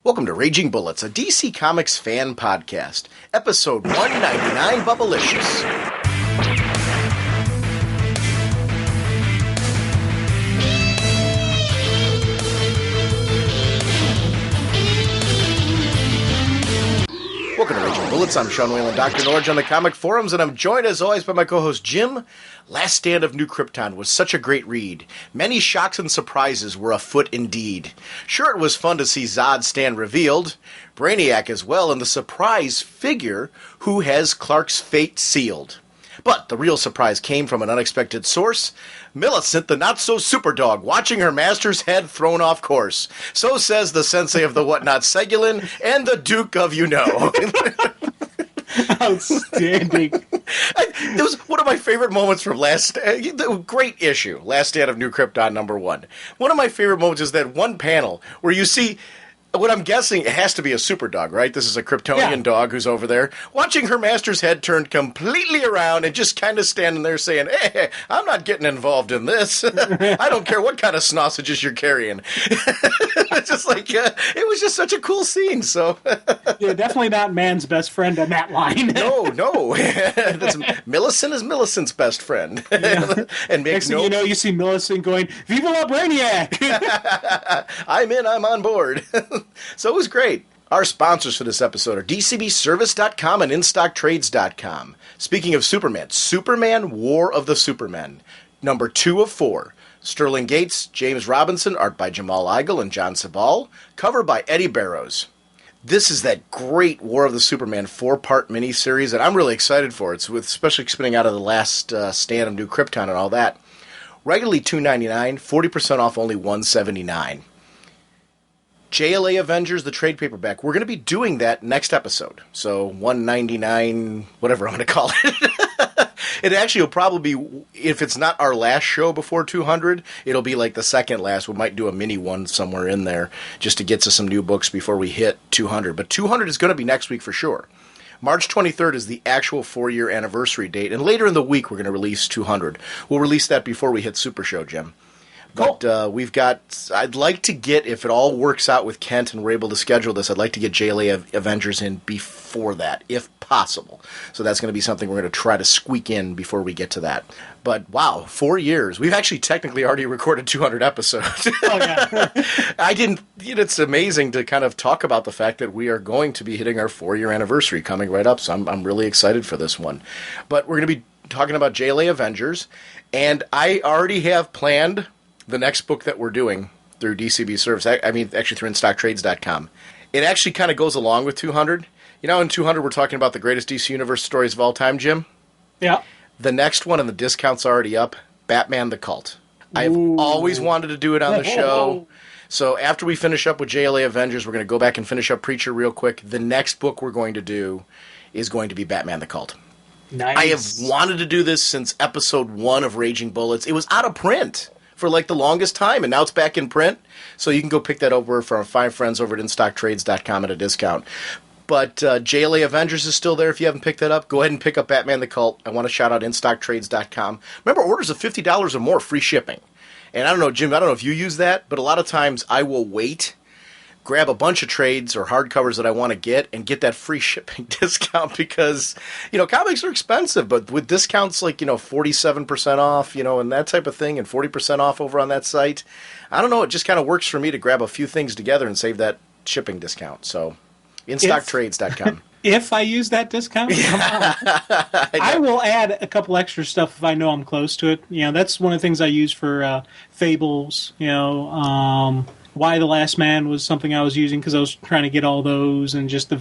Welcome to Raging Bullets, a DC Comics fan podcast, episode 199, Bubblicious. Welcome to Raging Bullets. I'm Sean Whalen, drnorge on the comic forums, and I'm joined as always by my co-host Jim. Last Stand of New Krypton was such a great read. Many shocks and surprises were afoot indeed. Sure, it was fun to see Zod's stand revealed, Brainiac as well, and the surprise figure who has Clark's fate sealed. But the real surprise came from an unexpected source. Millicent, the not-so-super-dog, watching her master's head thrown off course. So says the sensei of the whatnot, Segulin, and the Duke of you-know. Outstanding. It was one of my favorite moments from the great issue, Last Stand of New Krypton #1. One of my favorite moments is that one panel where you see what I'm guessing it has to be a super dog, right? This is a Kryptonian dog who's over there watching her master's head turned completely around and just kind of standing there saying, hey, I'm not getting involved in this. I don't care what kind of sausages you're carrying. It's just like, it was just such a cool scene. So You're definitely not man's best friend on that line. No. Millicent is Millicent's best friend. Yeah. And next thing you know, you see Millicent going, Viva la Brainiac! I'm on board. So it was great. Our sponsors for this episode are DCBService.com and InStockTrades.com. Speaking of Superman, War of the Supermen, number 2 of 4. Sterling Gates, James Robinson, art by Jamal Igle and John Sabal, cover by Eddie Barrows. This is that great War of the Superman 4-part miniseries that I'm really excited for. It's with especially spinning out of the last stand of New Krypton and all that. Regularly $2.99, 40% off only $1.79. JLA Avengers, the trade paperback. We're going to be doing that next episode. So $1.99, whatever I'm going to call it. It actually will probably be, if it's not our last show before 200, it'll be like the second last. We might do a mini one somewhere in there just to get to some new books before we hit 200. But 200 is going to be next week for sure. March 23rd is the actual 4-year anniversary date, and later in the week we're going to release 200. We'll release that before we hit Super Show, Jim. But I'd like to get, if it all works out with Kent and we're able to schedule this, I'd like to get JLA Avengers in before that, if possible. So that's going to be something we're going to try to squeak in before we get to that. But wow, 4 years. We've actually technically already recorded 200 episodes. Oh, yeah. It's amazing to kind of talk about the fact that we are going to be hitting our 4-year anniversary coming right up. So I'm really excited for this one. But we're going to be talking about JLA Avengers. And I already have planned the next book that we're doing through DCB Service, actually through InStockTrades.com. It actually kind of goes along with 200. You know, in 200 we're talking about the greatest DC Universe stories of all time, Jim? Yeah. The next one, and the discount's already up, Batman the Cult. I've always wanted to do it on the show. So after we finish up with JLA Avengers, we're going to go back and finish up Preacher real quick. The next book we're going to do is going to be Batman the Cult. Nice. I have wanted to do this since episode 1 of Raging Bullets. It was out of print for like the longest time, and now it's back in print. So you can go pick that over from our fine friends over at InStockTrades.com at a discount. But JLA Avengers is still there if you haven't picked that up. Go ahead and pick up Batman the Cult. I want to shout out InStockTrades.com. Remember, orders of $50 or more, free shipping. And I don't know, Jim, I don't know if you use that, but a lot of times I will wait, grab a bunch of trades or hardcovers that I want to get, and get that free shipping discount because, comics are expensive, but with discounts like, 47% off, and that type of thing, and 40% off over on that site, I don't know, it just kind of works for me to grab a few things together and save that shipping discount. So, InStockTrades.com. If I use that discount, I will add a couple extra stuff if I know I'm close to it. That's one of the things I use for Fables, Why the Last Man was something I was using because I was trying to get all those, and just these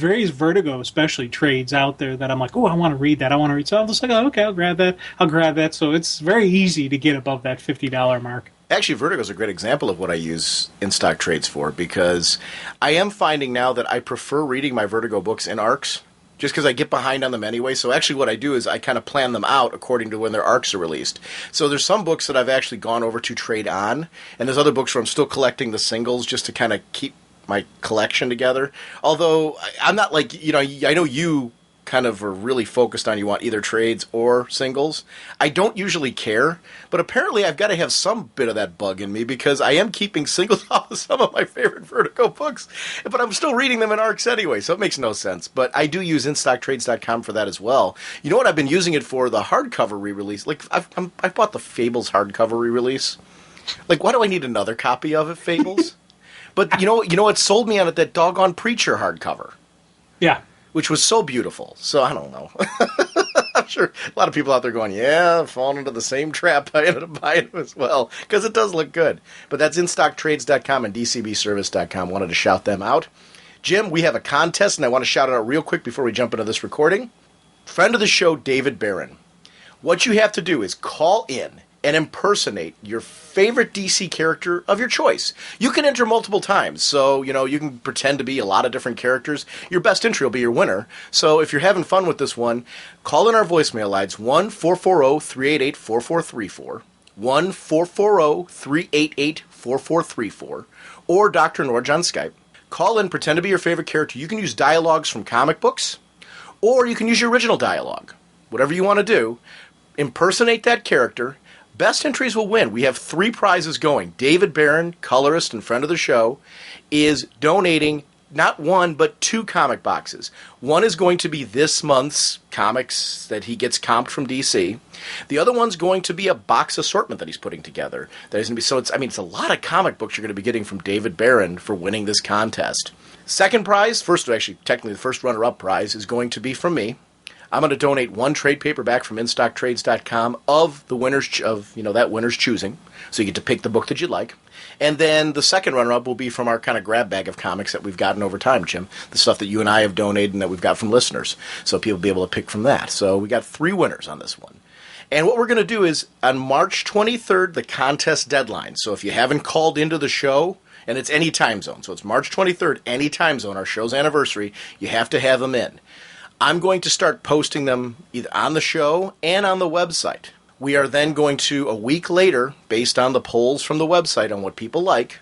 various Vertigo, especially trades out there that I'm like, oh, I want to read that. So I'm just like, oh, okay, I'll grab that. So it's very easy to get above that $50 mark. Actually, Vertigo is a great example of what I use in-stock trades for, because I am finding now that I prefer reading my Vertigo books in arcs, just because I get behind on them anyway. So actually what I do is I kind of plan them out according to when their arcs are released. So there's some books that I've actually gone over to trade on, and there's other books where I'm still collecting the singles just to kind of keep my collection together. Although I'm not like, I know you kind of are really focused on you want either trades or singles. I don't usually care, but apparently I've got to have some bit of that bug in me because I am keeping singles off of some of my favorite Vertigo books, but I'm still reading them in ARCs anyway, so it makes no sense. But I do use InStockTrades.com for that as well. You know what I've been using it for? The hardcover re-release. Like, I've bought the Fables hardcover re-release. Like, why do I need another copy of it, Fables? But you know what sold me on it? That doggone Preacher hardcover. Yeah. Which was so beautiful. So I don't know. I'm sure a lot of people out there going, yeah, I've fallen into the same trap. I ended up buying them as well. Because it does look good. But that's InStockTrades.com and DCBService.com. Wanted to shout them out. Jim, we have a contest, and I want to shout it out real quick before we jump into this recording. Friend of the show, David Barron. What you have to do is call in and impersonate your favorite DC character of your choice. You can enter multiple times, so, you can pretend to be a lot of different characters. Your best entry will be your winner. So if you're having fun with this one, call in our voicemail lines, 1-440-388-4434, 1-440-388-4434, or Dr. Norge on Skype. Call in, pretend to be your favorite character. You can use dialogues from comic books, or you can use your original dialogue. Whatever you want to do, impersonate that character. Best entries will win. We have 3 prizes going. David Barron, colorist and friend of the show, is donating not 1, but 2 comic boxes. One is going to be this month's comics that he gets comped from DC. The other one's going to be a box assortment that he's putting together. That is going to be, so it's a lot of comic books you're going to be getting from David Barron for winning this contest. Second prize, technically the first runner-up prize, is going to be from me. I'm going to donate 1 trade paperback from InStockTrades.com of the winners that winner's choosing. So you get to pick the book that you like. And then the second runner-up will be from our kind of grab bag of comics that we've gotten over time, Jim. The stuff that you and I have donated and that we've got from listeners. So people will be able to pick from that. So we got 3 winners on this one. And what we're going to do is, on March 23rd, the contest deadline. So if you haven't called into the show, and it's any time zone. So it's March 23rd, any time zone, our show's anniversary, you have to have them in. I'm going to start posting them either on the show and on the website. We are then going to, a week later, based on the polls from the website on what people like,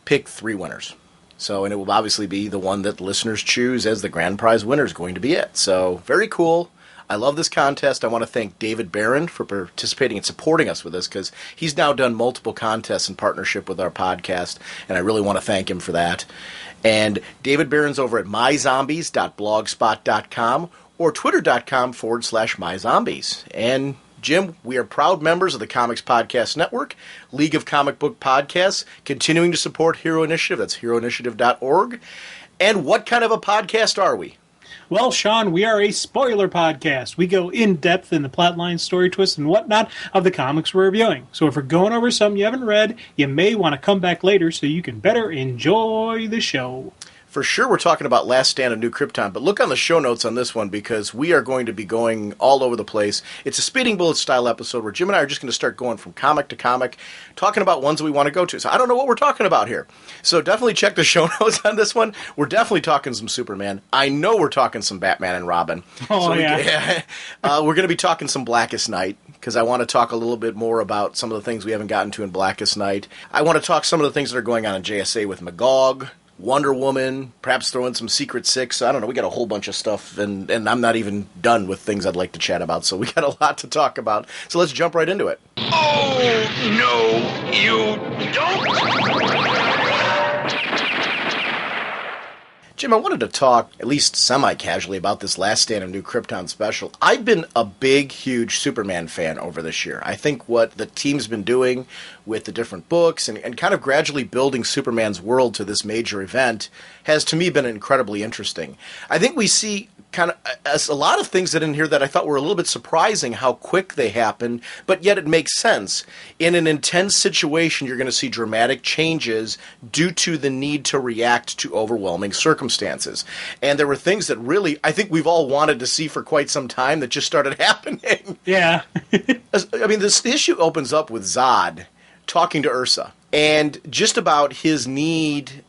pick 3 winners. So, and it will obviously be the one that listeners choose as the grand prize winner is going to be it. So, very cool. I love this contest. I want to thank David Barron for participating and supporting us with this because he's now done multiple contests in partnership with our podcast, and I really want to thank him for that. And David Barron's over at myzombies.blogspot.com or twitter.com/myzombies. And Jim, we are proud members of the Comics Podcast Network, League of Comic Book Podcasts, continuing to support Hero Initiative. That's heroinitiative.org. And what kind of a podcast are we? Well, Sean, we are a spoiler podcast. We go in-depth in the plotline, story twists, and whatnot of the comics we're reviewing. So if we're going over something you haven't read, you may want to come back later so you can better enjoy the show. For sure, we're talking about Last Stand of New Krypton, but look on the show notes on this one because we are going to be going all over the place. It's a Speeding Bullet style episode where Jim and I are just going to start going from comic to comic, talking about ones that we want to go to. So I don't know what we're talking about here. So definitely check the show notes on this one. We're definitely talking some Superman. I know we're talking some Batman and Robin. Oh, so yeah. We're going to be talking some Blackest Night because I want to talk a little bit more about some of the things we haven't gotten to in Blackest Night. I want to talk some of the things that are going on in JSA with Magog, Wonder Woman, perhaps throw in some Secret Six. I don't know. We got a whole bunch of stuff, and I'm not even done with things I'd like to chat about, so we got a lot to talk about. So let's jump right into it. Oh, no, you don't. Jim, I wanted to talk, at least semi-casually, about this Last Stand of New Krypton special. I've been a big, huge Superman fan over this year. I think what the team's been doing with the different books and kind of gradually building Superman's world to this major event has, to me, been incredibly interesting. I think we see kind of a lot of things in here that I thought were a little bit surprising how quick they happen, but yet it makes sense. In an intense situation, you're going to see dramatic changes due to the need to react to overwhelming circumstances. And there were things that really, I think we've all wanted to see for quite some time that just started happening. Yeah. I mean, this issue opens up with Zod talking to Ursa, and just about his need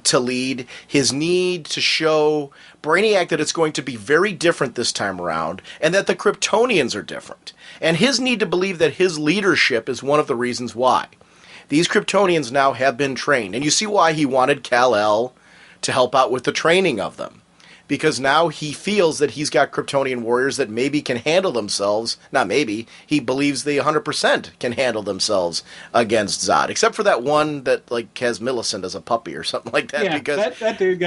to lead, his need to show Brainiac that it's going to be very different this time around, and that the Kryptonians are different, and his need to believe that his leadership is one of the reasons why. These Kryptonians now have been trained, and you see why he wanted Kal-El to help out with the training of them. because now he feels that he's got Kryptonian warriors that maybe can handle themselves. Not maybe. He believes they 100% can handle themselves against Zod, except for that one that like has Millicent as a puppy or something like that. Yeah, because that dude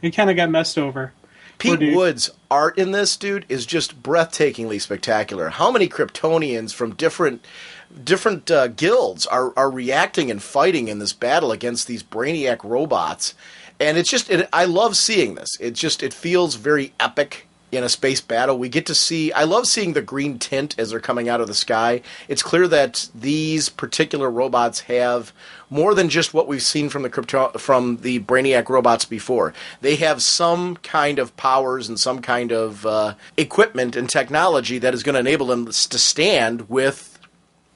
he kind of got messed over. Pete Wood's art in this, dude, is just breathtakingly spectacular. How many Kryptonians from different guilds are reacting and fighting in this battle against these Brainiac robots. And it's just, I love seeing this. It feels very epic in a space battle. We get to see, I love seeing the green tint as they're coming out of the sky. It's clear that these particular robots have more than just what we've seen from the Brainiac robots before. They have some kind of powers and some kind of equipment and technology that is going to enable them to stand with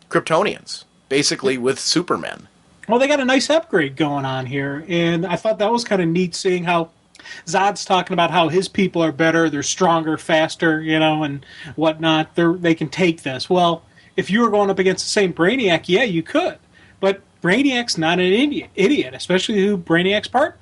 Kryptonians, basically with Superman. Well, they got a nice upgrade going on here, and I thought that was kind of neat seeing how Zod's talking about how his people are better, they're stronger, faster, and whatnot. They can take this. Well, if you were going up against the same Brainiac, yeah, you could. But Brainiac's not an idiot, especially who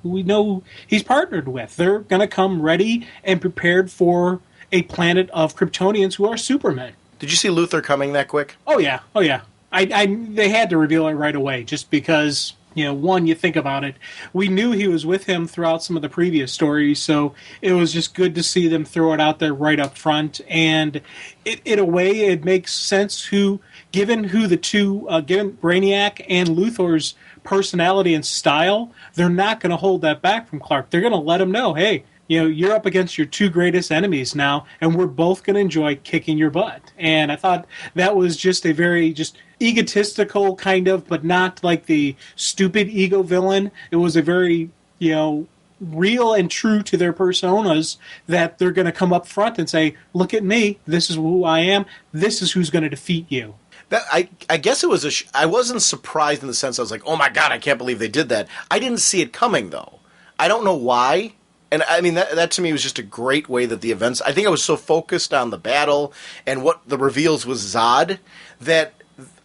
we know he's partnered with. They're going to come ready and prepared for a planet of Kryptonians who are Supermen. Did you see Luthor coming that quick? Oh, yeah. They had to reveal it right away just because, one, you think about it. We knew he was with him throughout some of the previous stories, so it was just good to see them throw it out there right up front. And in a way, it makes sense given Brainiac and Luthor's personality and style, they're not going to hold that back from Clark. They're going to let him know, hey, you're up against your two greatest enemies now, and we're both going to enjoy kicking your butt. And I thought that was just a very egotistical kind of, but not like the stupid ego villain. It was a very, real and true to their personas that they're going to come up front and say, look at me, this is who I am, this is who's going to defeat you. I guess it was I wasn't surprised in the sense I was like, oh my God, I can't believe they did that. I didn't see it coming, though. I don't know why. And I mean, that to me was just a great way that the events, I think I was so focused on the battle and what the reveals was Zod that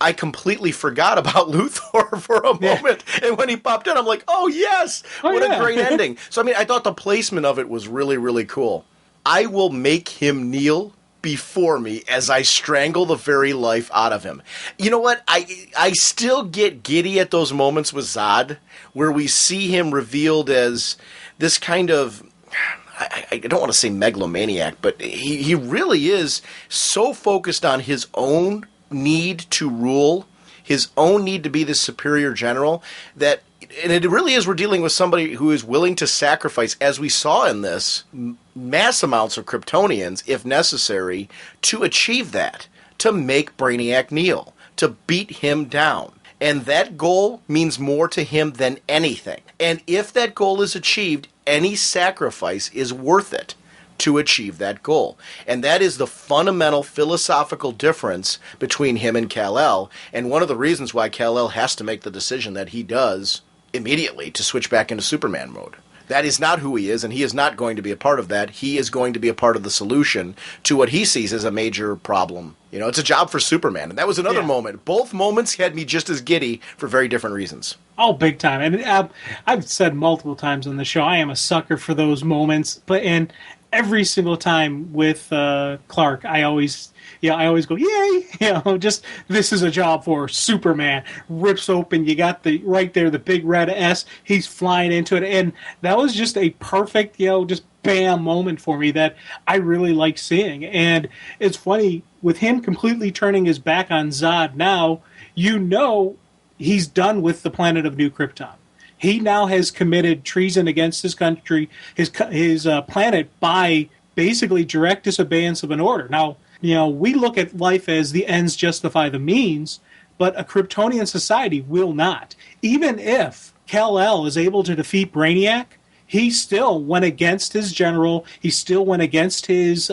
I completely forgot about Luthor for a moment. Yeah. And when he popped in, I'm like, oh yes, what a great ending. So I mean, I thought the placement of it was really, really cool. I will make him kneel before me as I strangle the very life out of him. You know what? I still get giddy at those moments with Zod where we see him revealed as this kind of, I don't want to say megalomaniac, but he really is so focused on his own need to rule, his own need to be the superior general, that, and it really is, we're dealing with somebody who is willing to sacrifice, as we saw in this, mass amounts of Kryptonians, if necessary, to achieve that, to make Brainiac kneel, to beat him down. And that goal means more to him than anything. And if that goal is achieved, any sacrifice is worth it to achieve that goal. And that is the fundamental philosophical difference between him and Kal-El, and one of the reasons why Kal-El has to make the decision that he does immediately to switch back into Superman mode. That is not who he is, and he is not going to be a part of that. He is going to be a part of the solution to what he sees as a major problem. It's a job for Superman, and that was another moment. Both moments had me just as giddy for very different reasons. Oh, big time. And I've said multiple times on the show, I am a sucker for those moments. And every single time with Clark, I always go, yay! Just this is a job for Superman. Rips open, you got right there the big red S. He's flying into it, and that was just a perfect, just bam moment for me that I really like seeing. And it's funny with him completely turning his back on Zod. Now he's done with the planet of New Krypton. He now has committed treason against his country, his planet, by basically direct disobedience of an order. Now, we look at life as the ends justify the means, but a Kryptonian society will not. Even if Kal-El is able to defeat Brainiac, he still went against his general, he still went against his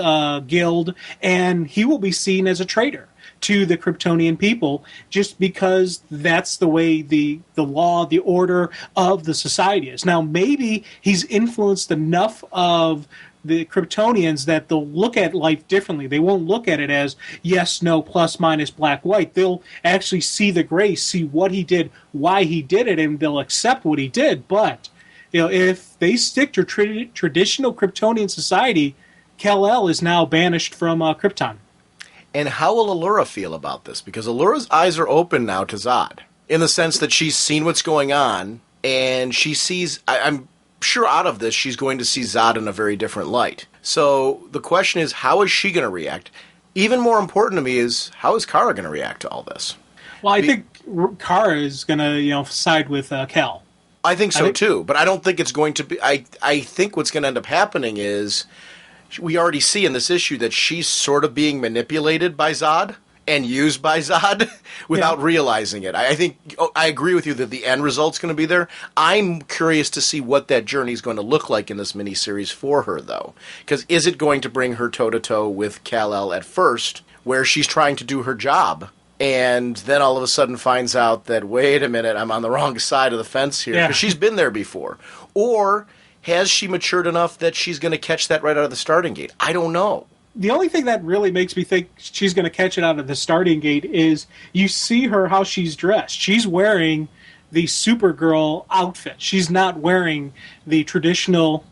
guild, and he will be seen as a traitor to the Kryptonian people, just because that's the way the law, the order of the society is. Now, maybe he's influenced enough of the Kryptonians that they'll look at life differently. They won't look at it as yes, no, plus, minus, black, white. They'll actually see the gray, see what he did, why he did it, and they'll accept what he did. But if they stick to traditional Kryptonian society, Kal-El is now banished from Krypton. And how will Allura feel about this? Because Allura's eyes are open now to Zod, in the sense that she's seen what's going on, and she sees, I'm sure out of this, she's going to see Zod in a very different light. So the question is, how is she going to react? Even more important to me is, how is Kara going to react to all this? Well, I think Kara is going to, side with Kal. I think so too, but I don't think it's going to be. I think what's going to end up happening is we already see in this issue that she's sort of being manipulated by Zod and used by Zod without realizing it. I think I agree with you that the end result's going to be there. I'm curious to see what that journey is going to look like in this miniseries for her, though. Because is it going to bring her toe-to-toe with Kal-El at first, where she's trying to do her job, and then all of a sudden finds out that, wait a minute, I'm on the wrong side of the fence here, because she's been there before? Or has she matured enough that she's going to catch that right out of the starting gate? I don't know. The only thing that really makes me think she's going to catch it out of the starting gate is you see her, how she's dressed. She's wearing the Supergirl outfit. She's not wearing the traditional,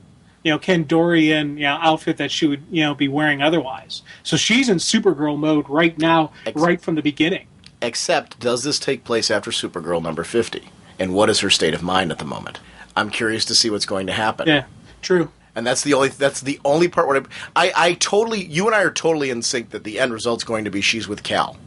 Kandorian outfit that she would, be wearing otherwise. So she's in Supergirl mode right now, right from the beginning. Except, does this take place after Supergirl number 50? And what is her state of mind at the moment? I'm curious to see what's going to happen. Yeah, true. And that's the only part where I totally, you and I are totally in sync that the end result's going to be she's with Kal.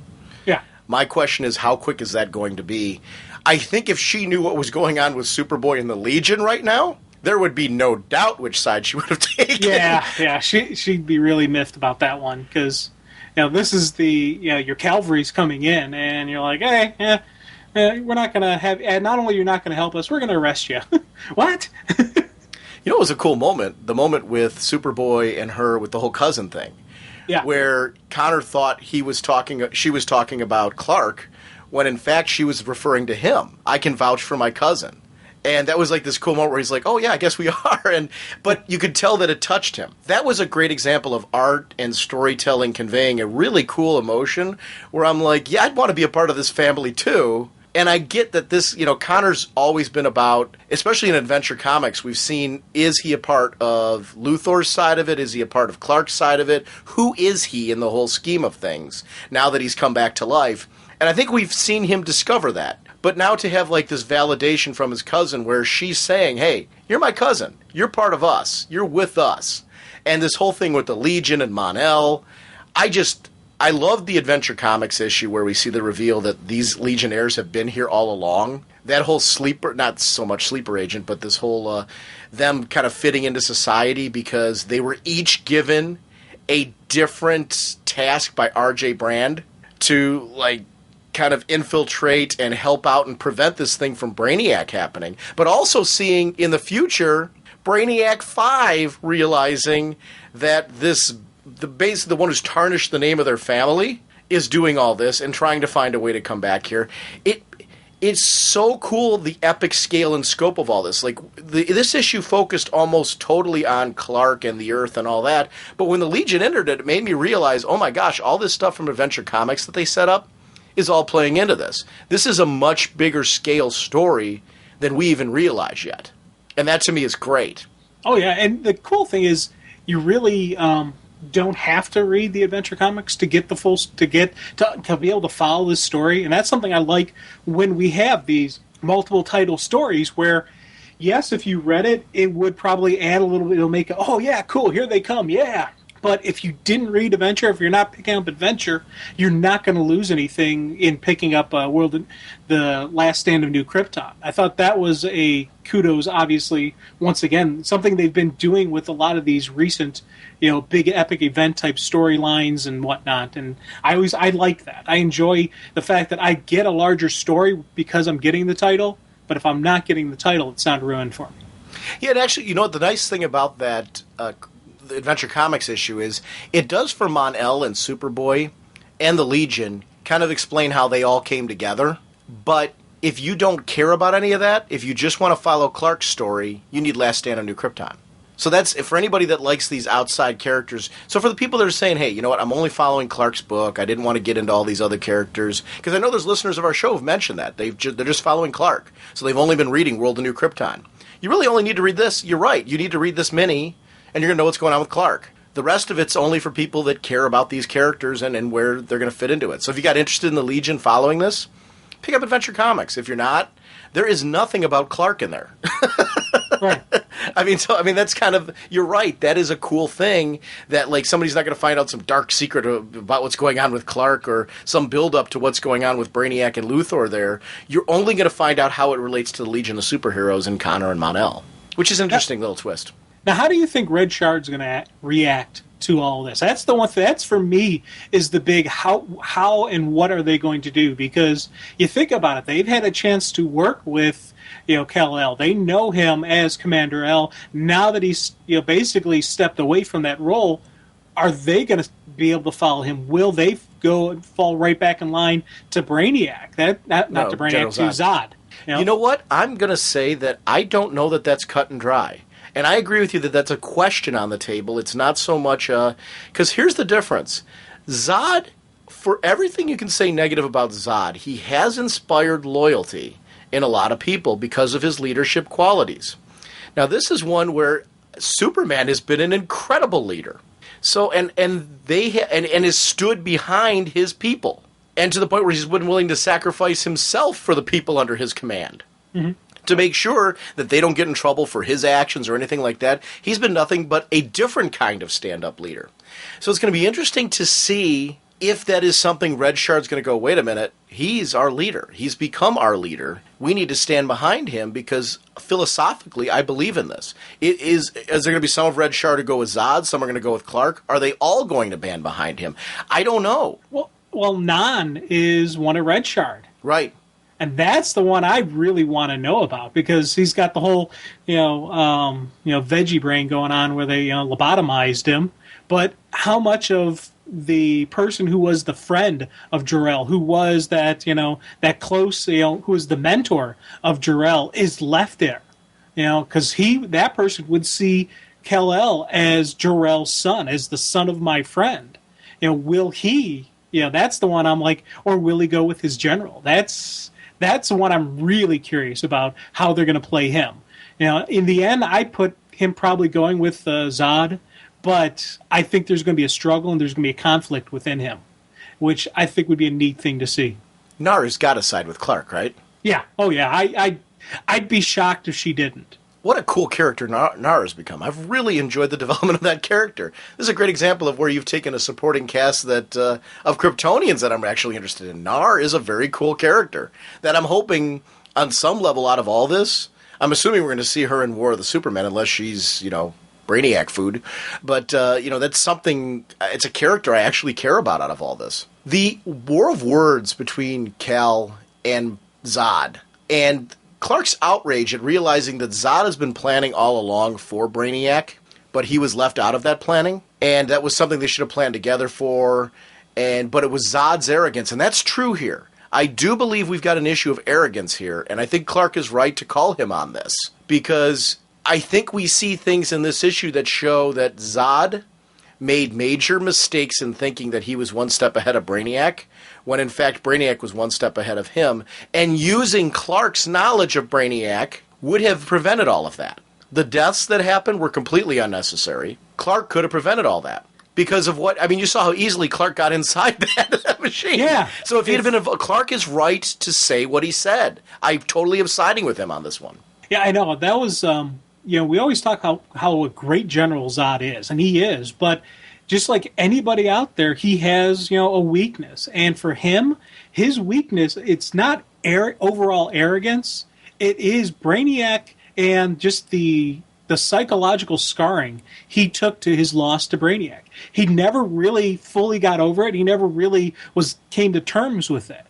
Yeah. My question is, how quick is that going to be? I think if she knew what was going on with Superboy and the Legion right now, there would be no doubt which side she would have taken. Yeah, she'd be really miffed about that one, because this is your cavalry's coming in, and you're like, hey, we're not going to have, and not only you're not going to help us, we're going to arrest you. What? It was a cool moment, the moment with Superboy and her with the whole cousin thing. Yeah. Where Connor thought she was talking about Clark, when in fact she was referring to him. I can vouch for my cousin. And that was like this cool moment where he's like, oh yeah, I guess we are. But you could tell that it touched him. That was a great example of art and storytelling conveying a really cool emotion where I'm like, yeah, I'd want to be a part of this family too. And I get that this, Connor's always been about, especially in Adventure Comics, we've seen, is he a part of Luthor's side of it? Is he a part of Clark's side of it? Who is he in the whole scheme of things now that he's come back to life? And I think we've seen him discover that. But now to have like this validation from his cousin where she's saying, hey, you're my cousin. You're part of us. You're with us. And this whole thing with the Legion and Mon-El, I love the Adventure Comics issue where we see the reveal that these Legionnaires have been here all along. That whole sleeper, not so much sleeper agent, but this whole, them kind of fitting into society because they were each given a different task by R.J. Brand to, kind of infiltrate and help out and prevent this thing from Brainiac happening. But also seeing in the future, Brainiac 5 realizing that basically the one who's tarnished the name of their family is doing all this and trying to find a way to come back here. It's so cool, the epic scale and scope of all this. This issue focused almost totally on Clark and the Earth and all that, but when the Legion entered it made me realize, oh my gosh, all this stuff from Adventure Comics that they set up is all playing into this. This is a much bigger scale story than we even realize yet. And that to me is great. Oh yeah, and the cool thing is you really don't have to read the Adventure Comics to get to be able to follow this story. And that's something I like when we have these multiple title stories where, yes, if you read it, it would probably add a little bit. It'll make it, oh yeah, cool, here they come, yeah. But if you didn't read Adventure, if you're not picking up Adventure, you're not going to lose anything in picking up the Last Stand of New Krypton. I thought that was a kudos, obviously, once again, something they've been doing with a lot of these recent, big epic event type storylines and whatnot. And I like that. I enjoy the fact that I get a larger story because I'm getting the title. But if I'm not getting the title, it's not ruined for me. Yeah, and actually, the nice thing about that the Adventure Comics issue is it does for Mon-El and Superboy and the Legion kind of explain how they all came together. But if you don't care about any of that, if you just want to follow Clark's story, you need Last Stand on New Krypton. So that's for anybody that likes these outside characters. So for the people that are saying, hey, you know what, I'm only following Clark's book. I didn't want to get into all these other characters. Because I know there's listeners of our show who have mentioned that. They're just following Clark. So they've only been reading World of New Krypton. you really only need to read this. You're right. You need to read this mini, and you're going to know what's going on with Clark. The rest of it's only for people that care about these characters and where they're going to fit into it. So if you got interested in the Legion following this, pick up Adventure Comics. If you're not, there is nothing about Clark in there. Right. I mean, that's kind of, you're right. That is a cool thing that, like, somebody's not going to find out some dark secret about what's going on with Clark or some build-up to what's going on with Brainiac and Luthor there. You're only going to find out how it relates to the Legion of Superheroes and Connor and Mon-El, which is an interesting little twist. Now, how do you think Red Shard's going to react to all this? That's the one thing. That's, for me, is the big how and what are they going to do? Because you think about it, they've had a chance to work with Kal-El. They know him as Commander L. Now that he's basically stepped away from that role, are they going to be able to follow him? Will they go and fall right back in line to Brainiac? Not to Brainiac, to Zod. You know what? I'm going to say that I don't know that that's cut and dry. And I agree with you that that's a question on the table. It's not so much because here's the difference. Zod, for everything you can say negative about Zod, he has inspired loyalty in a lot of people because of his leadership qualities. Now, this is one where Superman has been an incredible leader. So, and has stood behind his people, and to the point where he's been willing to sacrifice himself for the people under his command. Mm-hmm. To make sure that they don't get in trouble for his actions or anything like that. He's been nothing but a different kind of stand-up leader. So it's going to be interesting to see if that is something Red Shard's going to go, wait a minute, he's our leader. He's become our leader. We need to stand behind him because philosophically I believe in this. Is there going to be some of Red Shard who go with Zod? Some are going to go with Clark? Are they all going to band behind him? I don't know. Well, Nan is one of Red Shard. Right. And that's the one I really want to know about because he's got the whole, veggie brain going on where they lobotomized him. But how much of the person who was the friend of Jor-El, who was that that close, who was the mentor of Jor-El, is left there? Because that person would see Kal-El as Jor-El's son, as the son of my friend. Will he? That's the one I'm like, or will he go with his general? That's the one I'm really curious about how they're going to play him. In the end, I put him probably going with Zod, but I think there's going to be a struggle and there's going to be a conflict within him, which I think would be a neat thing to see. Nara's got to side with Clark, right? Yeah. Oh, yeah. I'd be shocked if she didn't. What a cool character Nara's become. I've really enjoyed the development of that character. This is a great example of where you've taken a supporting cast that of Kryptonians that I'm actually interested in. Nara is a very cool character that I'm hoping on some level out of all this. I'm assuming we're going to see her in War of the Superman unless she's, Brainiac food. But, that's something, it's a character I actually care about out of all this. The war of words between Kal and Zod and Clark's outrage at realizing that Zod has been planning all along for Brainiac, but he was left out of that planning, and that was something they should have planned together for, but it was Zod's arrogance, and that's true here. I do believe we've got an issue of arrogance here, and I think Clark is right to call him on this, because I think we see things in this issue that show that Zod made major mistakes in thinking that he was one step ahead of Brainiac, when in fact Brainiac was one step ahead of him, and using Clark's knowledge of Brainiac would have prevented all of that. The deaths that happened were completely unnecessary. Clark could have prevented all that. Because of you saw how easily Clark got inside that machine. Yeah. So if he'd have been, Clark is right to say what he said. I totally am siding with him on this one. Yeah, I know. That was, we always talk how a great general Zod is, and he is, but just like anybody out there, he has, a weakness. And for him, his weakness, it's not overall arrogance. It is Brainiac and just the psychological scarring he took to his loss to Brainiac. He never really fully got over it. He never really came to terms with it.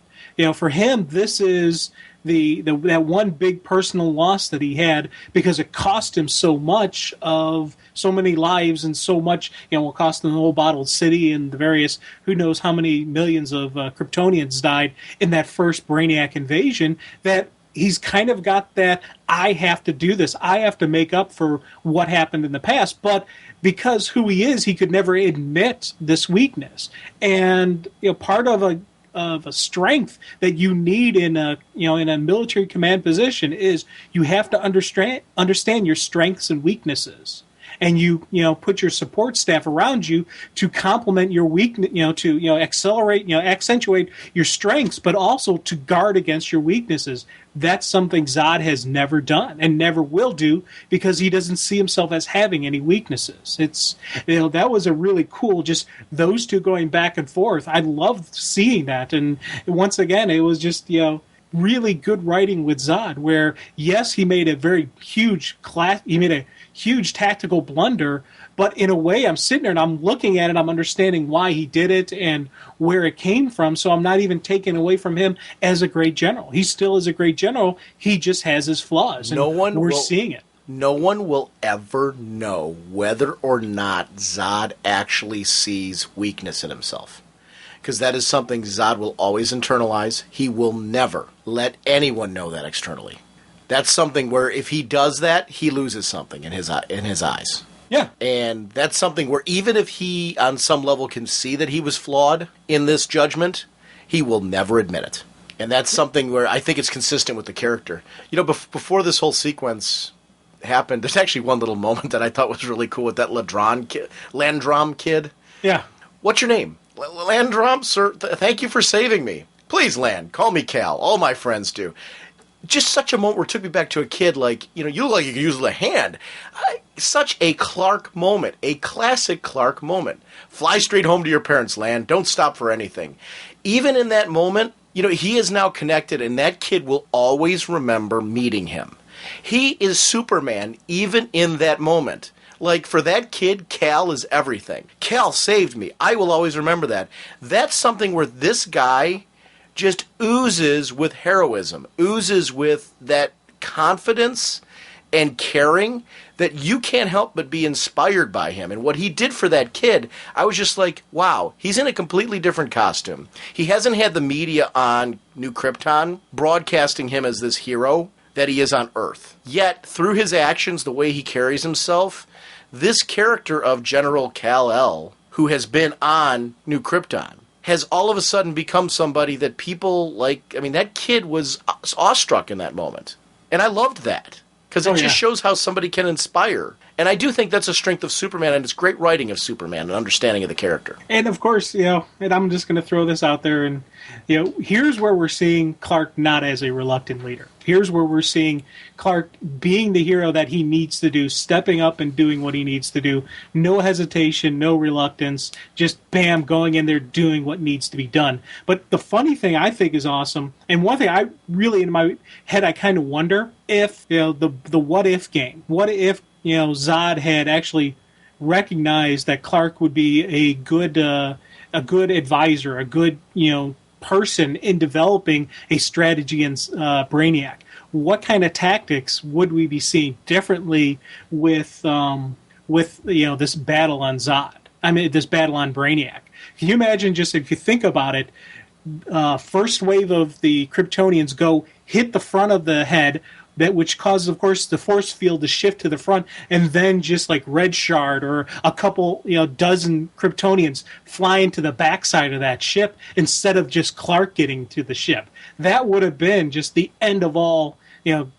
For him, this is that one big personal loss that he had because it cost him so much of so many lives and so much, it cost him the whole bottled city and the various, who knows how many millions of Kryptonians died in that first Brainiac invasion, that he's kind of got that, I have to do this. I have to make up for what happened in the past. But because who he is, he could never admit this weakness. And part of of a strength that you need in a military command position is you have to understand your strengths and weaknesses. And you put your support staff around you to complement your weakness, to accelerate, accentuate your strengths, but also to guard against your weaknesses. That's something Zod has never done and never will do because he doesn't see himself as having any weaknesses. It's that was a really cool, just those two going back and forth. I loved seeing that, and once again, it was just really good writing with Zod, where yes, he made a very huge huge tactical blunder, but in a way I'm sitting there and I'm looking at it, I'm understanding why he did it and where it came from, so I'm not even taking away from him as a great general. He still is a great general, he just has his flaws, and we're seeing it. No one will ever know whether or not Zod actually sees weakness in himself. Because that is something Zod will always internalize. He will never let anyone know that externally. That's something where if he does that, he loses something in his eyes. Yeah. And that's something where even if he, on some level, can see that he was flawed in this judgment, he will never admit it. And that's something where I think it's consistent with the character. Before this whole sequence happened, there's actually one little moment that I thought was really cool with that Landrum kid. Yeah. What's your name? Landrum, sir? Thank you for saving me. Please, Land, call me Cal. All my friends do. Just such a moment where it took me back to a kid, like, you look like you can use the hand. Such a Clark moment, a classic Clark moment. Fly straight home to your parents, Land. Don't stop for anything. Even in that moment, he is now connected, and that kid will always remember meeting him. He is Superman even in that moment. Like, for that kid, Cal is everything. Cal saved me. I will always remember that. That's something where this guy just oozes with heroism, oozes with that confidence and caring that you can't help but be inspired by him. And what he did for that kid, I was just like, wow, he's in a completely different costume. He hasn't had the media on New Krypton broadcasting him as this hero that he is on Earth. Yet, through his actions, the way he carries himself, this character of General Kal-El, who has been on New Krypton, has all of a sudden become somebody that people like. I mean, that kid was awestruck in that moment. And I loved that. Because it just shows how somebody can inspire. And I do think that's a strength of Superman, and it's great writing of Superman and understanding of the character. And of course, and I'm just going to throw this out there, and here's where we're seeing Clark not as a reluctant leader. Here's where we're seeing Clark being the hero that he needs to do, stepping up and doing what he needs to do. No hesitation, no reluctance, just bam, going in there doing what needs to be done. But the funny thing I think is awesome, and one thing I really in my head I kind of wonder if the what if game. What if Zod had actually recognized that Clark would be a good advisor, a good person in developing a strategy in Brainiac. What kind of tactics would we be seeing differently with this battle on Zod? I mean, this battle on Brainiac. Can you imagine, just if you think about it, first wave of the Kryptonians go hit the front of the head, which causes, of course, the force field to shift to the front, and then just like Red Shard or a couple, dozen Kryptonians fly into the backside of that ship instead of just Clark getting to the ship. That would have been just the end of all,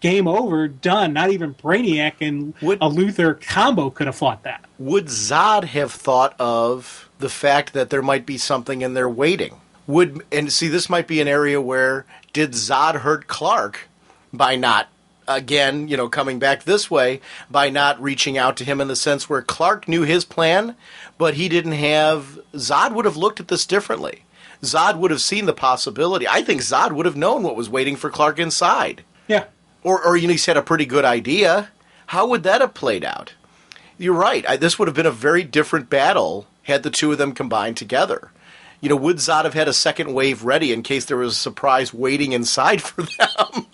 game over, done. Not even Brainiac and a Luthor combo could have fought that. Would Zod have thought of the fact that there might be something in there waiting? This might be an area where, did Zod hurt Clark by not, again, coming back this way, by not reaching out to him in the sense where Clark knew his plan, but he didn't have... Zod would have looked at this differently. Zod would have seen the possibility. I think Zod would have known what was waiting for Clark inside. Yeah. Or he's had a pretty good idea. How would that have played out? You're right. This would have been a very different battle had the two of them combined together. Would Zod have had a second wave ready in case there was a surprise waiting inside for them?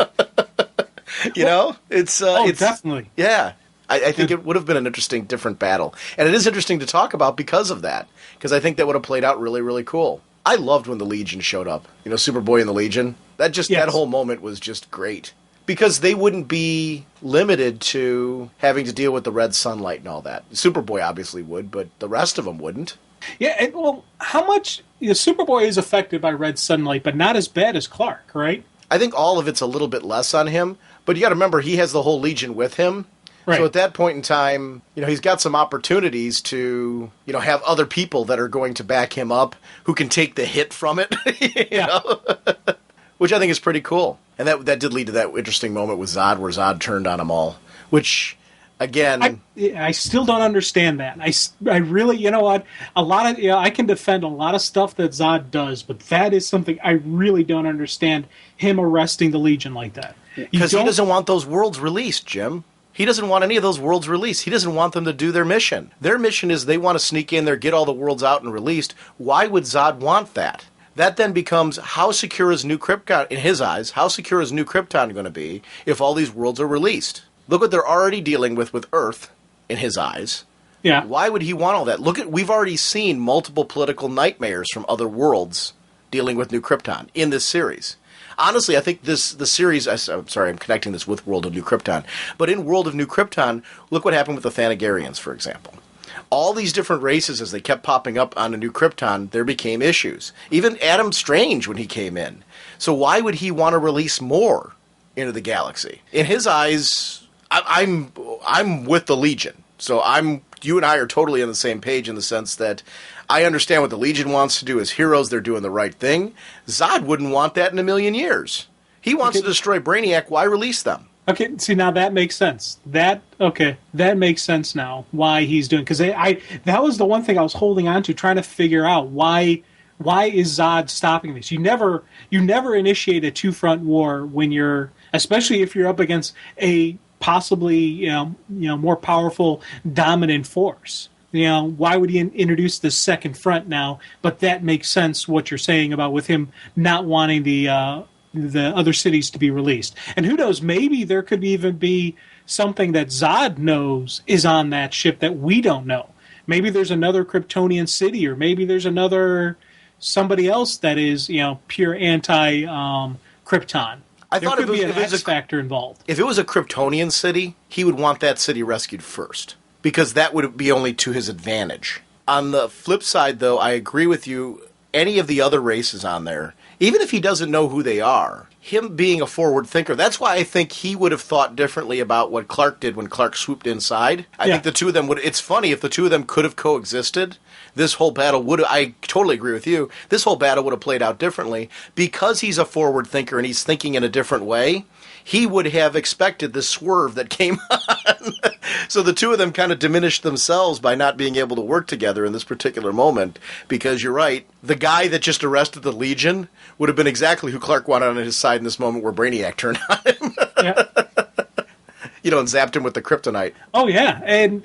It's definitely. Yeah. I think it would have been an interesting, different battle. And it is interesting to talk about because of that. Because I think that would have played out really, really cool. I loved when the Legion showed up. Superboy and the Legion. That whole moment was just great. Because they wouldn't be limited to having to deal with the red sunlight and all that. Superboy obviously would, but the rest of them wouldn't. Yeah, well, how much Superboy is affected by red sunlight, but not as bad as Clark, right? I think all of it's a little bit less on him, but you got to remember he has the whole Legion with him. Right. So at that point in time, he's got some opportunities to, have other people that are going to back him up who can take the hit from it, which I think is pretty cool. And that did lead to that interesting moment with Zod where Zod turned on them all, which, again... I still don't understand that. I really, you know what, a lot of, I can defend a lot of stuff that Zod does, but that is something I really don't understand, him arresting the Legion like that. Because he doesn't want those worlds released, Jim. He doesn't want any of those worlds released. He doesn't want them to do their mission. Their mission is they want to sneak in there, get all the worlds out and released. Why would Zod want that? That then becomes, how secure is New Krypton, in his eyes, how secure is New Krypton going to be if all these worlds are released? Look what they're already dealing with Earth, in his eyes. Yeah. Why would he want all that? We've already seen multiple political nightmares from other worlds dealing with New Krypton in this series. Honestly, I think the series... I'm sorry, I'm connecting this with World of New Krypton. But in World of New Krypton, look what happened with the Thanagarians, for example. All these different races, as they kept popping up on a New Krypton, there became issues. Even Adam Strange, when he came in. So why would he want to release more into the galaxy? In his eyes, I'm with the Legion. So you and I are totally on the same page in the sense that I understand what the Legion wants to do as heroes. They're doing the right thing. Zod wouldn't want that in a million years. He wants to destroy Brainiac. Why release them? Okay, see, now that makes sense. That makes sense now, why he's doing... Because that was the one thing I was holding on to, trying to figure out why is Zod stopping this? You never initiate a two-front war when you're... Especially if you're up against a possibly, more powerful, dominant force. Why would he introduce the second front now? But that makes sense, what you're saying about with him not wanting the other cities to be released. And who knows, maybe there could even be something that Zod knows is on that ship that we don't know. Maybe there's another Kryptonian city, or maybe there's somebody else that is, pure anti-Krypton. I thought there could be an X factor involved. If it was a Kryptonian city, he would want that city rescued first, because that would be only to his advantage. On the flip side, though, I agree with you. Any of the other races on there, even if he doesn't know who they are, him being a forward thinker, that's why I think he would have thought differently about what Clark did when Clark swooped inside. I think the two of them would... It's funny, if the two of them could have coexisted, this whole battle would have... I totally agree with you. This whole battle would have played out differently. Because he's a forward thinker and he's thinking in a different way, he would have expected the swerve that came on. So the two of them kind of diminished themselves by not being able to work together in this particular moment, because you're right, the guy that just arrested the Legion would have been exactly who Clark wanted on his side in this moment where Brainiac turned on him. And zapped him with the kryptonite. Oh, yeah. And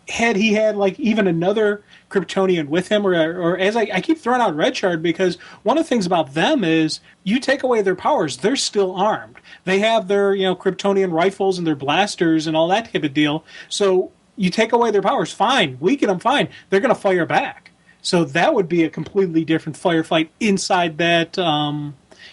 had he had, even another Kryptonian with him, or as I keep throwing out Red Shard, because one of the things about them is you take away their powers, they're still armed. They have their, Kryptonian rifles and their blasters and all that type of deal. So you take away their powers, fine. Weaken them, fine. They're going to fire back. So that would be a completely different firefight inside that,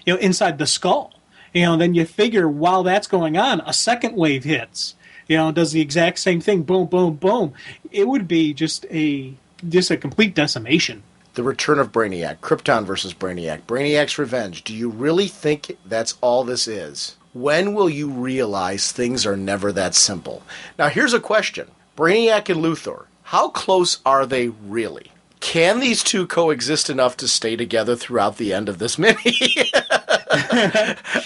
inside the skull. Then you figure while that's going on, a second wave hits. Does the exact same thing. Boom, boom, boom. It would be just a complete decimation. The return of Brainiac. Krypton versus Brainiac. Brainiac's revenge. Do you really think that's all this is? When will you realize things are never that simple? Now, here's a question. Brainiac and Luthor, how close are they really? Can these two coexist enough to stay together throughout the end of this mini?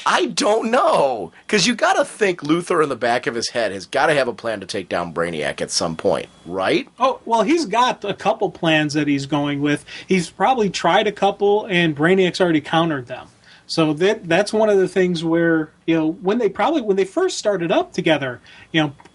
I don't know. Because you got to think Luthor in the back of his head has got to have a plan to take down Brainiac at some point, right? Oh, well, he's got a couple plans that he's going with. He's probably tried a couple, and Brainiac's already countered them. So that's one of the things where, when they first started up together,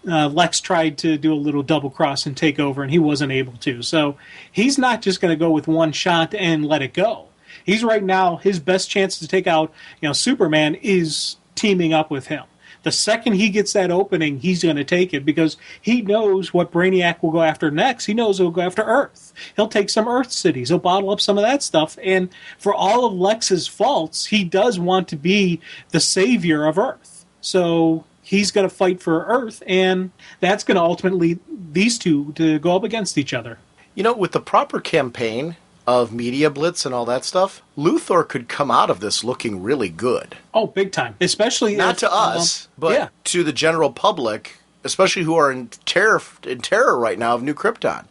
Lex tried to do a little double cross and take over, and he wasn't able to. So he's not just going to go with one shot and let it go. He's right now, his best chance to take out, Superman is teaming up with him. The second he gets that opening, he's going to take it because he knows what Brainiac will go after next. He knows he'll go after Earth. He'll take some Earth cities. He'll bottle up some of that stuff. And for all of Lex's faults, he does want to be the savior of Earth. So he's going to fight for Earth, and that's going to ultimately lead these two to go up against each other. You know, with the proper campaign of media blitz and all that stuff, Luthor could come out of this looking really good. Oh, big time. Especially not to us, but to the general public, especially who are in terror right now of New Krypton.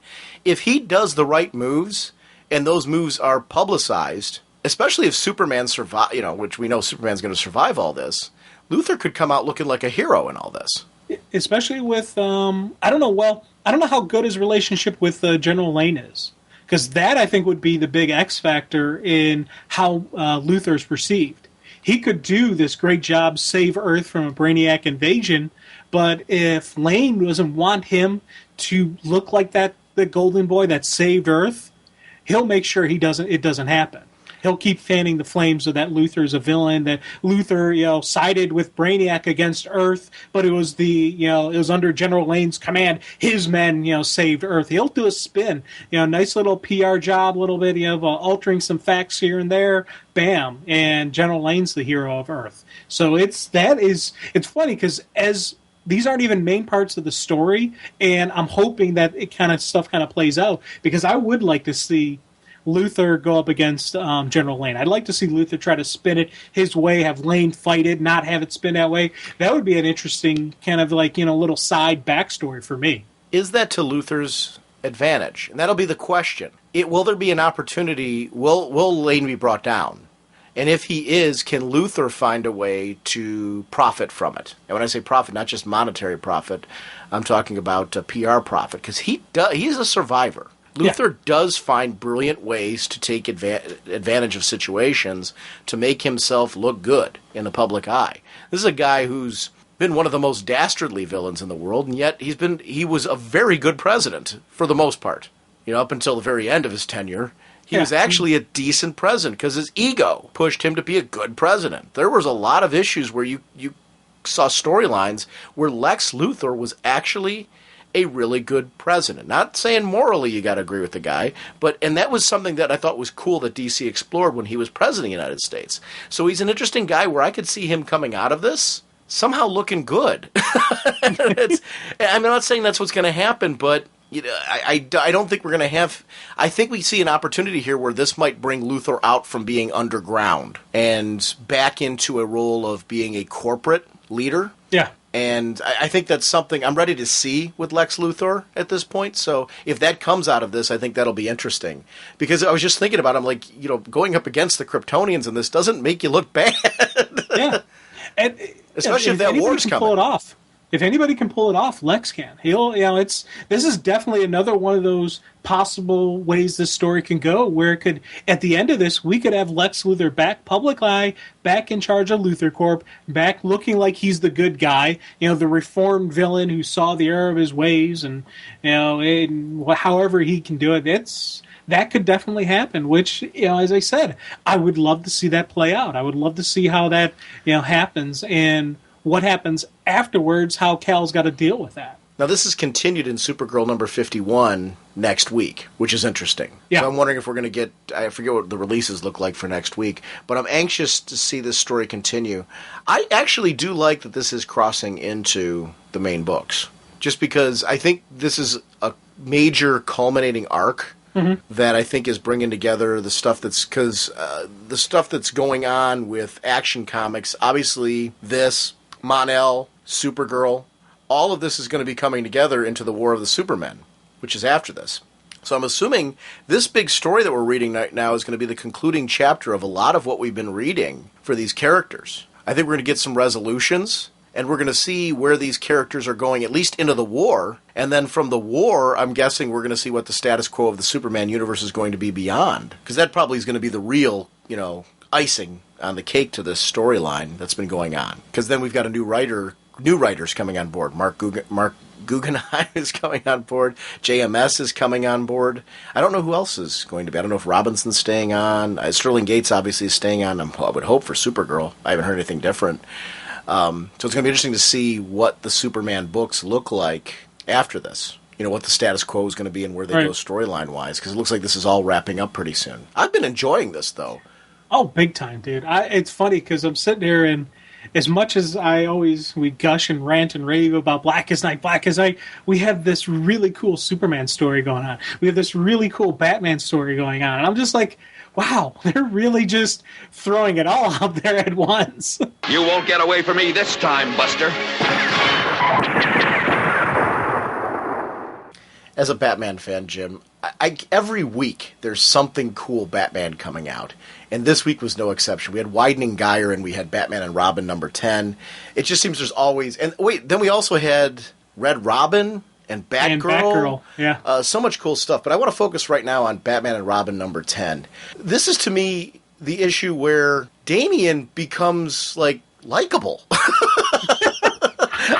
If he does the right moves, and those moves are publicized, especially if Superman survive, which we know Superman's going to survive all this, Luthor could come out looking like a hero in all this. Especially with, I don't know how good his relationship with General Lane is. Because that, I think, would be the big X factor in how Luthor's perceived. He could do this great job, save Earth from a Brainiac invasion, but if Lane doesn't want him to look like the Golden Boy that saved Earth, he'll make sure it doesn't happen. He'll keep fanning the flames of that Luthor's a villain, that Luthor, sided with Brainiac against Earth, but it was it was under General Lane's command. His men, saved Earth. He'll do a spin, nice little PR job, a little bit, altering some facts here and there. Bam, and General Lane's the hero of Earth. So it's funny because as these aren't even main parts of the story, and I'm hoping that stuff kind of plays out because I would like to see Luthor go up against General Lane. I'd like to see Luthor try to spin it his way, have Lane fight it, not have it spin that way. That would be an interesting kind of little side backstory for me. Is that to Luthor's advantage? And that'll be the question. Will there be an opportunity? Will Lane be brought down? And if he is, can Luthor find a way to profit from it? And when I say profit, not just monetary profit, I'm talking about PR profit, because he's a survivor. Luthor does find brilliant ways to take advantage of situations to make himself look good in the public eye. This is a guy who's been one of the most dastardly villains in the world, and yet he was a very good president for the most part. Up until the very end of his tenure, he was actually a decent president because his ego pushed him to be a good president. There was a lot of issues where you saw storylines where Lex Luthor was actually a really good president. Not saying morally you got to agree with the guy, and that was something that I thought was cool that DC explored when he was president of the United States. So he's an interesting guy where I could see him coming out of this somehow looking good. I'm not saying that's what's going to happen, but I don't think we're going to have... I think we see an opportunity here where this might bring Luthor out from being underground and back into a role of being a corporate leader. Yeah. And I think that's something I'm ready to see with Lex Luthor at this point. So if that comes out of this, I think that'll be interesting. Because I was just thinking about it, I'm like, going up against the Kryptonians in this doesn't make you look bad. Yeah. And especially if that war's coming. Pull it off. If anybody can pull it off, Lex can. This is definitely another one of those possible ways this story can go, where it could, at the end of this, we could have Lex Luthor back public eye, back in charge of Luthor Corp, back looking like he's the good guy, the reformed villain who saw the error of his ways, and however he can do it, that could definitely happen, which, as I said, I would love to see that play out. I would love to see how that, happens, and what happens afterwards, how Cal's got to deal with that. Now, this is continued in Supergirl number 51 next week, which is interesting. Yeah. So I'm wondering if we're going to get... I forget what the releases look like for next week, but I'm anxious to see this story continue. I actually do like that this is crossing into the main books, just because I think this is a major culminating arc that I think is bringing together the stuff that's... Because the stuff that's going on with Action Comics, obviously this... Mon-El, Supergirl, all of this is going to be coming together into the War of the Supermen, which is after this. So I'm assuming this big story that we're reading right now is going to be the concluding chapter of a lot of what we've been reading for these characters. I think we're going to get some resolutions, and we're going to see where these characters are going, at least into the war. And then from the war, I'm guessing we're going to see what the status quo of the Superman universe is going to be beyond. Because that probably is going to be the real, icing on the cake to this storyline that's been going on. Because then we've got new writers coming on board. Mark Guggenheim is coming on board. JMS is coming on board. I don't know who else is going to be. I don't know if Robinson's staying on. Sterling Gates obviously is staying on. I would hope for Supergirl. I haven't heard anything different. So it's going to be interesting to see what the Superman books look like after this. What the status quo is going to be and where they go storyline-wise. Because it looks like this is all wrapping up pretty soon. I've been enjoying this, though. Oh, big time, dude. It's funny because I'm sitting here and as much as we gush and rant and rave about Blackest Night, we have this really cool Superman story going on. We have this really cool Batman story going on. And I'm just like, wow, they're really just throwing it all out there at once. You won't get away from me this time, Buster. As a Batman fan, Jim, every week there's something cool Batman coming out. And this week was no exception. We had Widening Gyre and we had Batman and Robin number 10. It just seems there's always... And wait, then we also had Red Robin and Batgirl. And Batgirl, yeah. So much cool stuff. But I want to focus right now on Batman and Robin number 10. This is, to me, the issue where Damian becomes, like, likable.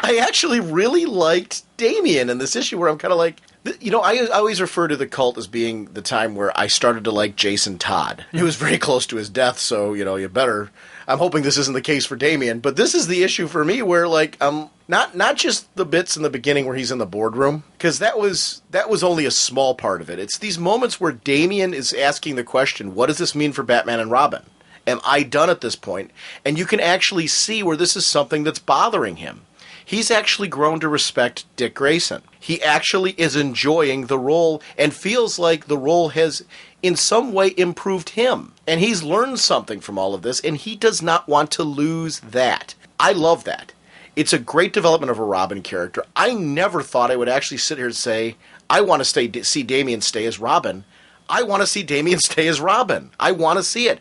I actually really liked Damian in this issue where I'm kind of like... You know, I always refer to the cult as being the time where I started to like Jason Todd. He was very close to his death, so, you know, you better... I'm hoping this isn't the case for Damian, but this is the issue for me where, like, not just the bits in the beginning where he's in the boardroom, because that was only a small part of it. It's these moments where Damian is asking the question, what does this mean for Batman and Robin? Am I done at this point? And you can actually see where this is something that's bothering him. He's actually grown to respect Dick Grayson. He actually is enjoying the role and feels like the role has in some way improved him. And he's learned something from all of this, and he does not want to lose that. I love that. It's a great development of a Robin character. I never thought I would actually sit here and say, I want to see Damian stay as Robin. I want to see Damian stay as Robin. I want to see it.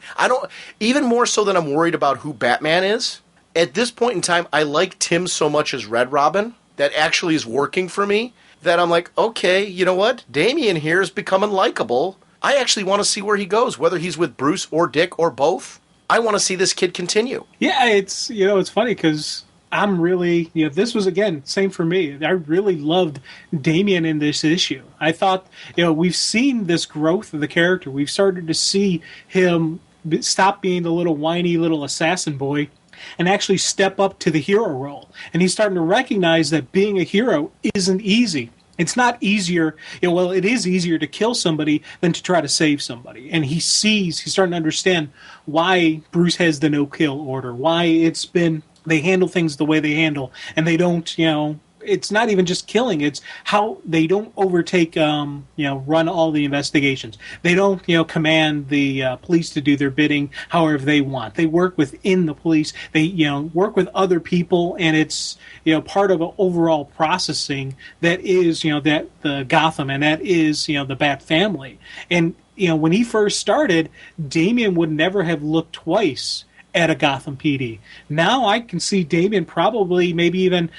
Even more so than I'm worried about who Batman is. At this point in time, I like Tim so much as Red Robin that actually is working for me that I'm like, okay, you know what? Damian here is becoming likable. I actually want to see where he goes, whether he's with Bruce or Dick or both. I want to see this kid continue. Yeah, it's funny because I'm really, this was, again, same for me. I really loved Damian in this issue. I thought, we've seen this growth of the character. We've started to see him stop being the little whiny little assassin boy and actually step up to the hero role. And he's starting to recognize that being a hero isn't easy. It's not easier, it is easier to kill somebody than to try to save somebody. And he's starting to understand why Bruce has the no-kill order, why they handle things the way they handle, and they don't, it's not even just killing, it's how they don't overtake, run all the investigations. They don't, command the police to do their bidding however they want. They work within the police. They, work with other people, and it's, part of an overall processing that is, that the Gotham, and that is, the Bat family. And, when he first started, Damian would never have looked twice at a Gotham PD. Now I can see Damian probably maybe even...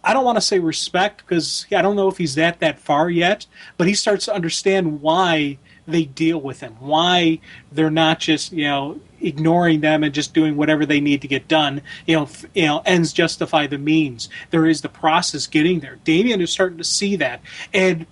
I don't want to say respect because I don't know if he's that far yet, but he starts to understand why they deal with him, why they're not just, ignoring them and just doing whatever they need to get done. Ends justify the means. There is the process getting there. Damian is starting to see that. And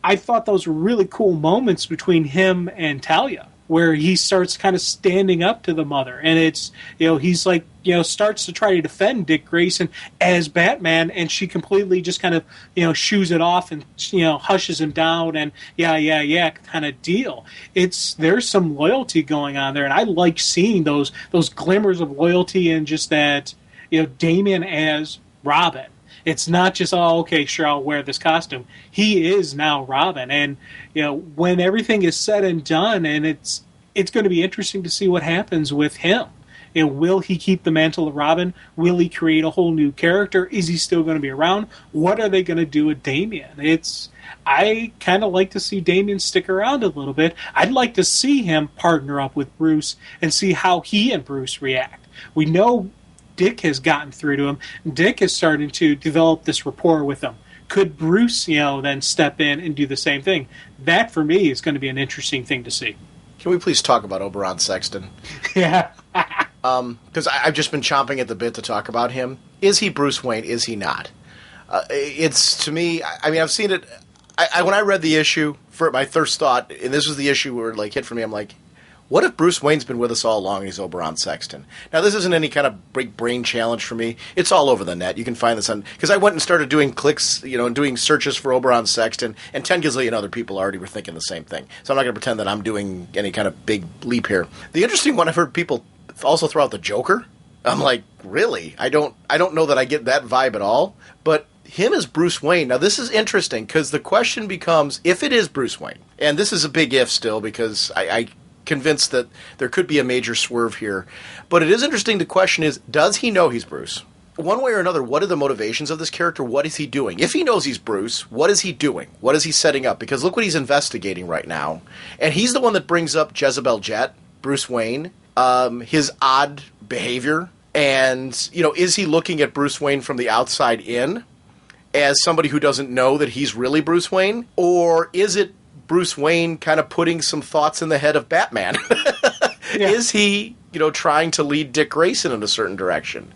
I thought those were really cool moments between him and Talia, where he starts kind of standing up to the mother. And it's, he's like, starts to try to defend Dick Grayson as Batman, and she completely just kind of, shoos it off and, hushes him down and yeah, kind of deal. There's some loyalty going on there, and I like seeing those glimmers of loyalty and just that, Damian as Robin. It's not just, oh, okay, sure, I'll wear this costume. He is now Robin. And, when everything is said and done, and it's going to be interesting to see what happens with him. Will he keep the mantle of Robin? Will he create a whole new character? Is he still going to be around? What are they going to do with Damian? I kind of like to see Damian stick around a little bit. I'd like to see him partner up with Bruce and see how he and Bruce react. We know Dick has gotten through to him. Dick is starting to develop this rapport with him. Could Bruce, then step in and do the same thing? That, for me, is going to be an interesting thing to see. Can we please talk about Oberon Sexton? Yeah. Because I've just been chomping at the bit to talk about him. Is he Bruce Wayne? Is he not? It's, to me, I've seen it. When I read the issue, for my first thought, and this was the issue where it hit for me, I'm like, what if Bruce Wayne's been with us all along and he's Oberon Sexton? Now, this isn't any kind of big brain challenge for me. It's all over the net. You can find this on... Because I went and started doing clicks, and doing searches for Oberon Sexton, and 10 gazillion other people already were thinking the same thing. So I'm not going to pretend that I'm doing any kind of big leap here. The interesting one, I've heard people also throw out the Joker. I'm like, really? I don't know that I get that vibe at all. But him as Bruce Wayne, now this is interesting because the question becomes, if it is Bruce Wayne, and this is a big if still because I convinced that there could be a major swerve here, but it is interesting. The question is, does he know he's Bruce? One way or another, what are the motivations of this character? What is he doing? If he knows he's Bruce, what is he doing? What is he setting up? Because look what he's investigating right now. And he's the one that brings up Jezebel Jet, Bruce Wayne, his odd behavior. And, you know, is he looking at Bruce Wayne from the outside in as somebody who doesn't know that he's really Bruce Wayne? Or is it Bruce Wayne kind of putting some thoughts in the head of Batman? Yeah. Is he, you know, trying to lead Dick Grayson in a certain direction?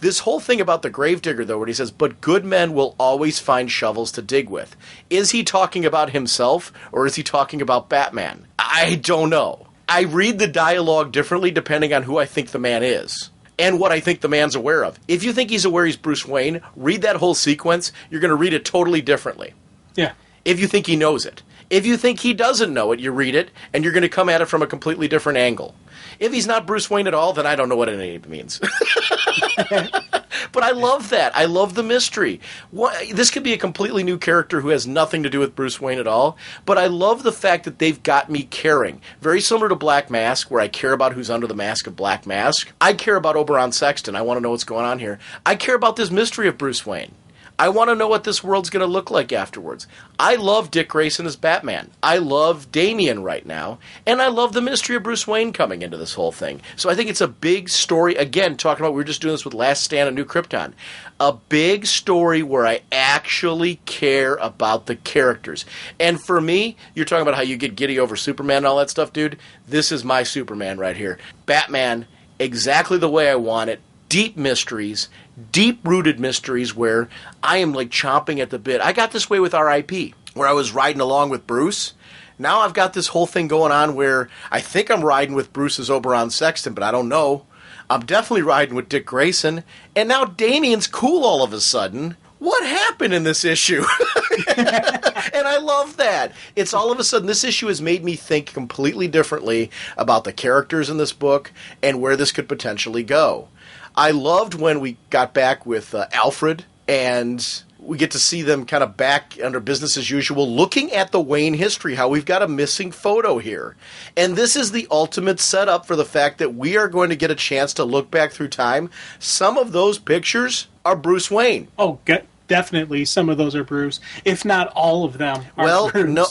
This whole thing about the gravedigger, though, where he says, but good men will always find shovels to dig with. Is he talking about himself, or is he talking about Batman? I don't know. I read the dialogue differently depending on who I think the man is and what I think the man's aware of. If you think he's aware he's Bruce Wayne, read that whole sequence. You're going to read it totally differently. Yeah. If you think he knows it. If you think he doesn't know it, you read it, and you're going to come at it from a completely different angle. If he's not Bruce Wayne at all, then I don't know what any of it means. But I love that. I love the mystery. This could be a completely new character who has nothing to do with Bruce Wayne at all, but I love the fact that they've got me caring. Very similar to Black Mask, where I care about who's under the mask of Black Mask. I care about Oberon Sexton. I want to know what's going on here. I care about this mystery of Bruce Wayne. I want to know what this world's going to look like afterwards. I love Dick Grayson as Batman. I love Damian right now. And I love the mystery of Bruce Wayne coming into this whole thing. So I think it's a big story. Again, talking about, we were just doing this with Last Stand on New Krypton. A big story where I actually care about the characters. And for me, you're talking about how you get giddy over Superman and all that stuff, dude. This is my Superman right here. Batman, exactly the way I want it. Deep mysteries, deep-rooted mysteries where I am like chomping at the bit. I got this way with R.I.P., where I was riding along with Bruce. Now I've got this whole thing going on where I think I'm riding with Bruce's Oberon Sexton, but I don't know. I'm definitely riding with Dick Grayson. And now Damian's cool all of a sudden. What happened in this issue? And I love that. It's all of a sudden, this issue has made me think completely differently about the characters in this book and where this could potentially go. I loved when we got back with Alfred, and we get to see them kind of back under business as usual, looking at the Wayne history, how we've got a missing photo here. And this is the ultimate setup for the fact that we are going to get a chance to look back through time. Some of those pictures are Bruce Wayne. Oh, definitely some of those are Bruce, if not all of them are Bruce. No,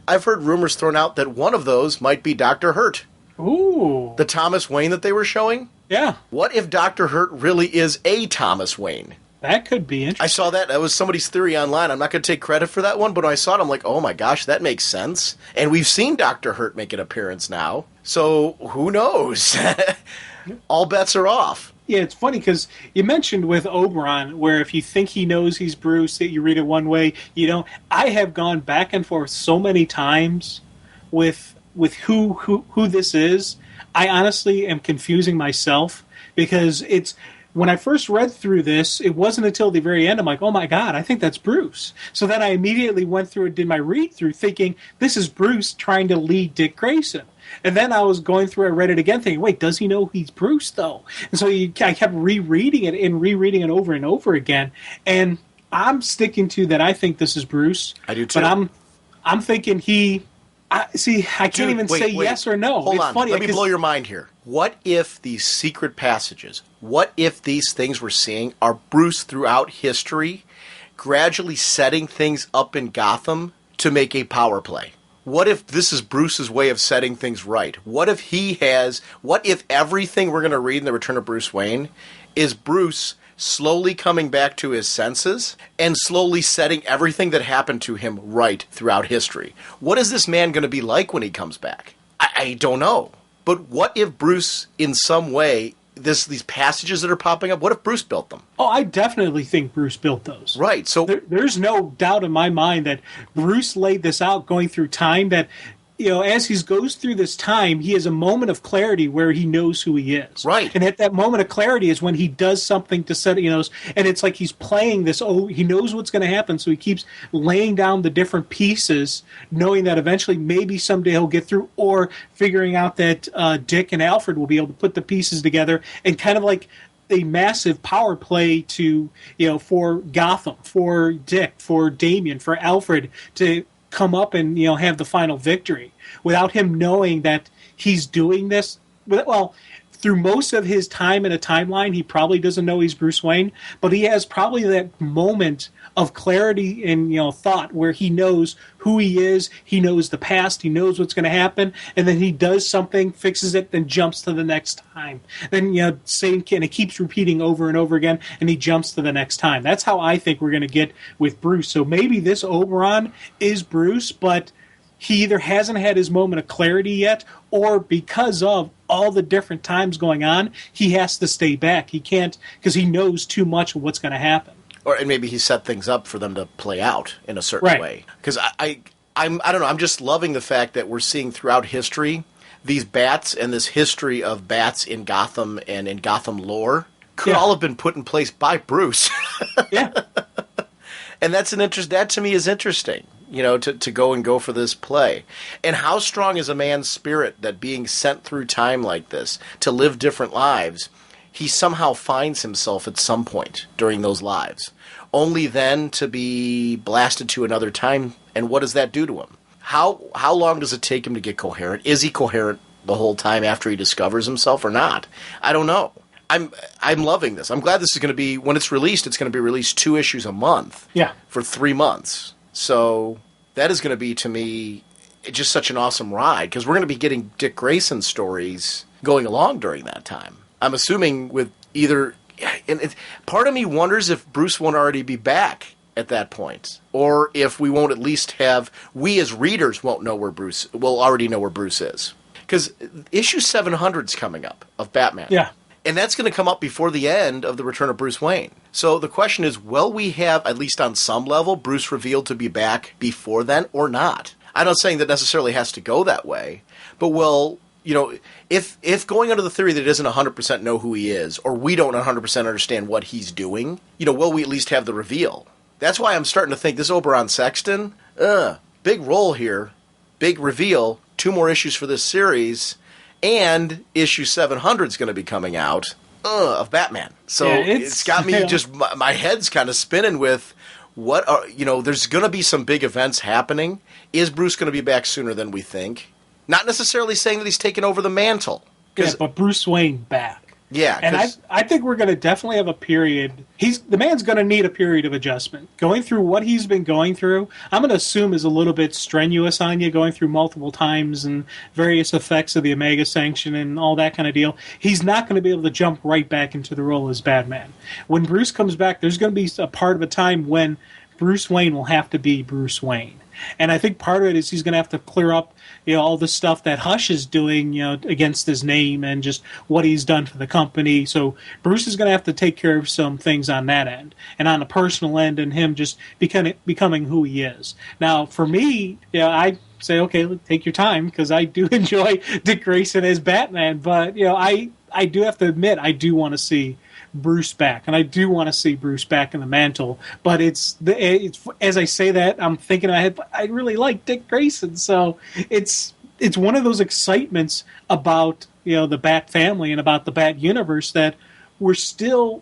I've heard rumors thrown out that one of those might be Dr. Hurt. Ooh. The Thomas Wayne that they were showing? Yeah. What if Dr. Hurt really is a Thomas Wayne? That could be interesting. I saw that. That was somebody's theory online. I'm not going to take credit for that one, but when I saw it, I'm like, oh my gosh, that makes sense. And we've seen Dr. Hurt make an appearance now. So who knows? All bets are off. Yeah, it's funny because you mentioned with Oberon, where if you think he knows he's Bruce, that you read it one way, you don't. I have gone back and forth so many times with who this is. I honestly am confusing myself because it's when I first read through this, it wasn't until the very end I'm like, oh my God, I think that's Bruce. So then I immediately went through and did my read through thinking this is Bruce trying to lead Dick Grayson. And then I was going through, I read it again thinking, wait, does he know he's Bruce though? And so I kept rereading it over and over again. And I'm sticking to that I think this is Bruce. I do too. But I'm thinking I can't even say yes or no. Hold it's on. funny. Let me blow your mind here. What if these secret passages, what if these things we're seeing are Bruce throughout history, gradually setting things up in Gotham to make a power play? What if this is Bruce's way of setting things right? What if everything we're going to read in The Return of Bruce Wayne is Bruce slowly coming back to his senses and slowly setting everything that happened to him right throughout history? What is this man going to be like when he comes back? I don't know. But what if Bruce, in some way, these passages that are popping up, what if Bruce built them? Oh, I definitely think Bruce built those. Right. So there's no doubt in my mind that Bruce laid this out going through time, that as he goes through this time, he has a moment of clarity where he knows who he is. Right. And at that moment of clarity is when he does something to set, and it's like he's playing this, he knows what's going to happen, so he keeps laying down the different pieces, knowing that eventually maybe someday he'll get through, or figuring out that Dick and Alfred will be able to put the pieces together and kind of like a massive power play to, for Gotham, for Dick, for Damian, for Alfred to come up and, have the final victory without him knowing that he's doing this. Well, through most of his time in a timeline, he probably doesn't know he's Bruce Wayne, but he has probably that moment of clarity and thought where he knows who he is, he knows the past, he knows what's going to happen, and then he does something, fixes it, then jumps to the next time. Then same and it keeps repeating over and over again, and he jumps to the next time. That's how I think we're going to get with Bruce. So maybe this Oberon is Bruce, but he either hasn't had his moment of clarity yet, or because of all the different times going on, he has to stay back. He can't, because he knows too much of what's going to happen. And maybe he set things up for them to play out in a certain way. Because I don't know, I'm just loving the fact that we're seeing throughout history these bats and this history of bats in Gotham and in Gotham lore could all have been put in place by Bruce. Yeah. And that to me is interesting, to go for this play. And how strong is a man's spirit that being sent through time like this to live different lives, he somehow finds himself at some point during those lives, only then to be blasted to another time. And what does that do to him? How long does it take him to get coherent? Is he coherent the whole time after he discovers himself or not? I don't know. I'm loving this. I'm glad this is going to be, when it's released, it's going to be released 2 issues a month. Yeah. For 3 months. So that is going to be, to me, just such an awesome ride, because we're going to be getting Dick Grayson stories going along during that time. I'm assuming with either, and part of me wonders if Bruce won't already be back at that point, or if we won't at least have, we as readers will already know where Bruce is. Because issue 700 is coming up of Batman. Yeah. And that's going to come up before the end of the Return of Bruce Wayne. So the question is, will we have, at least on some level, Bruce revealed to be back before then or not? I'm not saying that necessarily has to go that way, but if going under the theory that it doesn't 100% know who he is, or we don't 100% understand what he's doing, will we at least have the reveal? That's why I'm starting to think this Oberon Sexton, big role here, big reveal, 2 more issues for this series, and issue 700 is going to be coming out of Batman. So it's got me just, my head's kind of spinning with what are, there's going to be some big events happening. Is Bruce going to be back sooner than we think? Not necessarily saying that he's taken over the mantle. Yeah, but Bruce Wayne back. Yeah. And I think we're going to definitely have a period. The man's going to need a period of adjustment. Going through what he's been going through, I'm going to assume is a little bit strenuous on you, going through multiple times and various effects of the Omega Sanction and all that kind of deal. He's not going to be able to jump right back into the role as Batman. When Bruce comes back, there's going to be a part of a time when Bruce Wayne will have to be Bruce Wayne. And I think part of it is he's going to have to clear up, all the stuff that Hush is doing, against his name and just what he's done for the company. So Bruce is going to have to take care of some things on that end and on the personal end, and him just becoming who he is. Now, for me, I say, okay, take your time, because I do enjoy Dick Grayson as Batman. But I do have to admit, I do want to see Bruce back, and I do want to see Bruce back in the mantle. But it's as I say that, I'm thinking in my head, I really like Dick Grayson, so it's one of those excitements about the Bat family and about the Bat universe that we're still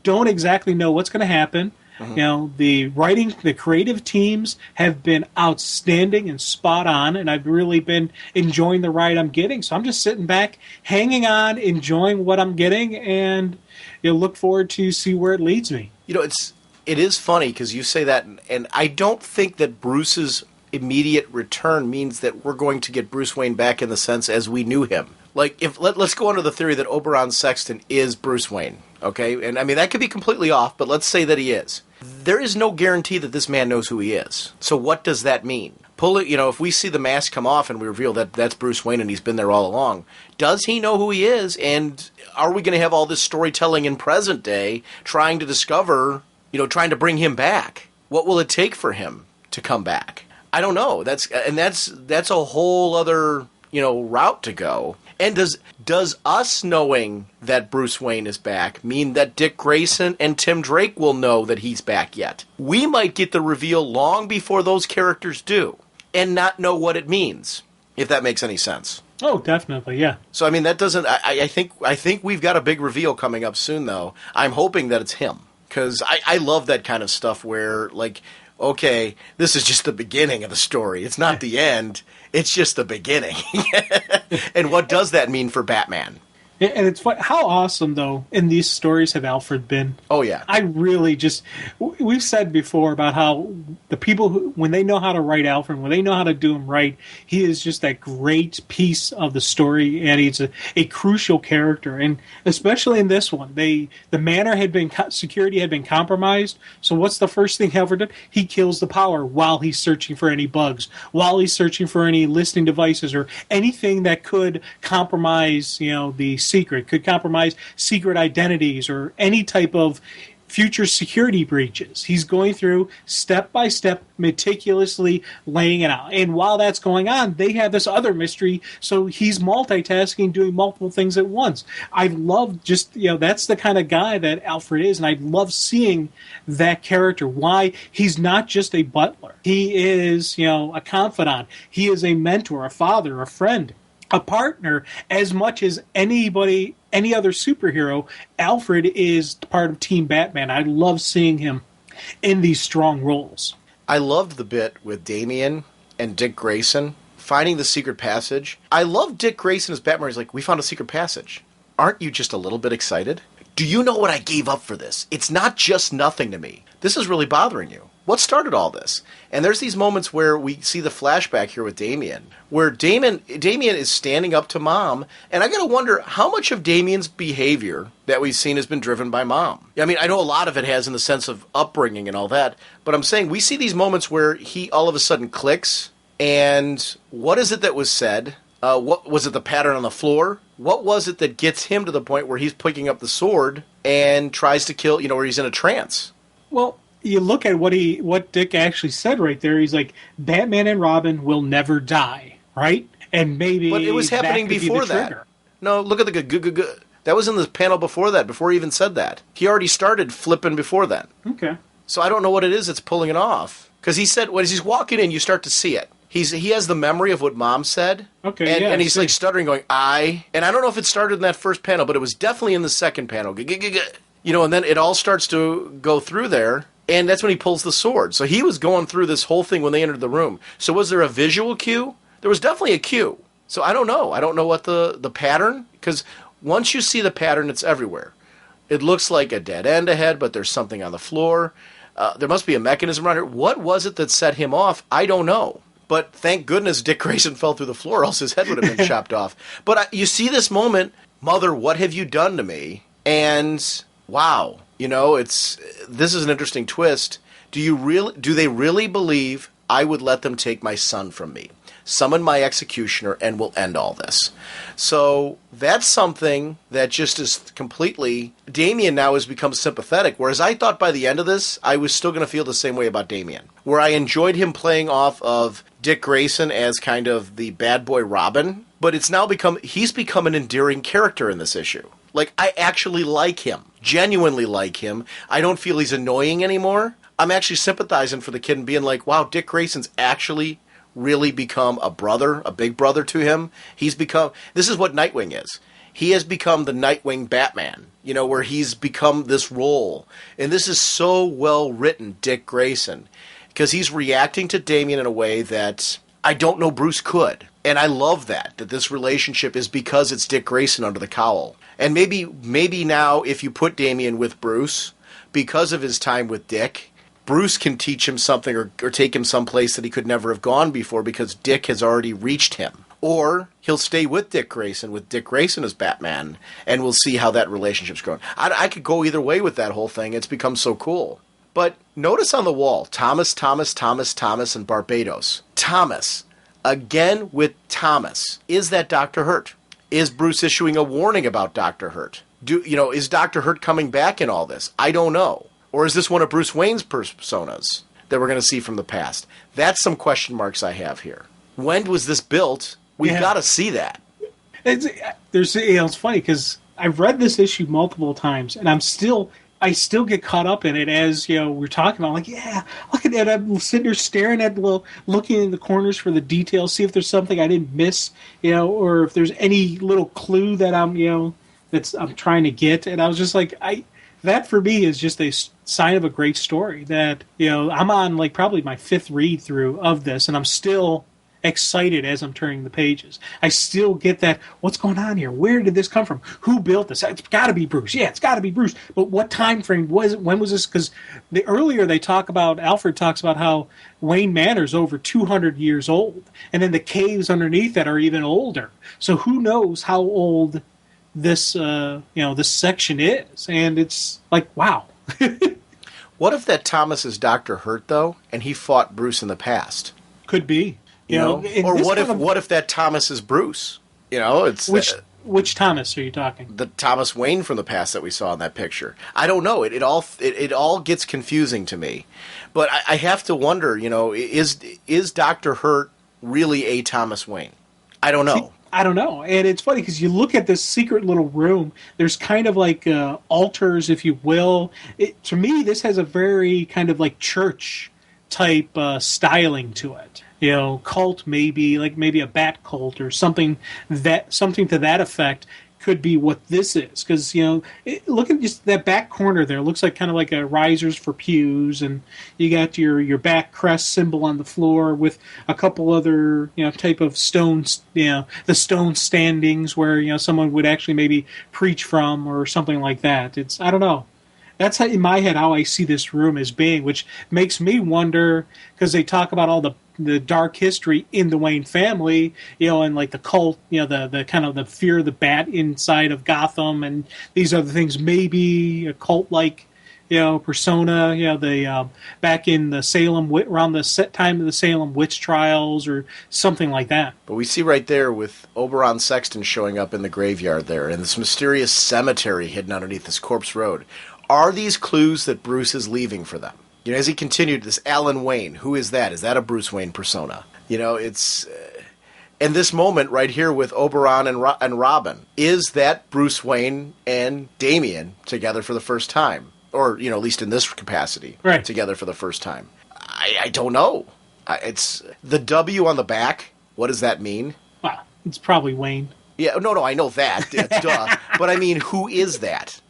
don't exactly know what's going to happen. Mm-hmm. The writing, the creative teams have been outstanding and spot on, and I've really been enjoying the ride I'm getting. So I'm just sitting back, hanging on, enjoying what I'm getting, and look forward to see where it leads me. It is funny because you say that, and I don't think that Bruce's immediate return means that we're going to get Bruce Wayne back in the sense as we knew him. Like, let's go under the theory that Oberon Sexton is Bruce Wayne, okay? And I mean, that could be completely off, but let's say that he is. There is no guarantee that this man knows who he is. So what does that mean? If we see the mask come off and we reveal that that's Bruce Wayne and he's been there all along, does he know who he is? And are we going to have all this storytelling in present day trying to discover, trying to bring him back? What will it take for him to come back? I don't know. That's a whole other, route to go. And does us knowing that Bruce Wayne is back mean that Dick Grayson and Tim Drake will know that he's back yet? We might get the reveal long before those characters do and not know what it means, if that makes any sense. Oh, definitely, yeah. So I mean, that doesn't. I think we've got a big reveal coming up soon, though. I'm hoping that it's him because I love that kind of stuff where like, okay, this is just the beginning of the story. It's not the end. It's just the beginning. And what does that mean for Batman? And it's fun. How awesome, though, in these stories have Alfred been? Oh, yeah. I really just... We've said before about how the people, who, when they know how to write Alfred, when they know how to do him right, he is just that great piece of the story, and he's a crucial character. And especially in this one, the manor had been... Security had been compromised, so what's the first thing Alfred did? He kills the power while he's searching for any bugs, while he's searching for any listening devices, or anything that could compromise, the secret, could compromise secret identities or any type of future security breaches. He's going through step by step, meticulously laying it out. And while that's going on, they have this other mystery, so he's multitasking, doing multiple things at once. I love just, that's the kind of guy that Alfred is, and I love seeing that character. Why he's not just a butler. He is, a confidant. He is a mentor, a father, a friend, a partner. As much as any other superhero, Alfred is part of Team Batman. I love seeing him in these strong roles. I loved the bit with Damian and Dick Grayson finding the secret passage. I love Dick Grayson as Batman. He's like, we found a secret passage. Aren't you just a little bit excited? Do you know what I gave up for this? It's not just nothing to me. This is really bothering you. What started all this? And there's these moments where we see the flashback here with Damian, where Damian is standing up to Mom, and I gotta wonder how much of Damian's behavior that we've seen has been driven by Mom. I mean, I know a lot of it has in the sense of upbringing and all that, but I'm saying we see these moments where he all of a sudden clicks, and what is it that was said? What was it, the pattern on the floor? What was it that gets him to the point where he's picking up the sword and tries to kill, where he's in a trance? Well, you look at what Dick actually said right there. He's like, Batman and Robin will never die, right? And maybe, but it was happening before that. No, look at the that was in the panel before that. Before he even said that, he already started flipping before that. Okay. So I don't know what it is that's pulling it off, because he said when he's walking in, you start to see it. He has the memory of what Mom said. Okay. And he's like stuttering, going, and I don't know if it started in that first panel, but it was definitely in the second panel. And then it all starts to go through there. And that's when he pulls the sword. So he was going through this whole thing when they entered the room. So was there a visual cue? There was definitely a cue. So I don't know. I don't know what the pattern, because once you see the pattern, it's everywhere. It looks like a dead end ahead, but there's something on the floor. There must be a mechanism around here. What was it that set him off? I don't know. But thank goodness Dick Grayson fell through the floor, else his head would have been chopped off. But you see this moment, Mother, what have you done to me? And wow. This is an interesting twist. Do they really believe I would let them take my son from me, summon my executioner, and will end all this? So that's something that just is completely... Damian now has become sympathetic, whereas I thought by the end of this, I was still going to feel the same way about Damian, where I enjoyed him playing off of Dick Grayson as kind of the bad boy Robin, but he's become an endearing character in this issue. Like, I actually like him. Genuinely like him. I don't feel he's annoying anymore. I'm actually sympathizing for the kid and being like, wow, Dick Grayson's actually really become a brother, a big brother to him. This is what Nightwing is. He has become the Nightwing Batman, where he's become this role. And this is so well written, Dick Grayson, because he's reacting to Damian in a way that I don't know Bruce could. And I love that this relationship is because it's Dick Grayson under the cowl. And maybe now if you put Damian with Bruce, because of his time with Dick, Bruce can teach him something or take him someplace that he could never have gone before because Dick has already reached him. Or he'll stay with Dick Grayson as Batman, and we'll see how that relationship's growing. I could go either way with that whole thing. It's become so cool. But notice on the wall, Thomas, and Barbados. Thomas. Again with Thomas. Is that Dr. Hurt? Is Bruce issuing a warning about Dr. Hurt? Is Dr. Hurt coming back in all this? I don't know. Or is this one of Bruce Wayne's personas that we're going to see from the past? That's some question marks I have here. When was this built? We've got to see that. It's funny because I've read this issue multiple times, and I'm still I still get caught up in it as, we're talking about. I'm like, yeah, look at that. I'm sitting there staring at looking in the corners for the details, see if there's something I didn't miss, or if there's any little clue that I'm trying to get. And I was just like, that for me is just a sign of a great story that, I'm on like probably my 5th read through of this, and I'm still excited as I'm turning the pages. I still get that, what's going on here? Where did this come from? Who built this? It's got to be Bruce. Yeah, it's got to be Bruce. But what time frame was it? When was this? Because Alfred talks about how Wayne Manor's over 200 years old, and then the caves underneath that are even older. So who knows how old this this section is? And it's like, wow. What if that Thomas is Dr. Hurt though, and he fought Bruce in the past? Could be. Or what if that Thomas is Bruce? It's which Thomas are you talking? The Thomas Wayne from the past that we saw in that picture. I don't know. It all gets confusing to me, but I have to wonder. Is Dr. Hurt really a Thomas Wayne? I don't know. See, I don't know, and it's funny because you look at this secret little room. There's kind of like altars, if you will. To me, this has a very kind of like church type styling to it. Cult maybe, like maybe a bat cult or something to that effect could be what this is. Because, look at just that back corner there. It looks like kind of like a risers for pews, and you got your back crest symbol on the floor with a couple other, type of stones, the stone standings where, someone would actually maybe preach from or something like that. I don't know. That's how, in my head, how I see this room as being, which makes me wonder, because they talk about all the dark history in the Wayne family, and like the cult, the kind of the fear of the bat inside of Gotham, and these other things, maybe a cult-like, persona, the back in the Salem, around the set time of the Salem witch trials or something like that. But we see right there with Oberon Sexton showing up in the graveyard there, and this mysterious cemetery hidden underneath this corpse road. Are these clues that Bruce is leaving for them? As he continued, this Alan Wayne, who is that? Is that a Bruce Wayne persona? It's... and this moment right here with Oberon and Robin, is that Bruce Wayne and Damian together for the first time? Or, at least in this capacity, right, together for the first time. I don't know. It's the W on the back. What does that mean? Well, it's probably Wayne. Yeah, no, I know that. Duh. But I mean, who is that?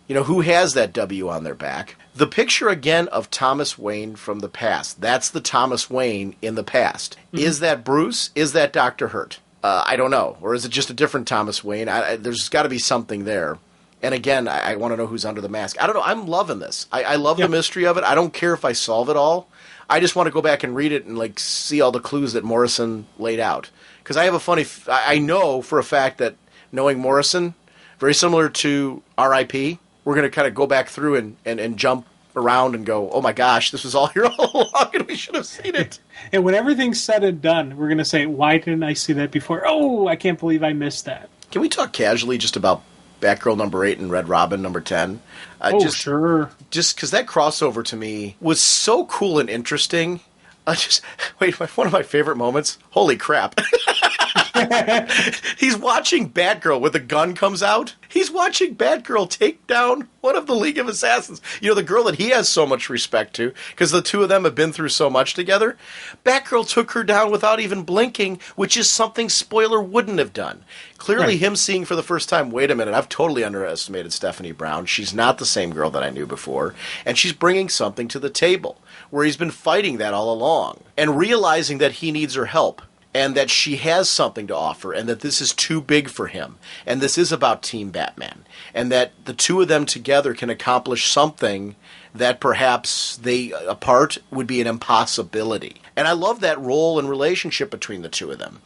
Who has that W on their back? The picture, again, of Thomas Wayne from the past. That's the Thomas Wayne in the past. Mm-hmm. Is that Bruce? Is that Dr. Hurt? I don't know. Or is it just a different Thomas Wayne? There's got to be something there. And again, I want to know who's under the mask. I don't know. I'm loving this. I love the mystery of it. I don't care if I solve it all. I just want to go back and read it and see all the clues that Morrison laid out. Because I have a funny... I know for a fact that knowing Morrison, very similar to R.I.P., we're going to kind of go back through and jump around and go, oh my gosh, this was all here all along and we should have seen it. And when everything's said and done, we're going to say, why didn't I see that before? Oh, I can't believe I missed that. Can we talk casually just about Batgirl number 8 and Red Robin number 10? Sure. Just because that crossover to me was so cool and interesting. One of my favorite moments. Holy crap. He's watching Batgirl when the gun comes out. He's watching Batgirl take down one of the League of Assassins. The girl that he has so much respect to, because the two of them have been through so much together. Batgirl took her down without even blinking, which is something Spoiler wouldn't have done. Clearly him seeing for the first time, wait a minute, I've totally underestimated Stephanie Brown. She's not the same girl that I knew before. And she's bringing something to the table, where he's been fighting that all along. And realizing that he needs her help. And that she has something to offer, and that this is too big for him. And this is about Team Batman. And that the two of them together can accomplish something that perhaps they apart would be an impossibility. And I love that role and relationship between the two of them.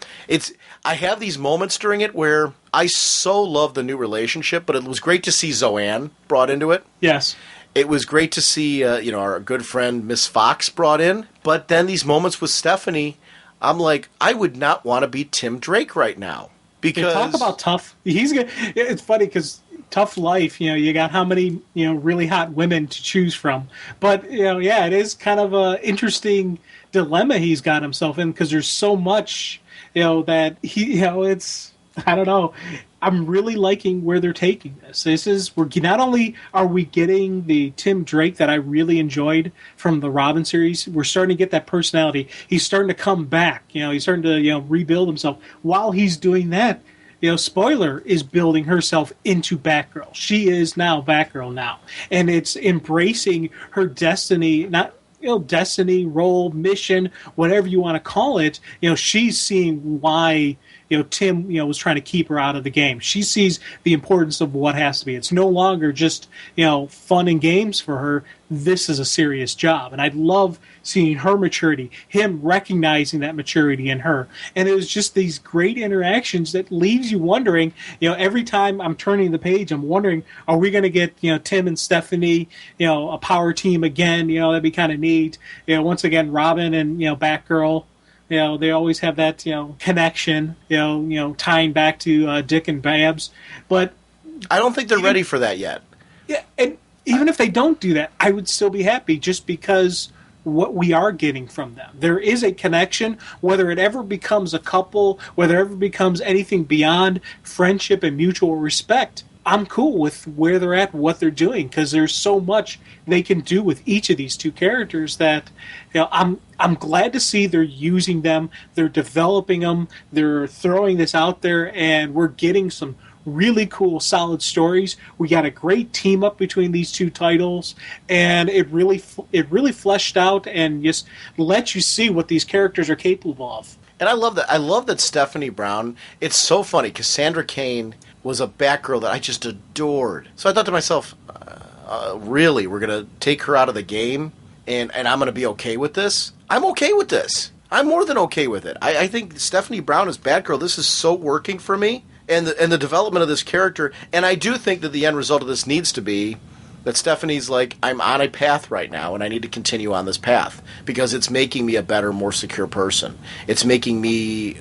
I have these moments during it where I so love the new relationship, but it was great to see Zoanne brought into it. Yes. It was great to see our good friend Miss Fox brought in. But then these moments with Stephanie... I'm like, I would not want to be Tim Drake right now. Because talk about tough. It's funny because tough life. You got how many really hot women to choose from. But it is kind of a interesting dilemma he's got himself in because there's so much that he it's I don't know. I'm really liking where they're taking this. We're not only are we getting the Tim Drake that I really enjoyed from the Robin series, we're starting to get that personality. He's starting to come back. He's starting to rebuild himself. While he's doing that, spoiler, is building herself into Batgirl. She is now Batgirl now, and it's embracing her destiny. Not destiny, role, mission, whatever you want to call it. She's seeing why. Tim, was trying to keep her out of the game. She sees the importance of what has to be. It's no longer just, fun and games for her. This is a serious job. And I love seeing her maturity, him recognizing that maturity in her. And it was just these great interactions that leaves you wondering, every time I'm turning the page, I'm wondering, are we going to get, Tim and Stephanie, a power team again? That'd be kind of neat. Once again, Robin and, Batgirl. They always have that, connection, tying back to Dick and Babs. But I don't think they're ready for that yet. Yeah, and even if they don't do that, I would still be happy just because what we are getting from them. There is a connection, whether it ever becomes a couple, whether it ever becomes anything beyond friendship and mutual respect. I'm cool with where they're at, what they're doing, because there's so much they can do with each of these two characters that I'm glad to see they're using them, they're developing them, they're throwing this out there, and we're getting some really cool, solid stories. We got a great team up between these two titles, and it really fleshed out and just lets you see what these characters are capable of. And I love that. I love that Stephanie Brown. It's so funny. Cassandra Cain was a Batgirl that I just adored. So I thought to myself, really, we're going to take her out of the game, and I'm going to be okay with this? I'm okay with this. I'm more than okay with it. I think Stephanie Brown as Batgirl, this is so working for me, and the development of this character. And I do think that the end result of this needs to be that Stephanie's like, I'm on a path right now, and I need to continue on this path because it's making me a better, more secure person. It's making me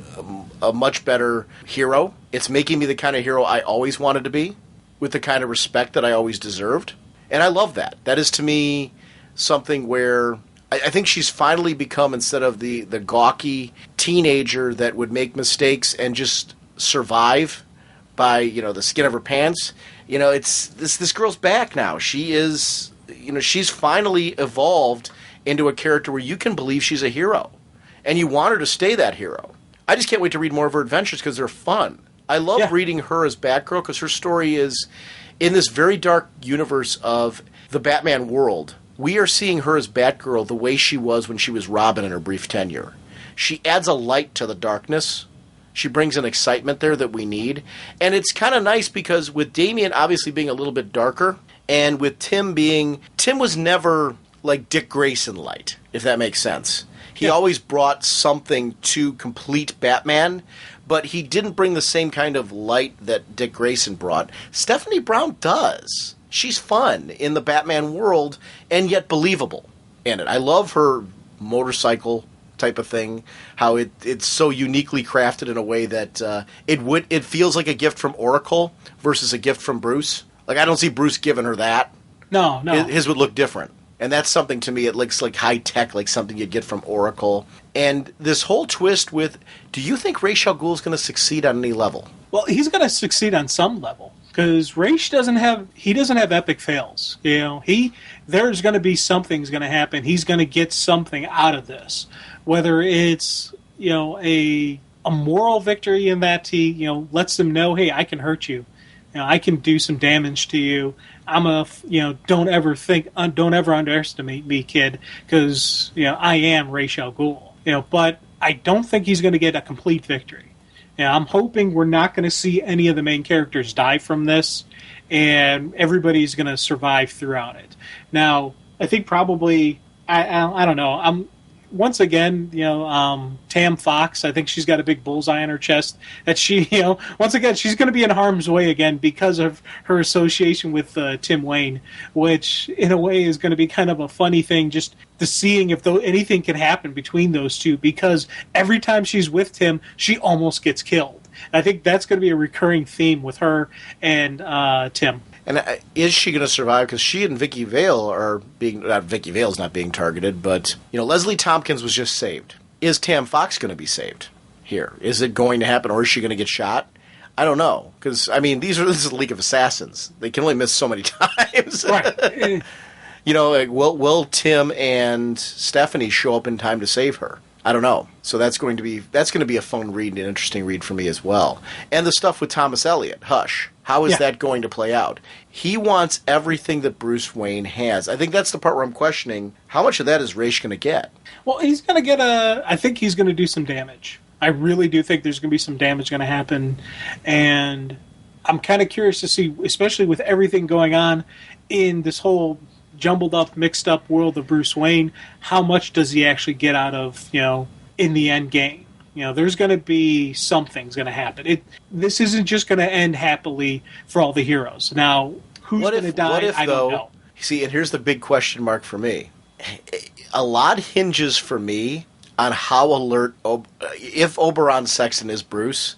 a much better hero. It's making me the kind of hero I always wanted to be, with the kind of respect that I always deserved. And I love that. That is, to me, something where I think she's finally become, instead of the gawky teenager that would make mistakes and just survive by, the skin of her pants, it's this girl's back now. She is, she's finally evolved into a character where you can believe she's a hero. And you want her to stay that hero. I just can't wait to read more of her adventures because they're fun. I love reading her as Batgirl because her story is in this very dark universe of the Batman world. We are seeing her as Batgirl the way she was when she was Robin in her brief tenure. She adds a light to the darkness. She brings an excitement there that we need. And it's kind of nice because with Damian obviously being a little bit darker, and with Tim was never like Dick Grayson light, if that makes sense. He always brought something to complete Batman, but he didn't bring the same kind of light that Dick Grayson brought. Stephanie Brown does. She's fun in the Batman world and yet believable in it. I love her motorcycle type of thing, how it's so uniquely crafted in a way that it feels like a gift from Oracle versus a gift from Bruce. Like, I don't see Bruce giving her that. No. His would look different. And that's something to me, it looks like high tech, like something you'd get from Oracle. And this whole twist with, do you think Ra's al Ghul is going to succeed on any level? Well, he's going to succeed on some level. Because Ra's doesn't have epic fails. There's going to be something's going to happen. He's going to get something out of this. Whether it's, a moral victory in that he, lets them know, hey, I can hurt you. I can do some damage to you. Don't ever underestimate me, kid, because, I am Ra's al Ghul. But I don't think he's going to get a complete victory. I'm hoping we're not going to see any of the main characters die from this, and everybody's going to survive throughout it. Now, I think probably, I don't know, once again, Tam Fox, I think she's got a big bullseye on her chest that she, once again, she's going to be in harm's way again because of her association with Tim Wayne, which in a way is going to be kind of a funny thing, just to seeing if anything can happen between those two, because every time she's with Tim, she almost gets killed. I think that's going to be a recurring theme with her and Tim. And is she going to survive? Because she and Vicky Vale are Vicky Vale's not being targeted, but, Leslie Tompkins was just saved. Is Tam Fox going to be saved here? Is it going to happen, or is she going to get shot? I don't know, because I mean, this is a League of Assassins. They can only miss so many times. Right. You know, like, will Tim and Stephanie show up in time to save her? I don't know. So that's going to be a fun read, an interesting read for me as well. And the stuff with Thomas Elliot, Hush. How is that going to play out? He wants everything that Bruce Wayne has. I think that's the part where I'm questioning how much of that is Ra's going to get. Well, he's going to get I think he's going to do some damage. I really do think there's going to be some damage going to happen, and I'm kind of curious to see, especially with everything going on in this whole jumbled up, mixed up world of Bruce Wayne, how much does he actually get out of, in the end game? There's going to be something's going to happen. This isn't just going to end happily for all the heroes. Now, who's going to die? I don't know. See, and here's the big question mark for me. A lot hinges for me on how alert, if Oberon Sexton is Bruce,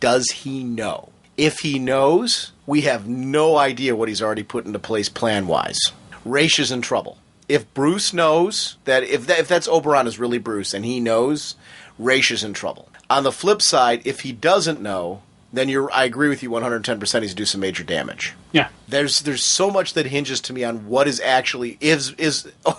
does he know? If he knows, we have no idea what he's already put into place plan-wise. Ra's is in trouble. If Bruce knows, if that's Oberon is really Bruce, and he knows, Ra's is in trouble. On the flip side, if he doesn't know, then I agree with you 110%, he's going to do some major damage. Yeah. There's so much that hinges to me on what is actually,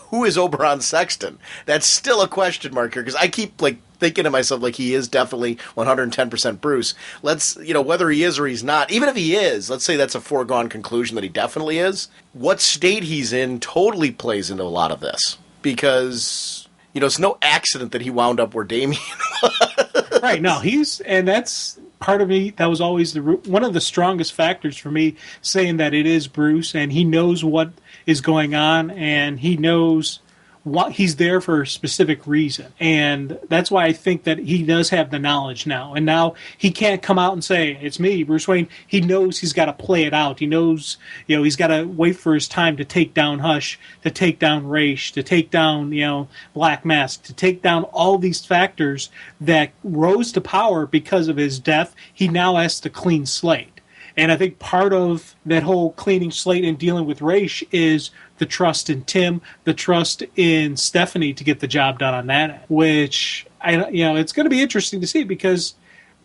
who is Oberon Sexton? That's still a question mark here, because I keep, thinking to myself, he is definitely 110% Bruce. Let's, whether he is or he's not, even if he is, let's say that's a foregone conclusion that he definitely is, what state he's in totally plays into a lot of this. Because, it's no accident that he wound up where Damian was. Right, no, and that's part of me, that was always one of the strongest factors for me, saying that it is Bruce, and he knows what is going on, and he knows what he's there for a specific reason. And that's why I think that he does have the knowledge now. And now he can't come out and say, it's me, Bruce Wayne. He knows he's got to play it out. He knows, he's got to wait for his time to take down Hush, to take down Ra's, to take down, Black Mask, to take down all these factors that rose to power because of his death. He now has to clean slate. And I think part of that whole cleaning slate and dealing with Ra's is the trust in Tim, the trust in Stephanie to get the job done on that end, which, it's going to be interesting to see, because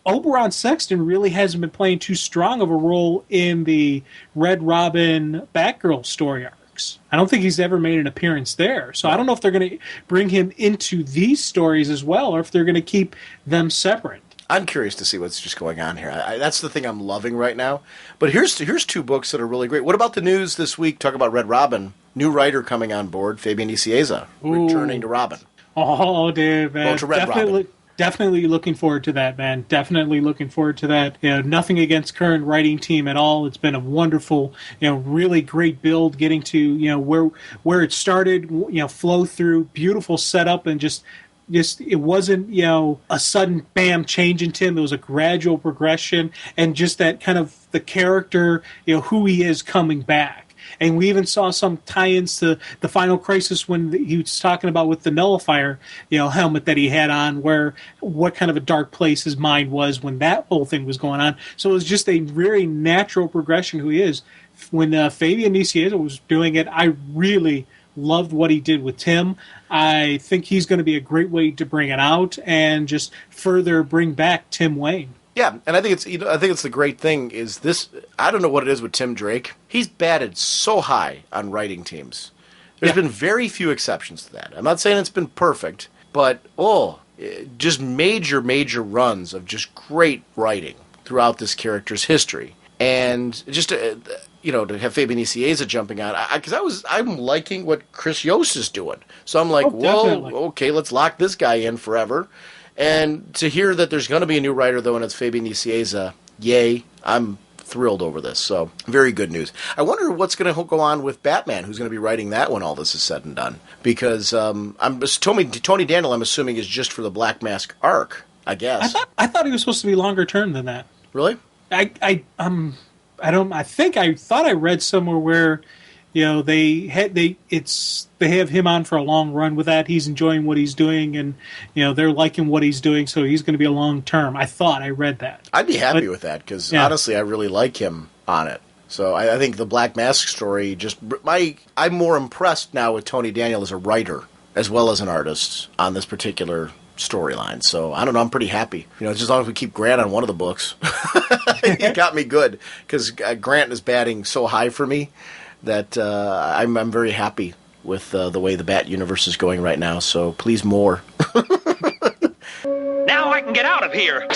Oberon Sexton really hasn't been playing too strong of a role in the Red Robin Batgirl story arcs. I don't think he's ever made an appearance there. So I don't know if they're going to bring him into these stories as well, or if they're going to keep them separate. I'm curious to see what's just going on here. That's the thing I'm loving right now. But here's two books that are really great. What about the news this week? Talk about Red Robin. New writer coming on board, Fabian Nicieza, returning to Robin. Oh, dude, man. To Red Robin. Definitely looking forward to that, man. Definitely looking forward to that. Nothing against current writing team at all. It's been a wonderful, really great build, getting to, where it started, flow through, beautiful setup, and just it wasn't, a sudden bam change in Tim. It was a gradual progression, and just that kind of the character, who he is coming back. And we even saw some tie-ins to the Final Crisis when he was talking about with the Nullifier, helmet that he had on, what kind of a dark place his mind was when that whole thing was going on. So it was just a very natural progression who he is. When Fabian Nicieza was doing it, I really loved what he did with Tim. I think he's going to be a great way to bring it out and just further bring back Tim Wayne. Yeah, and I think it's the great thing is this. I don't know what it is with Tim Drake. He's batted so high on writing teams. There's been very few exceptions to that. I'm not saying it's been perfect, but just major runs of just great writing throughout this character's history, and just to have Fabian Nicieza jumping on, because I'm liking what Chris Yost is doing. So I'm like, okay, let's lock this guy in forever. And to hear that there's going to be a new writer, though, and it's Fabian Nicieza, yay, I'm thrilled over this. So, very good news. I wonder what's going to go on with Batman, who's going to be writing that when all this is said and done. Because Tony Daniel, I'm assuming, is just for the Black Mask arc, I guess. I thought he was supposed to be longer term than that. Really? I thought I read somewhere where they have him on for a long run with that. He's enjoying what he's doing, and they're liking what he's doing, so he's going to be a long term. I thought I read that. I'd be happy with that because honestly, I really like him on it. So I think the Black Mask story I'm more impressed now with Tony Daniel as a writer as well as an artist on this particular storyline. So I don't know. I'm pretty happy. Just as long as we keep Grant on one of the books. It got me good because Grant is batting so high for me that I'm very happy with the way the Bat universe is going right now. So please more. Now I can get out of here.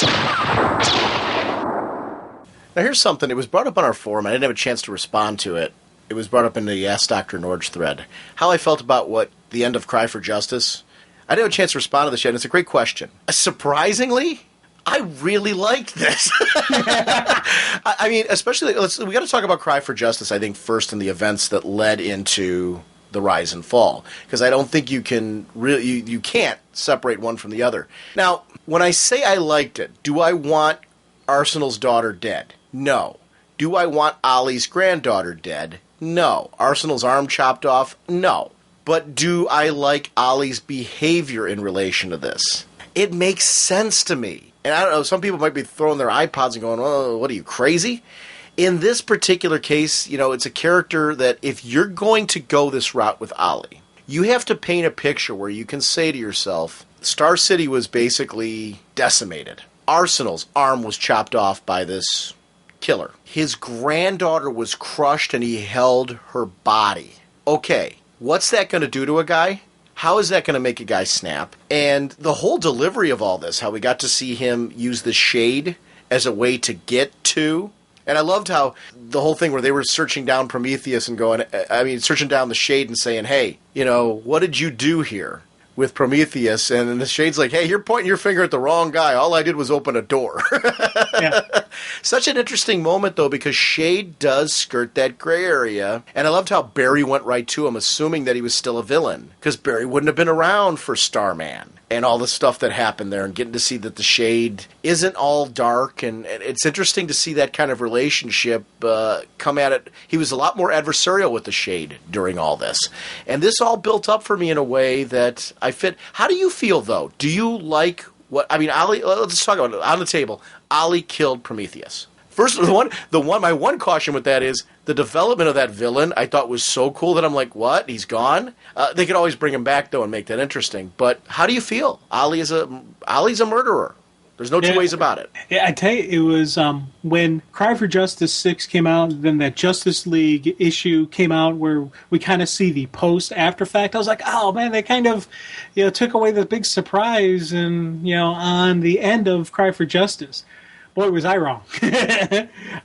Now here's something. It was brought up on our forum. I didn't have a chance to respond to it. It was brought up in the Ask Dr. Norge thread. How I felt about the end of Cry for Justice. I didn't have a chance to respond to this yet, and it's a great question. Surprisingly, I really liked this. I mean, especially, we got to talk about Cry for Justice, I think, first in the events that led into the rise and fall, because I don't think you can really, you can't separate one from the other. Now, when I say I liked it, do I want Arsenal's daughter dead? No. Do I want Ollie's granddaughter dead? No. Arsenal's arm chopped off? No. But do I like Ollie's behavior in relation to this? It makes sense to me. And I don't know, some people might be throwing their iPods and going, oh, what are you, crazy? In this particular case, it's a character that if you're going to go this route with Ollie, you have to paint a picture where you can say to yourself, Star City was basically decimated. Arsenal's arm was chopped off by this killer. His granddaughter was crushed and he held her body. Okay, what's that going to do to a guy? How is that going to make a guy snap? And the whole delivery of all this, how we got to see him use the shade as a way to get to. And I loved how the whole thing where they were searching down Prometheus and searching down the shade and saying, hey, what did you do here with Prometheus? And the shade's like, hey, you're pointing your finger at the wrong guy. All I did was open a door. Yeah. Such an interesting moment, though, because Shade does skirt that gray area. And I loved how Barry went right to him, assuming that he was still a villain, because Barry wouldn't have been around for Starman and all the stuff that happened there, and getting to see that the Shade isn't all dark. And it's interesting to see that kind of relationship come at it. He was a lot more adversarial with the Shade during all this. And this all built up for me in a way that I fit. How do you feel, though? Do you like Ollie, let's talk about it on the table. Ollie killed Prometheus. First, my one caution with that is the development of that villain I thought was so cool that I'm like, what? He's gone? They could always bring him back, though, and make that interesting. But how do you feel? Ollie's a murderer. There's no two ways about it. Yeah, I tell you, it was when Cry for Justice 6 came out, then that Justice League issue came out where we kind of see the post-after fact. I was like, oh, man, they kind of took away the big surprise and on the end of Cry for Justice. Boy, was I wrong.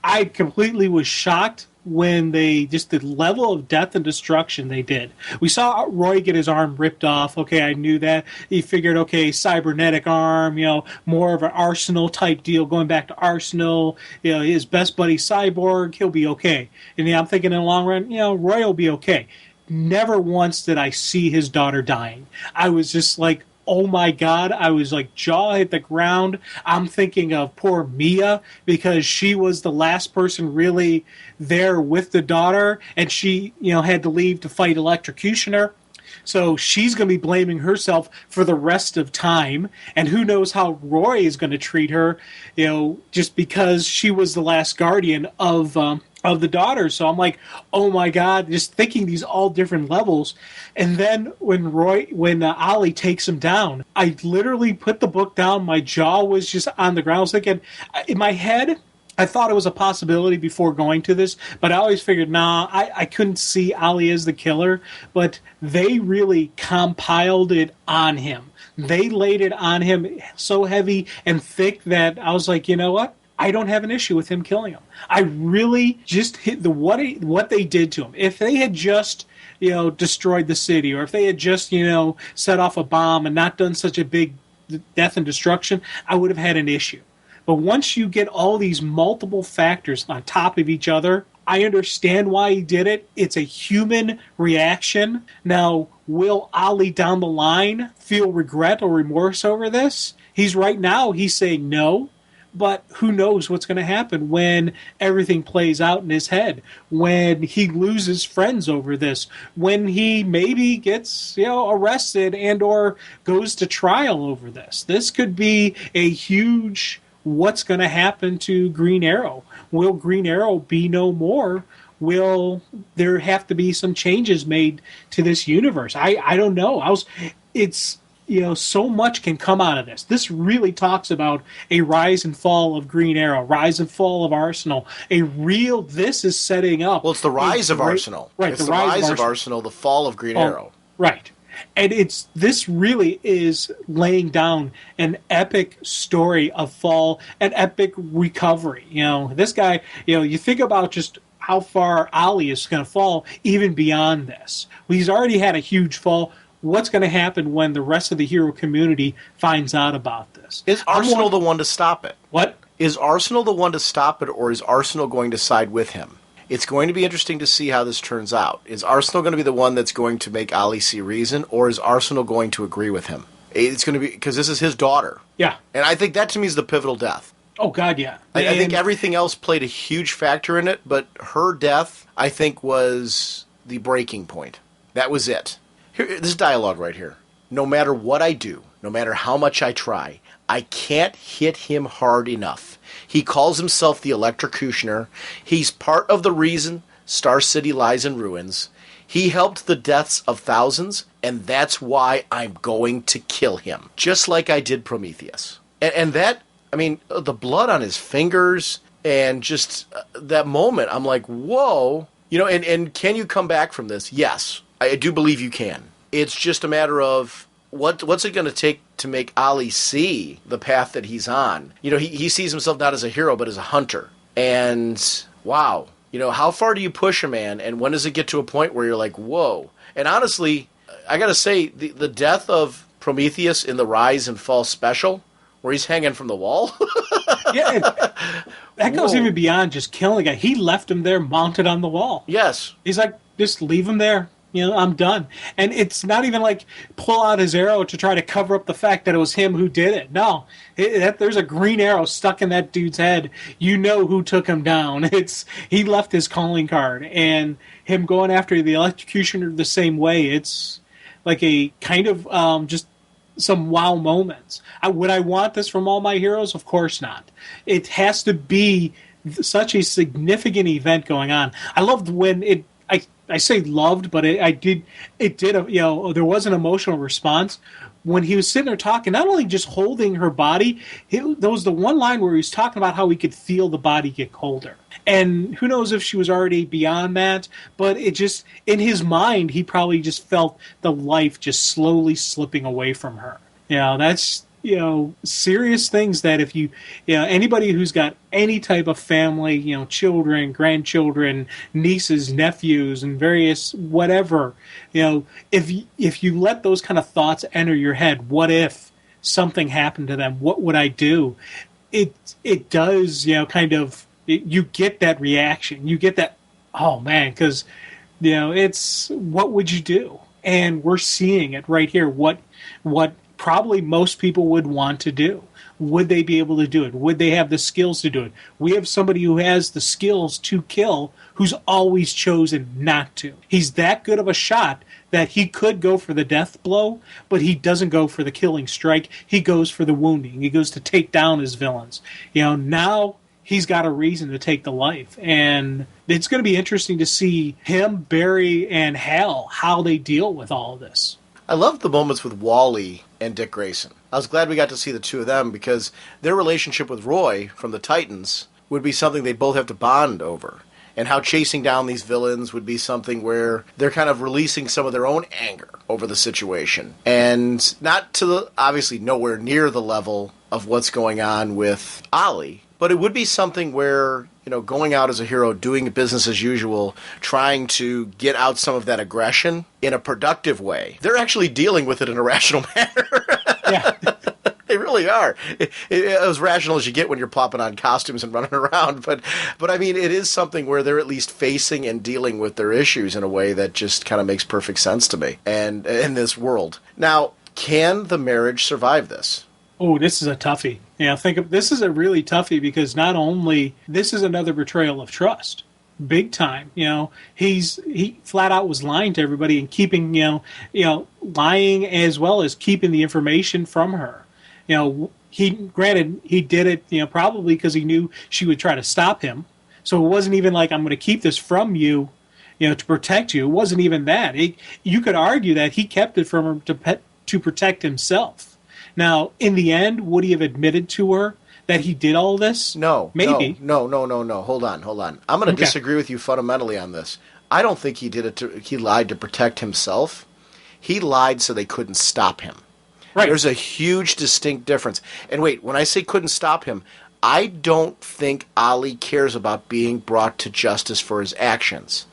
I completely was shocked when the level of death and destruction they did. We saw Roy get his arm ripped off. Okay, I knew that. He figured, okay, cybernetic arm, more of an Arsenal type deal, going back to Arsenal, his best buddy Cyborg, he'll be okay. And I'm thinking in the long run, Roy will be okay. Never once did I see his daughter dying. I was just like, oh my God, I was like jaw hit the ground. I'm thinking of poor Mia because she was the last person really there with the daughter, and she, had to leave to fight Electrocutioner. So she's going to be blaming herself for the rest of time, and who knows how Roy is going to treat her, just because she was the last guardian of the daughter. So I'm like, oh my God, just thinking these all different levels. And then when Ollie takes him down, I literally put the book down. My jaw was just on the ground. I was thinking, in my head, I thought it was a possibility before going to this, but I always figured, I couldn't see Ollie as the killer. But they really compiled it on him. They laid it on him so heavy and thick that I was like, you know what? I don't have an issue with him killing him. I really just hit what they did to him. If they had just destroyed the city, or if they had just set off a bomb and not done such a big death and destruction, I would have had an issue. But once you get all these multiple factors on top of each other, I understand why he did it. It's a human reaction. Now, will Ollie down the line feel regret or remorse over this? He's saying no. But who knows what's going to happen when everything plays out in his head, when he loses friends over this, when he maybe gets arrested and or goes to trial over this. This could be a huge what's going to happen to Green Arrow. Will Green Arrow be no more? Will there have to be some changes made to this universe? I don't know. so much can come out of this. This really talks about a rise and fall of Green Arrow, rise and fall of Arsenal. This is setting up. Well, it's the rise of Arsenal. Right, it's the rise of Arsenal, the fall of Green Arrow. Right. And this really is laying down an epic story of fall, an epic recovery. This guy, you think about just how far Ollie is going to fall even beyond this. Well, he's already had a huge fall. What's going to happen when the rest of the hero community finds out about this? Is Arsenal the one to stop it? What? Is Arsenal the one to stop it, or is Arsenal going to side with him? It's going to be interesting to see how this turns out. Is Arsenal going to be the one that's going to make Ollie see reason, or is Arsenal going to agree with him? It's going to be, because this is his daughter. Yeah. And I think that, to me, is the pivotal death. Oh, God, yeah. I think everything else played a huge factor in it, but her death, I think, was the breaking point. That was it. This dialogue right here. No matter what I do, no matter how much I try, I can't hit him hard enough. He calls himself the Electrocutioner. He's part of the reason Star City lies in ruins. He helped the deaths of thousands, and that's why I'm going to kill him. Just like I did Prometheus. And that, I mean, the blood on his fingers and just that moment, I'm like, whoa. And can you come back from this? Yes, I do believe you can. It's just a matter of what's it going to take to make Ollie see the path that he's on. He sees himself not as a hero, but as a hunter. And, wow, how far do you push a man, and when does it get to a point where you're like, whoa? And honestly, I got to say, the death of Prometheus in the Rise and Fall special, where he's hanging from the wall. Yeah, that goes even beyond just killing a guy. He left him there mounted on the wall. Yes. He's like, just leave him there. I'm done. And it's not even like pull out his arrow to try to cover up the fact that it was him who did it. No, there's a green arrow stuck in that dude's head. Who took him down. He left his calling card, and him going after the Electrocutioner the same way. It's like a kind of just some wow moments. Would I want this from all my heroes? Of course not. It has to be such a significant event going on. I loved when I say loved, but there was an emotional response when he was sitting there talking, not only just holding her body, there was the one line where he was talking about how he could feel the body get colder. And who knows if she was already beyond that, but it just, in his mind, he probably just felt the life just slowly slipping away from her. That's, serious things that if anybody who's got any type of family, children, grandchildren, nieces, nephews, and various whatever, if you let those kind of thoughts enter your head, what if something happened to them? What would I do? It does, you get that reaction. You get that, oh man, because, it's what would you do? And we're seeing it right here. What probably most people would want to do. Would they be able to do it? Would they have the skills to do it? We have somebody who has the skills to kill who's always chosen not to. He's that good of a shot that he could go for the death blow, but he doesn't go for the killing strike. He goes for the wounding. He goes to take down his villains. Now he's got a reason to take the life. And it's going to be interesting to see him, Barry, and Hal, how they deal with all of this. I loved the moments with Wally and Dick Grayson. I was glad we got to see the two of them because their relationship with Roy from the Titans would be something they'd both have to bond over. And how chasing down these villains would be something where they're kind of releasing some of their own anger over the situation. And not to obviously nowhere near the level of what's going on with Ollie, but it would be something where, going out as a hero, doing business as usual, trying to get out some of that aggression in a productive way. They're actually dealing with it in a rational manner. Yeah. They really are. As rational as you get when you're plopping on costumes and running around. But I mean, it is something where they're at least facing and dealing with their issues in a way that just kind of makes perfect sense to me. And in this world. Now, can the marriage survive this? Oh, this is a toughie. This is a really toughie because not only this is another betrayal of trust, big time. He flat out was lying to everybody and keeping lying as well as keeping the information from her. He did it probably because he knew she would try to stop him. So it wasn't even like I'm going to keep this from you, to protect you. It wasn't even that. You could argue that he kept it from her to protect himself. Now, in the end, would he have admitted to her that he did all this? No. Maybe. No. Hold on. I'm going to disagree with you fundamentally on this. I don't think he did it he lied to protect himself. He lied so they couldn't stop him. Right. There's a huge distinct difference. And wait, when I say couldn't stop him, I don't think Ollie cares about being brought to justice for his actions.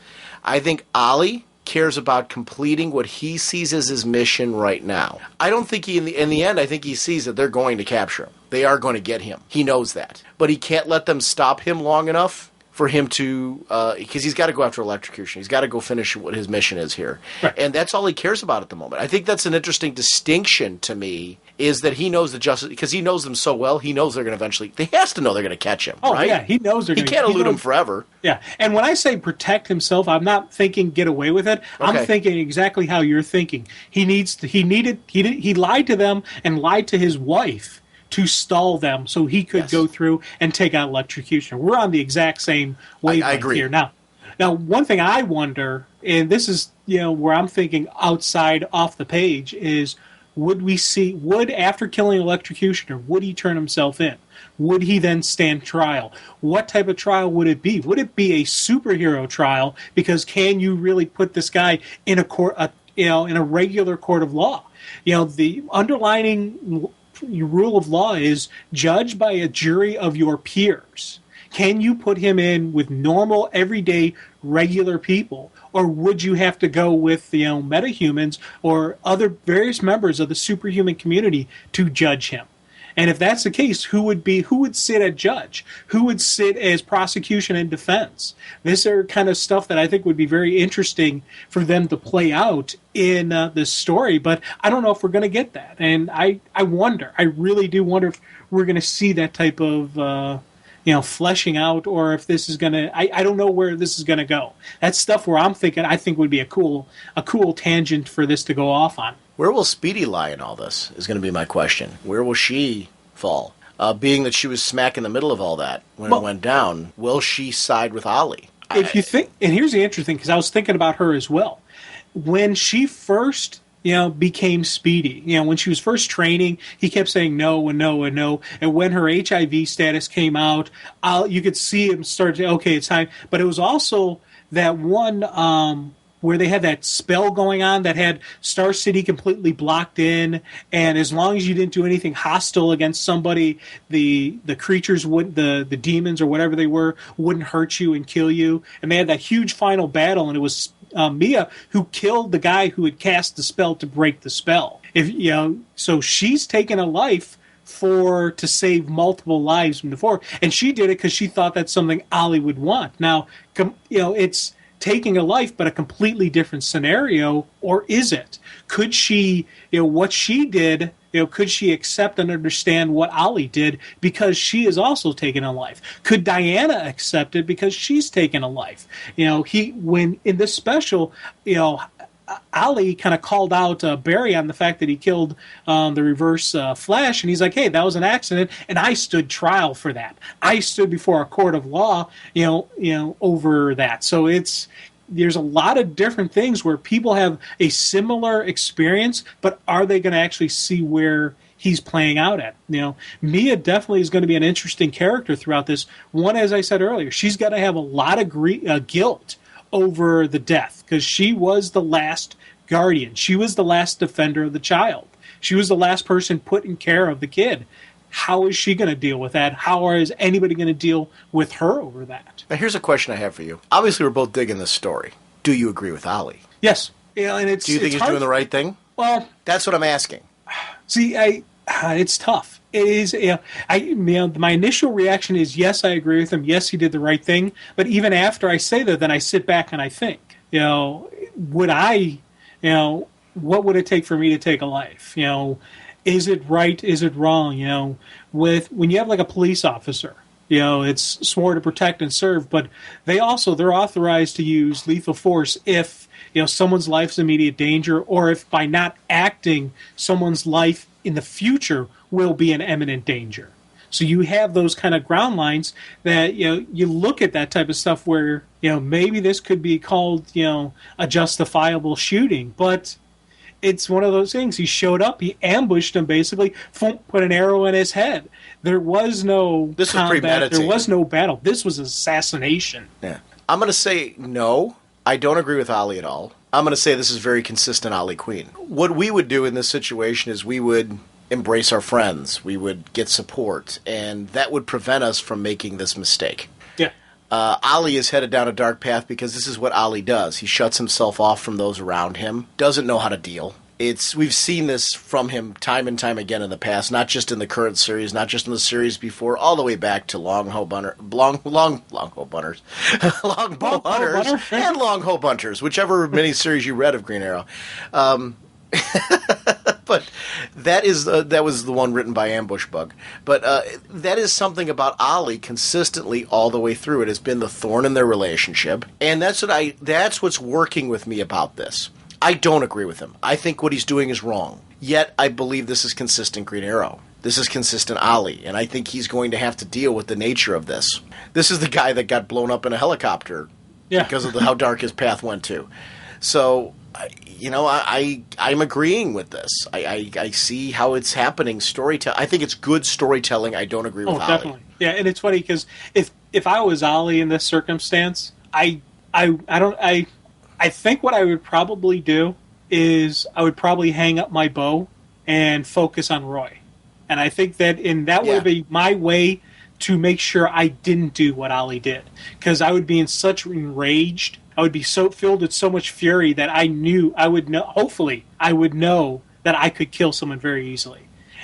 I think Ollie cares about completing what he sees as his mission right now. I don't think in the end, I think he sees that they're going to capture him. They are going to get him. He knows that. But he can't let them stop him long enough for him to, because he's got to go after electrocution. He's got to go finish what his mission is here. Right. And that's all he cares about at the moment. I think that's an interesting distinction to me, is that he knows the justice, because he knows them so well, he knows they're going to eventually, he has to know they're going to catch him, right? Yeah, he knows they're going to. He can't elude him forever. Yeah, and when I say protect himself, I'm not thinking get away with it. Okay. I'm thinking exactly how you're thinking. He lied to them and lied to his wife to stall them so he could go through and take out electrocution. We're on the exact same wavelength here. Now, one thing I wonder, and this is where I'm thinking outside off the page, is would after killing electrocutioner, would he turn himself in? Would he then stand trial? What type of trial would it be? Would it be a superhero trial? Because can you really put this guy in a court, in a regular court of law? The underlining rule of law is judged by a jury of your peers. Can you put him in with normal, everyday, regular people? Or would you have to go with metahumans or other various members of the superhuman community to judge him? And if that's the case, who would sit as judge? Who would sit as prosecution and defense? These are kind of stuff that I think would be very interesting for them to play out in this story. But I don't know if we're going to get that. And I really do wonder if we're going to see that type of fleshing out, or if this is going to, I don't know where this is going to go. That's stuff where I think would be a cool tangent for this to go off on. Where will Speedy lie in all this is going to be my question. Where will she fall? Being that she was smack in the middle of all that when it went down, will she side with Ollie? If you think, and here's the interesting, because I was thinking about her as well. When she first became Speedy, when she was first training, he kept saying no and no and no. And when her HIV status came out, you could see him start to, okay, it's time. But it was also that one where they had that spell going on that had Star City completely blocked in, and as long as you didn't do anything hostile against somebody, the creatures the demons or whatever they were wouldn't hurt you and kill you. And they had that huge final battle, and it was Mia who killed the guy who had cast the spell to break the spell. So she's taken a life to save multiple lives from before, and she did it because she thought that's something Ollie would want. Now, it's taking a life, but a completely different scenario, or is it? Could she, what she did, could she accept and understand what Ollie did because she is also taking a life? Could Diana accept it because she's taken a life? When in this special, Ollie kind of called out Barry on the fact that he killed the Reverse Flash, and he's like, "Hey, that was an accident, and I stood trial for that. I stood before a court of law, over that." So there's a lot of different things where people have a similar experience, but are they going to actually see where he's playing out at? Mia definitely is going to be an interesting character throughout this. One, as I said earlier, she's got to have a lot of guilt over the death, because she was the last guardian. She was the last defender of the child. She was the last person put in care of the kid. How is she going to deal with that? How is anybody going to deal with her over that? Now, here's a question I have for you. Obviously, we're both digging this story. Do you agree with Ollie? Yes. And do you think he's doing the right thing? Well, that's what I'm asking. See, it's tough. It is. My initial reaction is yes, I agree with him. Yes, he did the right thing. But even after I say that, then I sit back and I think, would I, what would it take for me to take a life? Is it right? Is it wrong? When you have like a police officer, it's sworn to protect and serve, but they're authorized to use lethal force if someone's life's in immediate danger, or if by not acting, someone's life in the future will be in imminent danger. So you have those kind of ground lines that you look at that type of stuff where maybe this could be called a justifiable shooting, but it's one of those things. He showed up, he ambushed him, basically, put an arrow in his head. There was no this combat. Was premeditated. There was no battle. This was assassination. Yeah. I'm going to say no. I don't agree with Ollie at all. I'm going to say this is very consistent Ollie Queen. What we would do in this situation is we would embrace our friends. We would get support, and that would prevent us from making this mistake. Yeah. Ollie is headed down a dark path because this is what Ollie does. He shuts himself off from those around him, doesn't know how to deal. We've seen this from him time and time again in the past, not just in the current series, not just in the series before, all the way back to Longbow Hunters, and Longbow Hunters, whichever miniseries you read of Green Arrow. But that was the one written by Ambush Bug. But that is something about Ollie consistently all the way through. It has been the thorn in their relationship, and that's what's working with me about this. I don't agree with him. I think what he's doing is wrong. Yet I believe this is consistent Green Arrow. This is consistent Ollie, and I think he's going to have to deal with the nature of this. This is the guy that got blown up in a helicopter because of how dark his path went to. So, I'm agreeing with this. I see how it's happening. I think it's good storytelling. I don't agree with Ollie. Definitely. Yeah, and it's funny because if I was Ollie in this circumstance, I think what I would probably do is I would probably hang up my bow and focus on Roy. And I think that would be my way to make sure I didn't do what Ollie did. Because I would be enraged. I would be so filled with so much fury that I would know that I could kill someone very easily.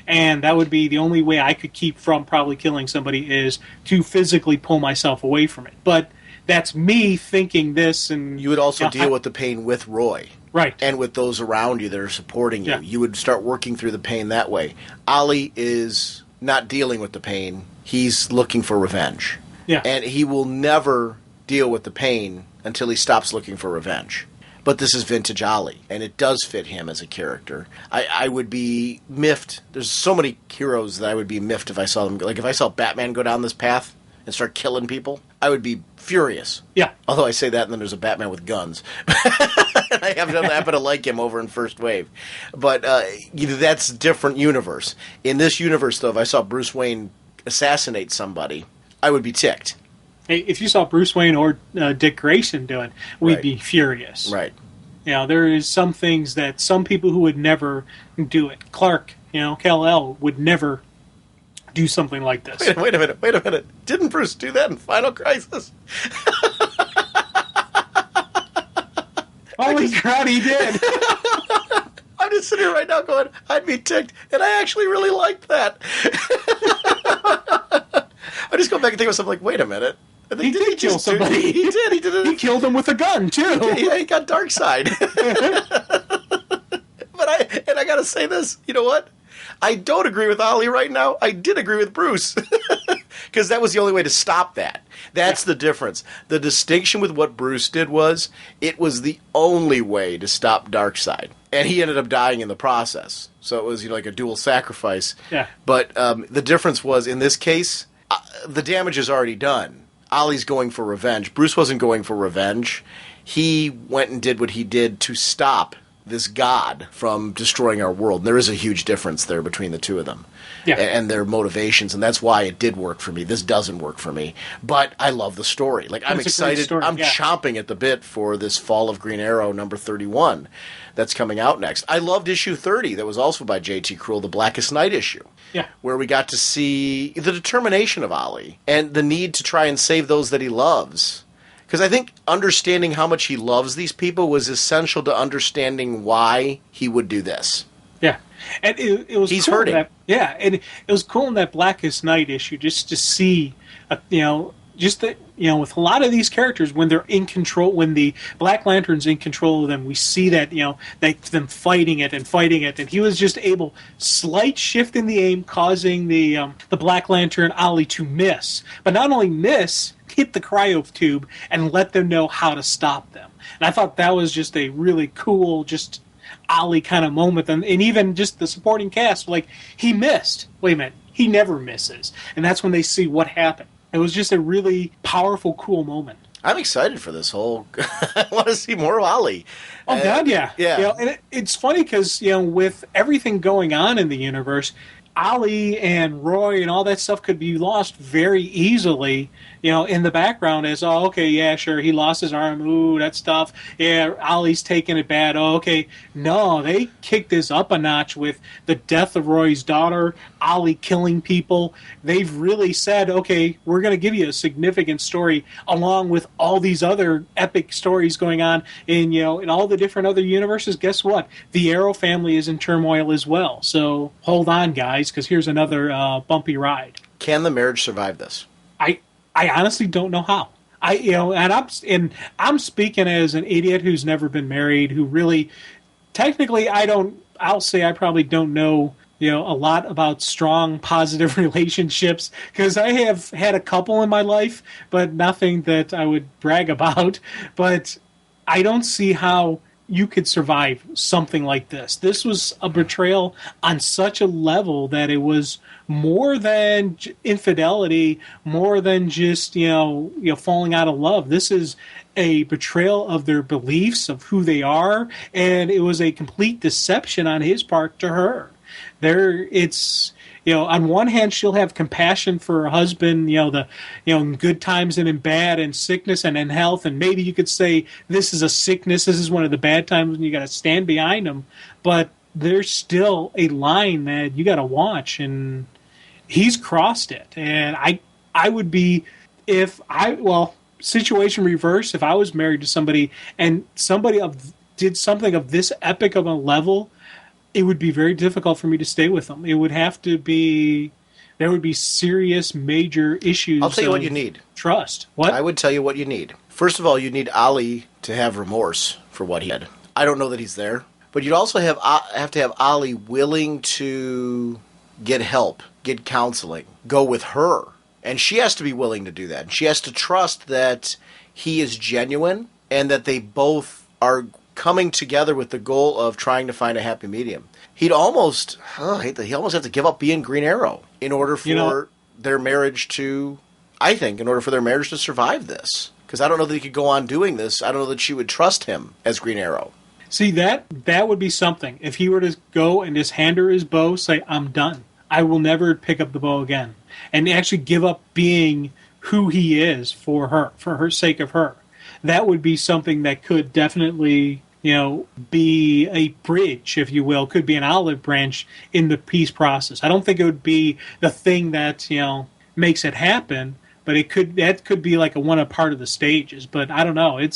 And that would be the only way I could keep from probably killing somebody is to physically pull myself away from it. But that's me thinking this, and you would also deal with the pain with Roy, right, and with those around you that are supporting you. Yeah. You would start working through the pain that way. Ollie is not dealing with the pain; he's looking for revenge. Yeah, and he will never deal with the pain until he stops looking for revenge. But this is vintage Ollie, and it does fit him as a character. I would be miffed. There's so many heroes that I would be miffed if I saw them. Like if I saw Batman go down this path and start killing people, I would be furious. Yeah. Although I say that, and then there's a Batman with guns. And I happen to like him over in First Wave. But that's a different universe. In this universe, though, if I saw Bruce Wayne assassinate somebody, I would be ticked. Hey, if you saw Bruce Wayne or Dick Grayson do it, we'd be furious. Right. There is some things that some people who would never do it. Clark, Kal-El would never do something like this. Wait a minute. Didn't Bruce do that in Final Crisis? Holy crap, he did. I'm just sitting here right now going, I'd be ticked, and I actually really liked that. I just go back and think of something like, wait a minute. I think, he did kill somebody. He did it. He killed him with a gun, too. Yeah, he got Darkseid. But I gotta say this, you know what? I don't agree with Ollie right now. I did agree with Bruce. Because that was the only way to stop that. That's the difference. The distinction with what Bruce did was, it was the only way to stop Darkseid. And he ended up dying in the process. So it was like a dual sacrifice. Yeah. But the difference was, in this case, the damage is already done. Ollie's going for revenge. Bruce wasn't going for revenge. He went and did what he did to stop this god from destroying our world. And there is a huge difference there between the two of them. Yeah. And their motivations, and that's why it did work for me. This doesn't work for me. But I love the story. I'm excited. I'm chomping at the bit for this Fall of Green Arrow number 31 that's coming out next. I loved issue 30 that was also by J.T. Krull, the Blackest Night issue. Yeah. Where we got to see the determination of Ollie and the need to try and save those that he loves. Because I think understanding how much he loves these people was essential to understanding why he would do this. Yeah. And it was He's cool hurting. And it was cool in that Blackest Night issue just to see, just that, with a lot of these characters, when they're in control, when the Black Lantern's in control of them, we see that, them fighting it, and he was just able, slight shift in the aim, causing the Black Lantern Ollie to miss. But not only miss, hit the cryo tube and let them know how to stop them. And I thought that was just a really cool, just Ollie kind of moment. And even just the supporting cast, he missed. Wait a minute, he never misses. And that's when they see what happened. It was just a really powerful, cool moment. I'm excited for this whole. I want to see more of Ollie. Oh God, yeah. Yeah. And it's funny because with everything going on in the universe, Ollie and Roy and all that stuff could be lost very easily, in the background as, oh, okay, yeah, sure, he lost his arm, ooh, that stuff, yeah, Ollie's taking it bad, oh, okay. No, they kicked this up a notch with the death of Roy's daughter, Ollie killing people. They've really said, okay, we're going to give you a significant story along with all these other epic stories going on in all the different other universes. Guess what? The Arrow family is in turmoil as well. So hold on, guys, because here's another bumpy ride. Can the marriage survive this? I honestly don't know how. I'm speaking as an idiot who's never been married, who really, technically, I'll say I probably don't know, a lot about strong, positive relationships, because I have had a couple in my life, but nothing that I would brag about. But I don't see how you could survive something like this. This was a betrayal on such a level that it was more than infidelity, more than just falling out of love. This is a betrayal of their beliefs, of who they are, and it was a complete deception on his part to her. On one hand, she'll have compassion for her husband, in good times and in bad, and sickness and in health. And maybe you could say this is a sickness. This is one of the bad times when you got to stand behind him. But there's still a line that you got to watch, and he's crossed it. And I would be, situation reverse, if I was married to somebody and somebody did something of this epic of a level, it would be very difficult for me to stay with them. It would have to be, there would be serious, major issues. I'll tell you what you need. Trust. What? I would tell you what you need. First of all, you need Ollie to have remorse for what he did. I don't know that he's there. But you'd also have to have Ollie willing to get help, get counseling, go with her. And she has to be willing to do that. She has to trust that he is genuine and that they both are coming together with the goal of trying to find a happy medium. He'd almost have to give up being Green Arrow in order for their marriage to, I think, in order for their marriage to survive this. Because I don't know that he could go on doing this. I don't know that she would trust him as Green Arrow. See, that would be something. If he were to go and just hand her his bow, say, I'm done. I will never pick up the bow again. And actually give up being who he is for her sake of her. That would be something that could definitely, be a bridge, if you will, could be an olive branch in the peace process. I don't think it would be the thing that, makes it happen, but that could be like a part of the stages. But I don't know. I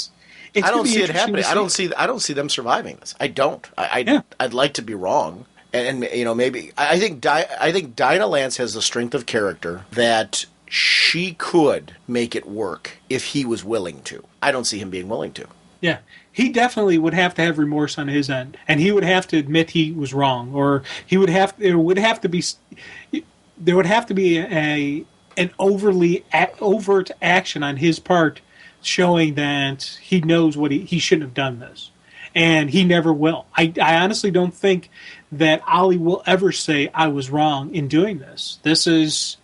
don't see it happening. I don't see them surviving this. I don't. I'd like to be wrong. And maybe I think Dinah Lance has the strength of character that she could make it work if he was willing to. I don't see him being willing to. Yeah, he definitely would have to have remorse on his end, and he would have to admit he was wrong, or there would have to be an overt action on his part, showing that he knows he shouldn't have done this, and he never will. I honestly don't think that Ollie will ever say I was wrong in doing this. This is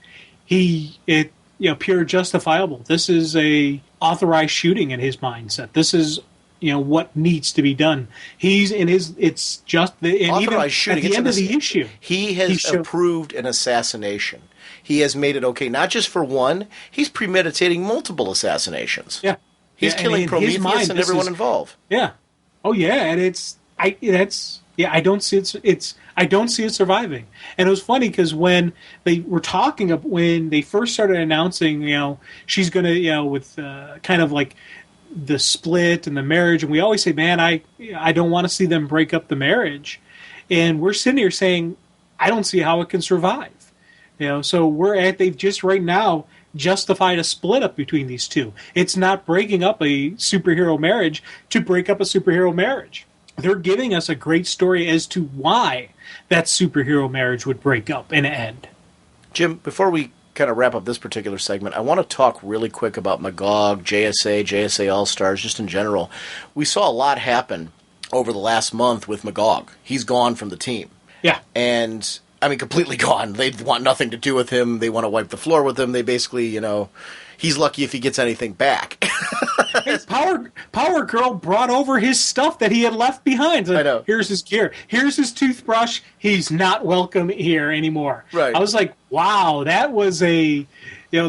pure justifiable. This is a authorized shooting in his mindset. This is what needs to be done. He's in his. It's just the and even shooting. At the end of the issue, he has approved an assassination. He has made it okay, not just for one. He's premeditating multiple assassinations. Yeah, he's killing Prometheus and everyone involved. Yeah. Oh yeah, and I don't see it surviving. And it was funny because when they were talking, when they first started announcing, she's going to, with kind of like the split and the marriage, and we always say, man, I don't want to see them break up the marriage. And we're sitting here saying, I don't see how it can survive. So they've just right now justified a split up between these two. It's not breaking up a superhero marriage to break up a superhero marriage. They're giving us a great story as to why that superhero marriage would break up and end. Jim, before we kind of wrap up this particular segment, I want to talk really quick about Magog, JSA All-Stars, just in general. We saw a lot happen over the last month with Magog. He's gone from the team. Yeah. And I mean, completely gone. They want nothing to do with him. They want to wipe the floor with him. They basically, he's lucky if he gets anything back. Hey, Power Girl brought over his stuff that he had left behind. Like, I know. Here's his gear. Here's his toothbrush. He's not welcome here anymore. Right. I was like, wow, that was the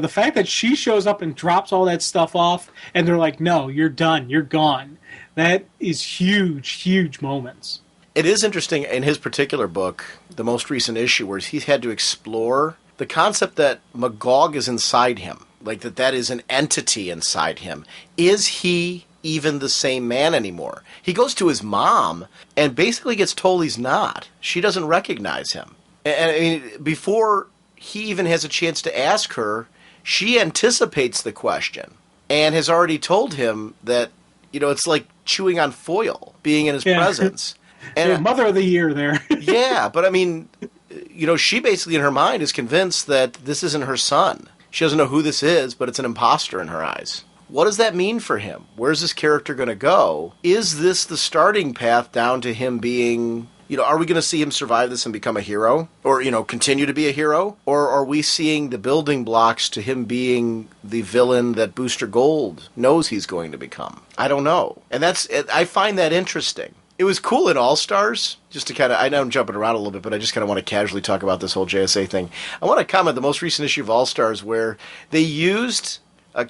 fact that she shows up and drops all that stuff off, and they're like, no, you're done. You're gone. That is huge, huge moments. It is interesting in his particular book, the most recent issue, where he's had to explore the concept that Magog is inside him. Like that is an entity inside him. Is he even the same man anymore? He goes to his mom and basically gets told he's not. She doesn't recognize him. And I mean, before he even has a chance to ask her, she anticipates the question and has already told him that, it's like chewing on foil, being in his presence. And Mother of the Year there. Yeah, but I mean, she basically in her mind is convinced that this isn't her son. She doesn't know who this is, but it's an imposter in her eyes. What does that mean for him? Where's this character going to go? Is this the starting path down to him being, are we going to see him survive this and become a hero? Or, continue to be a hero? Or are we seeing the building blocks to him being the villain that Booster Gold knows he's going to become? I don't know. And I find that interesting. It was cool in All-Stars, just to kind of, I know I'm jumping around a little bit, but I just kind of want to casually talk about this whole JSA thing. I want to comment the most recent issue of All-Stars where they used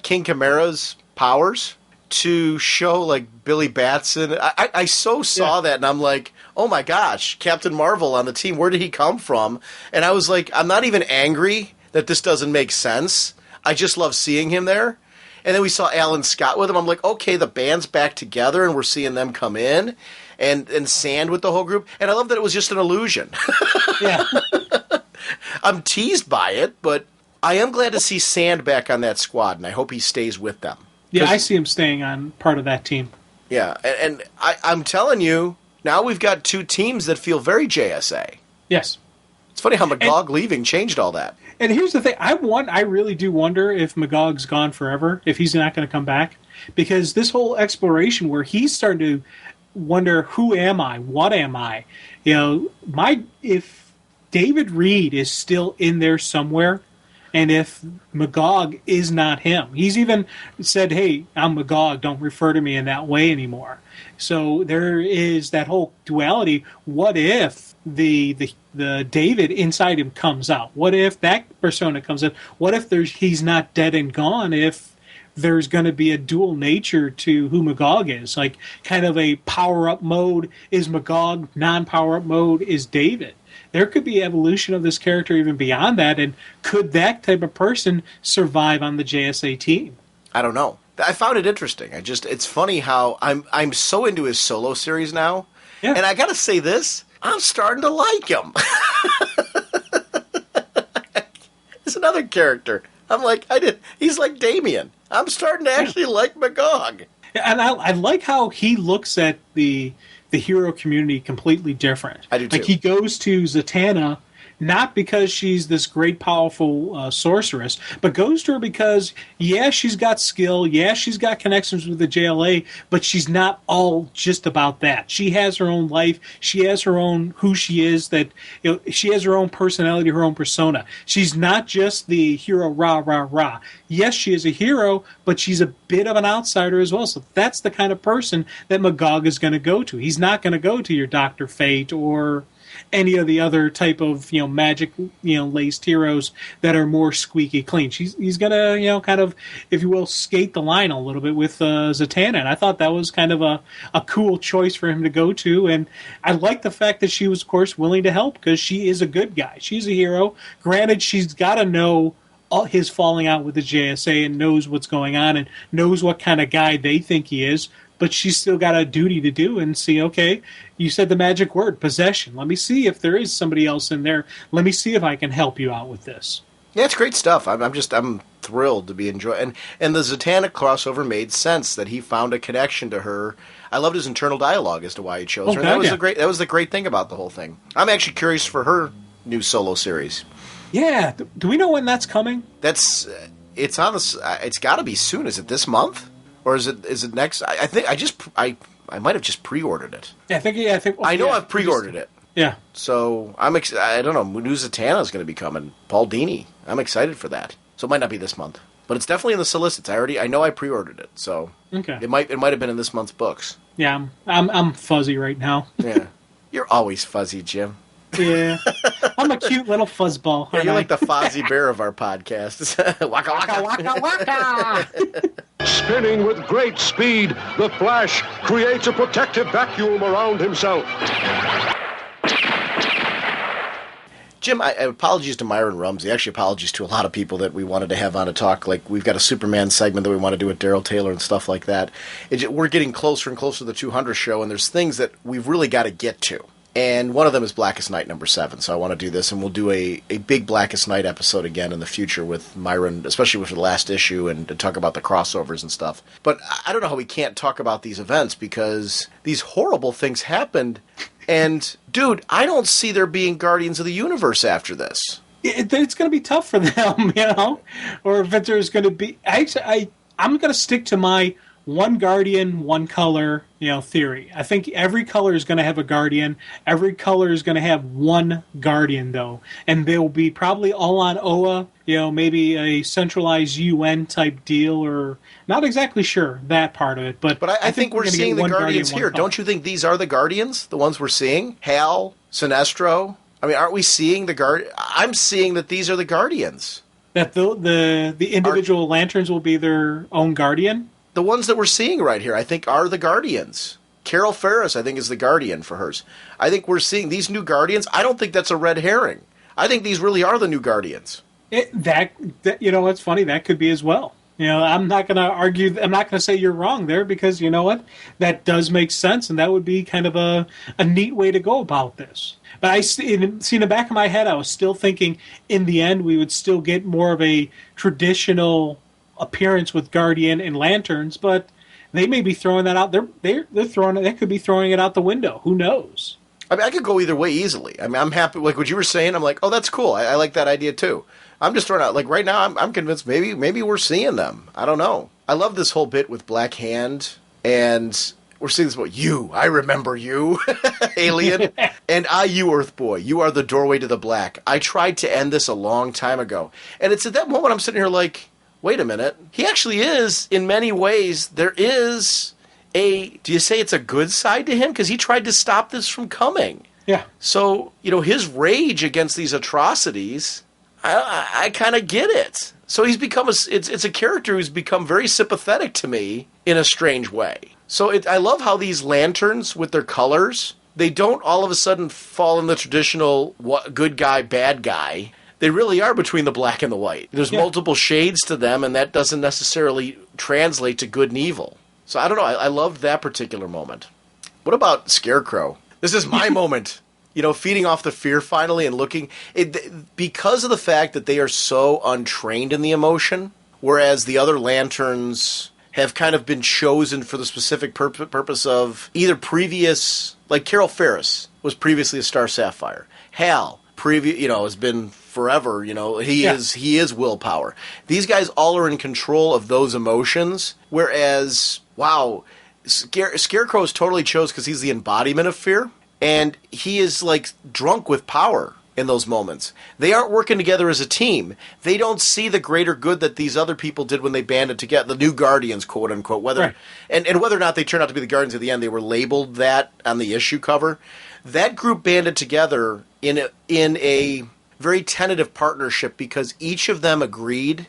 King Chimera's powers to show, like, Billy Batson. I saw that, and I'm like, oh my gosh, Captain Marvel on the team, where did he come from? And I was like, I'm not even angry that this doesn't make sense. I just love seeing him there. And then we saw Alan Scott with him. I'm like, okay, the band's back together, and we're seeing them come in. And Sand with the whole group. And I love that it was just an illusion. Yeah. I'm teased by it, but I am glad to see Sand back on that squad, and I hope he stays with them. Yeah, I see him staying on part of that team. Yeah, and I'm telling you, now we've got two teams that feel very JSA. Yes. It's funny how Magog leaving changed all that. And here's the thing. I really do wonder if Magog's gone forever, if he's not going to come back. Because this whole exploration where he's starting to wonder, who am I? What am I? If David Reed is still in there somewhere, and if Magog is not him, he's even said, hey, I'm Magog, don't refer to me in that way anymore. So there is that whole duality. What if the David inside him comes out? What if that persona comes in? What if he's not dead and gone? If there's going to be a dual nature to who Magog is, like kind of a power-up mode is Magog, non-power-up mode is David. There could be evolution of this character even beyond that, and could that type of person survive on the JSA team? I don't know. I found it interesting. It's funny how I'm so into his solo series now, and I got to say this, I'm starting to like him. He's another character. I'm like, he's like Damien. I'm starting to actually like Magog. And I like how he looks at the hero community completely different. I do too. Like he goes to Zatanna not because she's this great, powerful sorceress, but goes to her because, she's got skill, she's got connections with the JLA, but she's not all just about that. She has her own life. She has her own who she is. She has her own personality, her own persona. She's not just the hero, rah, rah, rah. Yes, she is a hero, but she's a bit of an outsider as well. So that's the kind of person that Magog is going to go to. He's not going to go to your Dr. Fate or any of the other type of magic laced heroes that are more squeaky clean. He's gonna kind of, if you will, skate the line a little bit with Zatanna, and I thought that was kind of a cool choice for him to go to. And I like the fact that she was, of course, willing to help because she is a good guy. She's a hero. Granted, she's got to know his falling out with the JSA and knows what's going on and knows what kind of guy they think he is. But she's still got a duty to do and see, okay, you said the magic word, possession. Let me see if there is somebody else in there. Let me see if I can help you out with this. Yeah, it's great stuff. I'm thrilled to be enjoying. And the Zatanna crossover made sense that he found a connection to her. I loved his internal dialogue as to why he chose her. And that was the great thing about the whole thing. I'm actually curious for her new solo series. Yeah, do we know when that's coming? It's on the. It's got to be soon. Is it this month? Or is it next? I think I might have just pre-ordered it. Yeah, I think. I know I've pre-ordered it. Yeah. So I don't know. New Zatanna is going to be coming. Paul Dini. I'm excited for that. So it might not be this month, but it's definitely in the solicits. I know I pre-ordered it, so Okay. it might have been in this month's books. Yeah, I'm fuzzy right now. Yeah, you're always fuzzy, Jim. Yeah, I'm a cute little fuzzball. Yeah, you're like the Fozzie Bear of our podcast. Waka waka Waka waka. Spinning with great speed, the Flash creates a protective vacuum around himself. Jim, apologies to Myron Rumsey. Actually, apologies to a lot of people that we wanted to have on to talk. Like, we've got a Superman segment that we want to do with Daryl Taylor and stuff like that. We're getting closer and closer to the 200 show, and there's things that we've really got to get to. And one of them is Blackest Night number 7. So I want to do this, and we'll do a big Blackest Night episode again in the future with Myron, especially with the last issue, and to talk about the crossovers and stuff. But I don't know how we can't talk about these events, because these horrible things happened. And, dude, I don't see there being Guardians of the Universe after this. It's going to be tough for them, or if there's going to be... I'm going to stick to my one Guardian, one color, theory. I think every color is going to have a Guardian. Every color is going to have one Guardian, though. And they'll be probably all on Oa, maybe a centralized UN type deal, or not exactly sure that part of it. But I think we're seeing the Guardians here. Don't you think these are the Guardians? The ones we're seeing? Hal, Sinestro? I mean, aren't we seeing the Guardians? I'm seeing that these are the Guardians. That the individual lanterns will be their own Guardian? The ones that we're seeing right here, I think, are the Guardians. Carol Ferris, I think, is the Guardian for hers. I think we're seeing these new Guardians. I don't think that's a red herring. I think these really are the new Guardians. It's funny. That could be as well. I'm not going to argue. I'm not going to say you're wrong there, because you know what? That does make sense, and that would be kind of a neat way to go about this. But in the back of my head, I was still thinking in the end we would still get more of a traditional appearance with Guardian and lanterns, but they may be throwing that out. They're throwing it. They could be throwing it out the window. Who knows? I mean, I could go either way easily. I mean, I'm happy. Like what you were saying, I'm like, oh, that's cool. I like that idea too. I'm just throwing out. Like right now, I'm convinced maybe we're seeing them. I don't know. I love this whole bit with Black Hand, and we're seeing this about you. I remember you, alien, and you, Earth Boy. You are the doorway to the black. I tried to end this a long time ago, and it's at that moment I'm sitting here like, wait a minute. He actually is, in many ways, there is do you say it's a good side to him? Because he tried to stop this from coming. Yeah. So, his rage against these atrocities, I kind of get it. So he's become it's a character who's become very sympathetic to me in a strange way. So I love how these lanterns with their colors, they don't all of a sudden fall in the traditional good guy, bad guy. They really are between the black and the white. There's multiple shades to them, and that doesn't necessarily translate to good and evil. So I don't know. I loved that particular moment. What about Scarecrow? This is my moment. Feeding off the fear finally and looking. Because of the fact that they are so untrained in the emotion, whereas the other lanterns have kind of been chosen for the specific purpose of either previous, like Carol Ferris was previously a Star Sapphire. Hal, has been forever, he is willpower. These guys all are in control of those emotions, whereas, Scarecrow is totally chose because he's the embodiment of fear, and he is like drunk with power in those moments. They aren't working together as a team. They don't see the greater good that these other people did when they banded together, the new Guardians, quote unquote, whether or not they turn out to be the Guardians at the end, they were labeled that on the issue cover. That group banded together in a very tentative partnership because each of them agreed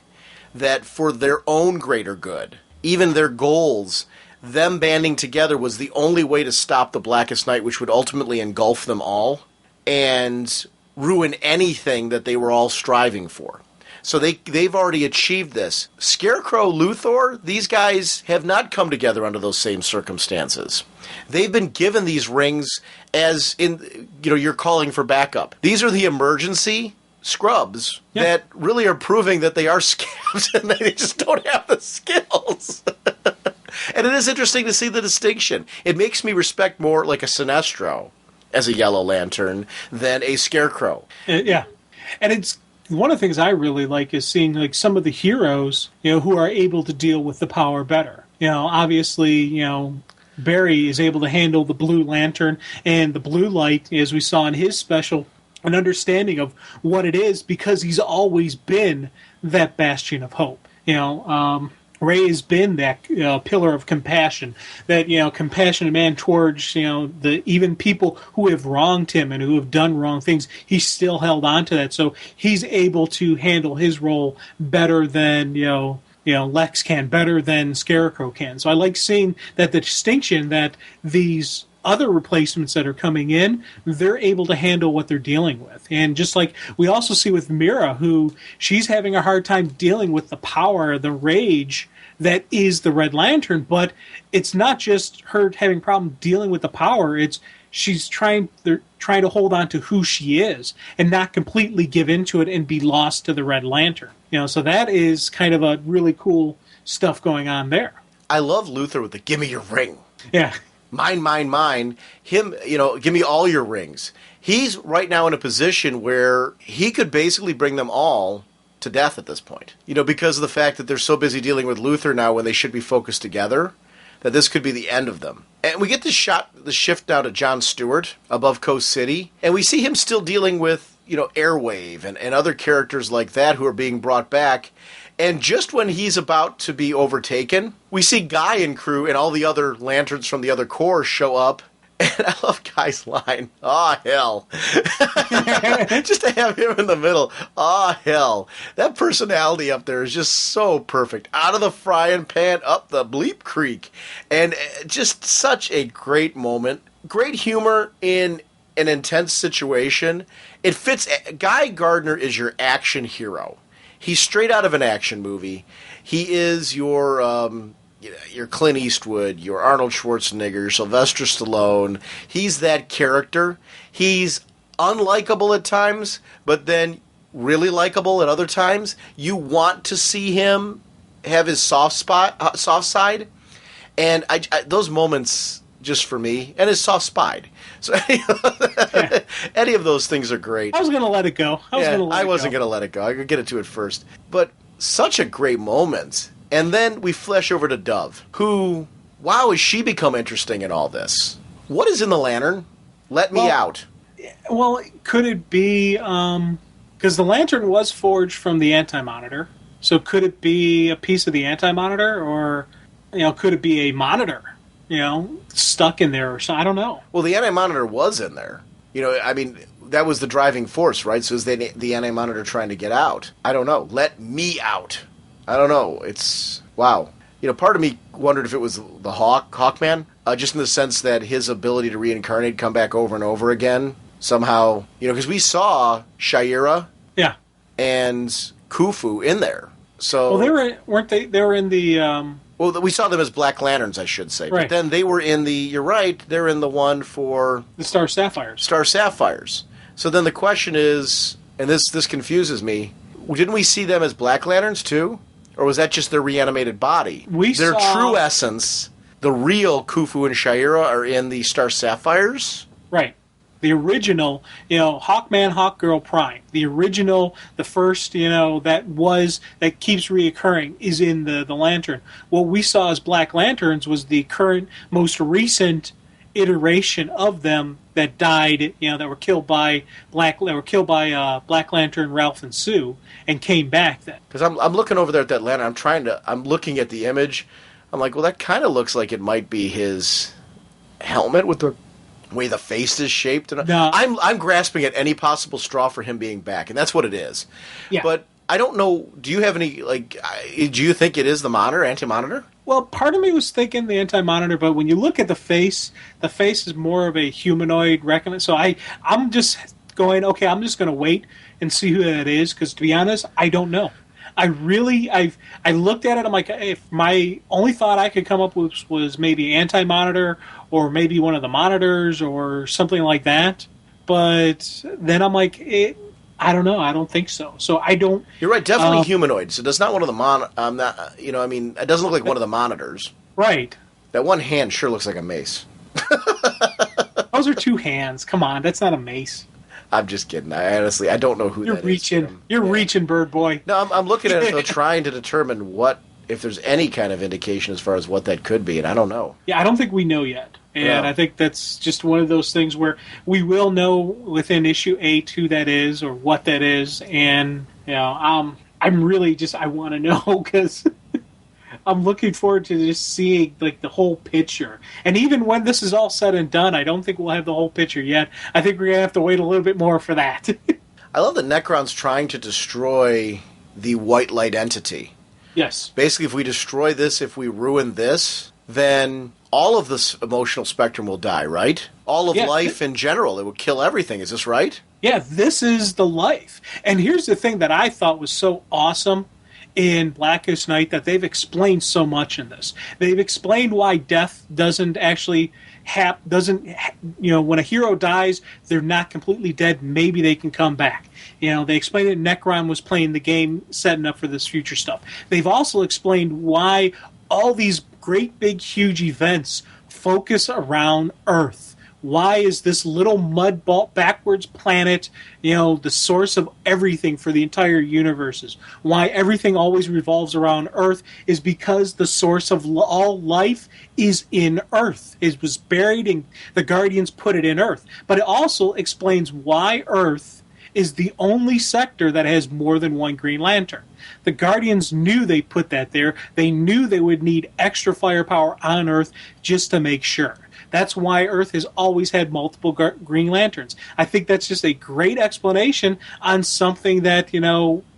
that for their own greater good, even their goals, them banding together was the only way to stop the Blackest Night, which would ultimately engulf them all and ruin anything that they were all striving for. So they've already achieved this. Scarecrow, Luthor, these guys have not come together under those same circumstances. They've been given these rings as in, you're calling for backup. These are the emergency scrubs that really are proving that they are scabs and they just don't have the skills. And it is interesting to see the distinction. It makes me respect more like a Sinestro as a Yellow Lantern than a Scarecrow. Yeah. And it's one of the things I really like is seeing like some of the heroes, who are able to deal with the power better. Obviously, Barry is able to handle the Blue Lantern and the blue light, as we saw in his special, an understanding of what it is, because he's always been that bastion of hope. Ray has been that pillar of compassion, that compassionate man towards the even people who have wronged him and who have done wrong things. He's still held on to that, so he's able to handle his role better than Lex can, better than Scarecrow can. So I like seeing that the distinction that these other replacements that are coming in, they're able to handle what they're dealing with. And just like we also see with Mira, who she's having a hard time dealing with the power, the rage that is the Red Lantern, but it's not just her having a problem dealing with the power, it's she's trying to hold on to who she is and not completely give into it and be lost to the Red Lantern. So that is kind of a really cool stuff going on there. I love Luthor with the "Give me your ring." Yeah. Mine, mine, mine. Him, give me all your rings. He's right now in a position where he could basically bring them all to death at this point. Because of the fact that they're so busy dealing with Luthor now when they should be focused together, that this could be the end of them. And we get the shift now to John Stewart above Coast City, and we see him still dealing with, Airwave and other characters like that who are being brought back. And just when he's about to be overtaken, we see Guy and crew and all the other lanterns from the other corps show up. And I love Guy's line, "Aw, hell." Just to have him in the middle, "Aw, hell." That personality up there is just so perfect. Out of the frying pan, up the bleep creek. And just such a great moment. Great humor in an intense situation. It fits. Guy Gardner is your action hero. He's straight out of an action movie. He is your Clint Eastwood, your Arnold Schwarzenegger, your Sylvester Stallone. He's that character. He's unlikable at times, but then really likable at other times. You want to see him have his soft side, and I those moments just for me, and his soft spine. So any of those things are great. I was going to let it go. I wasn't going to let it go. I could get into it first. But such a great moment. And then we flash over to Dove, who, wow, has she become interesting in all this? What is in the lantern? Let me out. Well, could it be, because the lantern was forged from the Anti-Monitor, so could it be a piece of the Anti-Monitor, or, could it be a monitor, stuck in there or something? I don't know. Well, the Anti-Monitor was in there. That was the driving force, right? So is the Anti-Monitor trying to get out? I don't know. Let me out. I don't know. It's, wow. Part of me wondered if it was the Hawkman, just in the sense that his ability to reincarnate, come back over and over again, somehow, because we saw Shayera and Khufu in there. So, well, weren't they? They were in the... Well, we saw them as Black Lanterns, I should say. Right. But then they were in the... You're right. They're in the one for... The Star Sapphires. Star Sapphires. So then the question is, and this confuses me, didn't we see them as Black Lanterns too? Or was that just their reanimated body? Their true essence, the real Khufu and Shayera, are in the Star Sapphires? Right. The original, Hawkman, Hawkgirl Prime. The original, the first, that keeps reoccurring is in the Lantern. What we saw as Black Lanterns was the current, most recent iteration of them that died, that were killed by Black Lantern, Ralph and Sue, and came back then. Because I'm looking over there at that lantern. I'm looking at the image. I'm like, well, that kind of looks like it might be his helmet with the way the face is shaped. And no. I'm grasping at any possible straw for him being back, and that's what it is. Yeah. But I don't know. Do you have any, do you think it is the Anti-Monitor? Well, part of me was thinking the Anti-Monitor, but when you look at the face is more of a humanoid recognition. So I'm just going, okay, I'm just going to wait and see who that is, because to be honest, I don't know. I looked at it, I'm like, if my only thought I could come up with was maybe Anti-Monitor, or maybe one of the monitors, or something like that. But then I'm like, I don't know. I don't think so. So I don't... You're right, definitely humanoid. So that's not one of the it doesn't look like one of the monitors. Right. That one hand sure looks like a mace. Those are two hands. Come on, that's not a mace. I'm just kidding. I don't know who You're that reaching. is. You're reaching, bird boy. No, I'm looking at it, though, trying to determine what if there's any kind of indication as far as what that could be, and I don't know. Yeah, I don't think we know yet. And I think that's just one of those things where we will know within issue 8 who that is or what that is. And, I'm really I want to know because I'm looking forward to just seeing like the whole picture. And even when this is all said and done, I don't think we'll have the whole picture yet. I think we're going to have to wait a little bit more for that. I love that Necron's trying to destroy the white light entity. Yes. Basically, if we destroy this, if we ruin this, then all of this emotional spectrum will die, right? All of life in general, it would kill everything. Is this right? Yeah, this is the life. And here's the thing that I thought was so awesome in Blackest Night, that they've explained so much in this. They've explained why death doesn't actually when a hero dies, they're not completely dead. Maybe they can come back. They explained that Necron was playing the game, setting up for this future stuff. They've also explained why all these great, big, huge events focus around Earth. Why is this little mud ball backwards planet, the source of everything for the entire universes? Why everything always revolves around Earth is because the source of all life is in Earth. It was buried in, the Guardians put it in Earth. But it also explains why Earth is the only sector that has more than one Green Lantern. The Guardians knew they put that there. They knew they would need extra firepower on Earth just to make sure. That's why Earth has always had multiple Green Lanterns. I think that's just a great explanation on something that,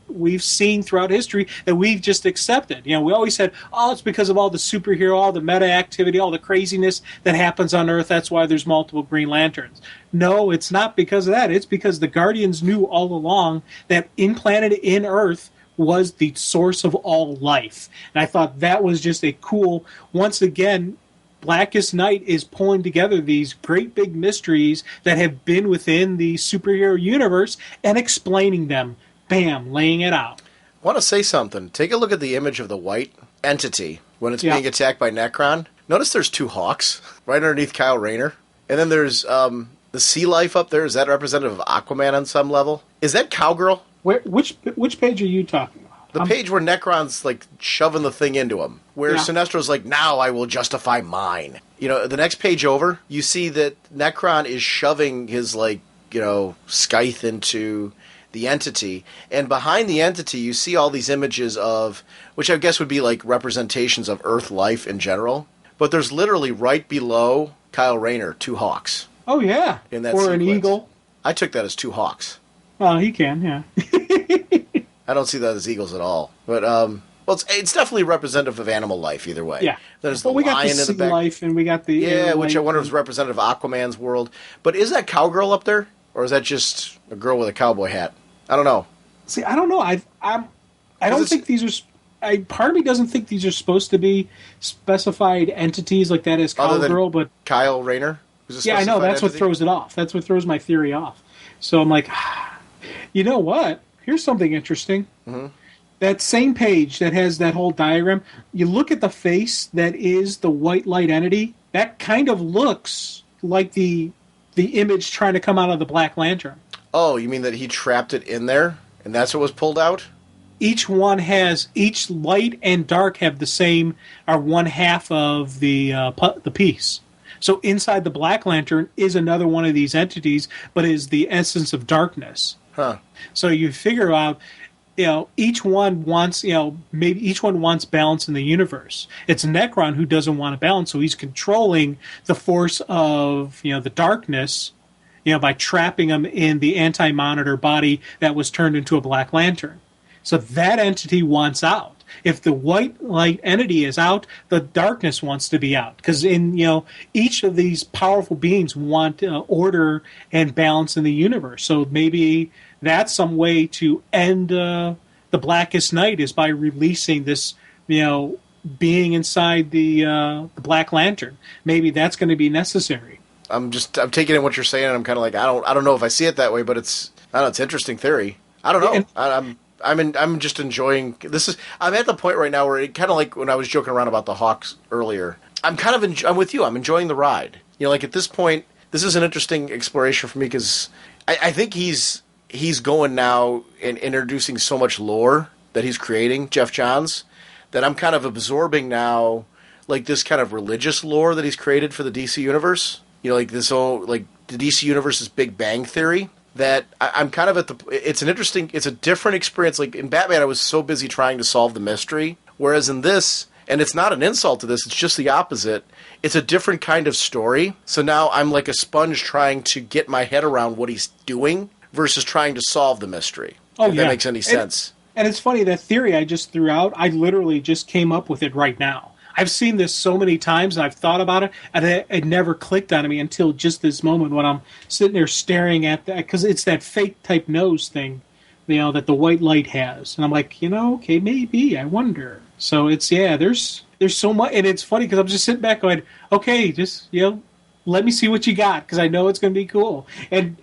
we've seen throughout history that we've just accepted. We always said, it's because of all the superhero, all the meta activity, all the craziness that happens on Earth. That's why there's multiple Green Lanterns. No, it's not because of that. It's because the Guardians knew all along that implanted in Earth was the source of all life. And I thought that was just a cool, once again, Blackest Night is pulling together these great big mysteries that have been within the superhero universe and explaining them. Bam, laying it out. I want to say something. Take a look at the image of the white entity when it's being attacked by Necron. Notice there's two hawks right underneath Kyle Rayner. And then there's the sea life up there. Is that representative of Aquaman on some level? Is that Cowgirl? Which page are you talking about? The page where Necron's like shoving the thing into him. Where Sinestro's like, now I will justify mine. The next page over, you see that Necron is shoving his scythe into the entity, and behind the entity you see all these images of, which I guess would be like representations of Earth life in general, but there's literally right below Kyle Rayner two hawks. Oh yeah, in that or sequence. An eagle. I took that as two hawks. Oh, he can, yeah. I don't see that as eagles at all, but it's definitely representative of animal life either way. Yeah, there's we got the sea life, and we got the which I wonder if is representative of Aquaman's world. But is that Cowgirl up there? Or is that just a girl with a cowboy hat? I don't know. See, I don't know. I don't think these are. Part of me doesn't think these are supposed to be specified entities like that as Cowgirl, but Kyle Rayner. Yeah, I know. That's what throws it off. That's what throws my theory off. So I'm like, you know what? Here's something interesting. Mm-hmm. That same page that has that whole diagram. You look at the face that is the white light entity. That kind of looks like the image trying to come out of the Black Lantern. Oh, you mean that he trapped it in there, and that's what was pulled out? Each light and dark have the same, are one half of the piece. So inside the Black Lantern is another one of these entities, but is the essence of darkness. Huh. So you figure out, each one wants, maybe each one wants balance in the universe. It's Necron who doesn't want to balance, so he's controlling the force of, the darkness, by trapping him in the anti-monitor body that was turned into a Black Lantern. So that entity wants out. If the white light entity is out, the darkness wants to be out. Because each of these powerful beings want order and balance in the universe. So maybe that's some way to end the Blackest Night is by releasing this, being inside the Black Lantern. Maybe that's going to be necessary. I'm taking in what you're saying, and I'm kind of like, I don't know if I see it that way, but it's an interesting theory. I don't know. I'm just enjoying this. I'm at the point right now where it kind of like when I was joking around about the Hawks earlier. I'm with you. I'm enjoying the ride. At this point, this is an interesting exploration for me because I think he's going now and introducing so much lore that he's creating, Jeff Johns, that I'm kind of absorbing now, like this kind of religious lore that he's created for the DC universe. You know, like this whole, like the DC universe's Big Bang Theory. That I'm kind of it's a different experience. Like in Batman, I was so busy trying to solve the mystery, whereas in this, and it's not an insult to this, it's just the opposite. It's a different kind of story. So now I'm like a sponge trying to get my head around what he's doing versus trying to solve the mystery. If that makes any sense. And it's funny, that theory I just threw out, I literally just came up with it right now. I've seen this so many times, and I've thought about it, and it never clicked on me until just this moment when I'm sitting there staring at that, because it's that fake type nose thing, you know, that the white light has. And I'm like, you know, okay, maybe, I wonder. So it's, there's so much, and it's funny because I'm just sitting back going, okay, just, you know, let me see what you got, because I know it's going to be cool. And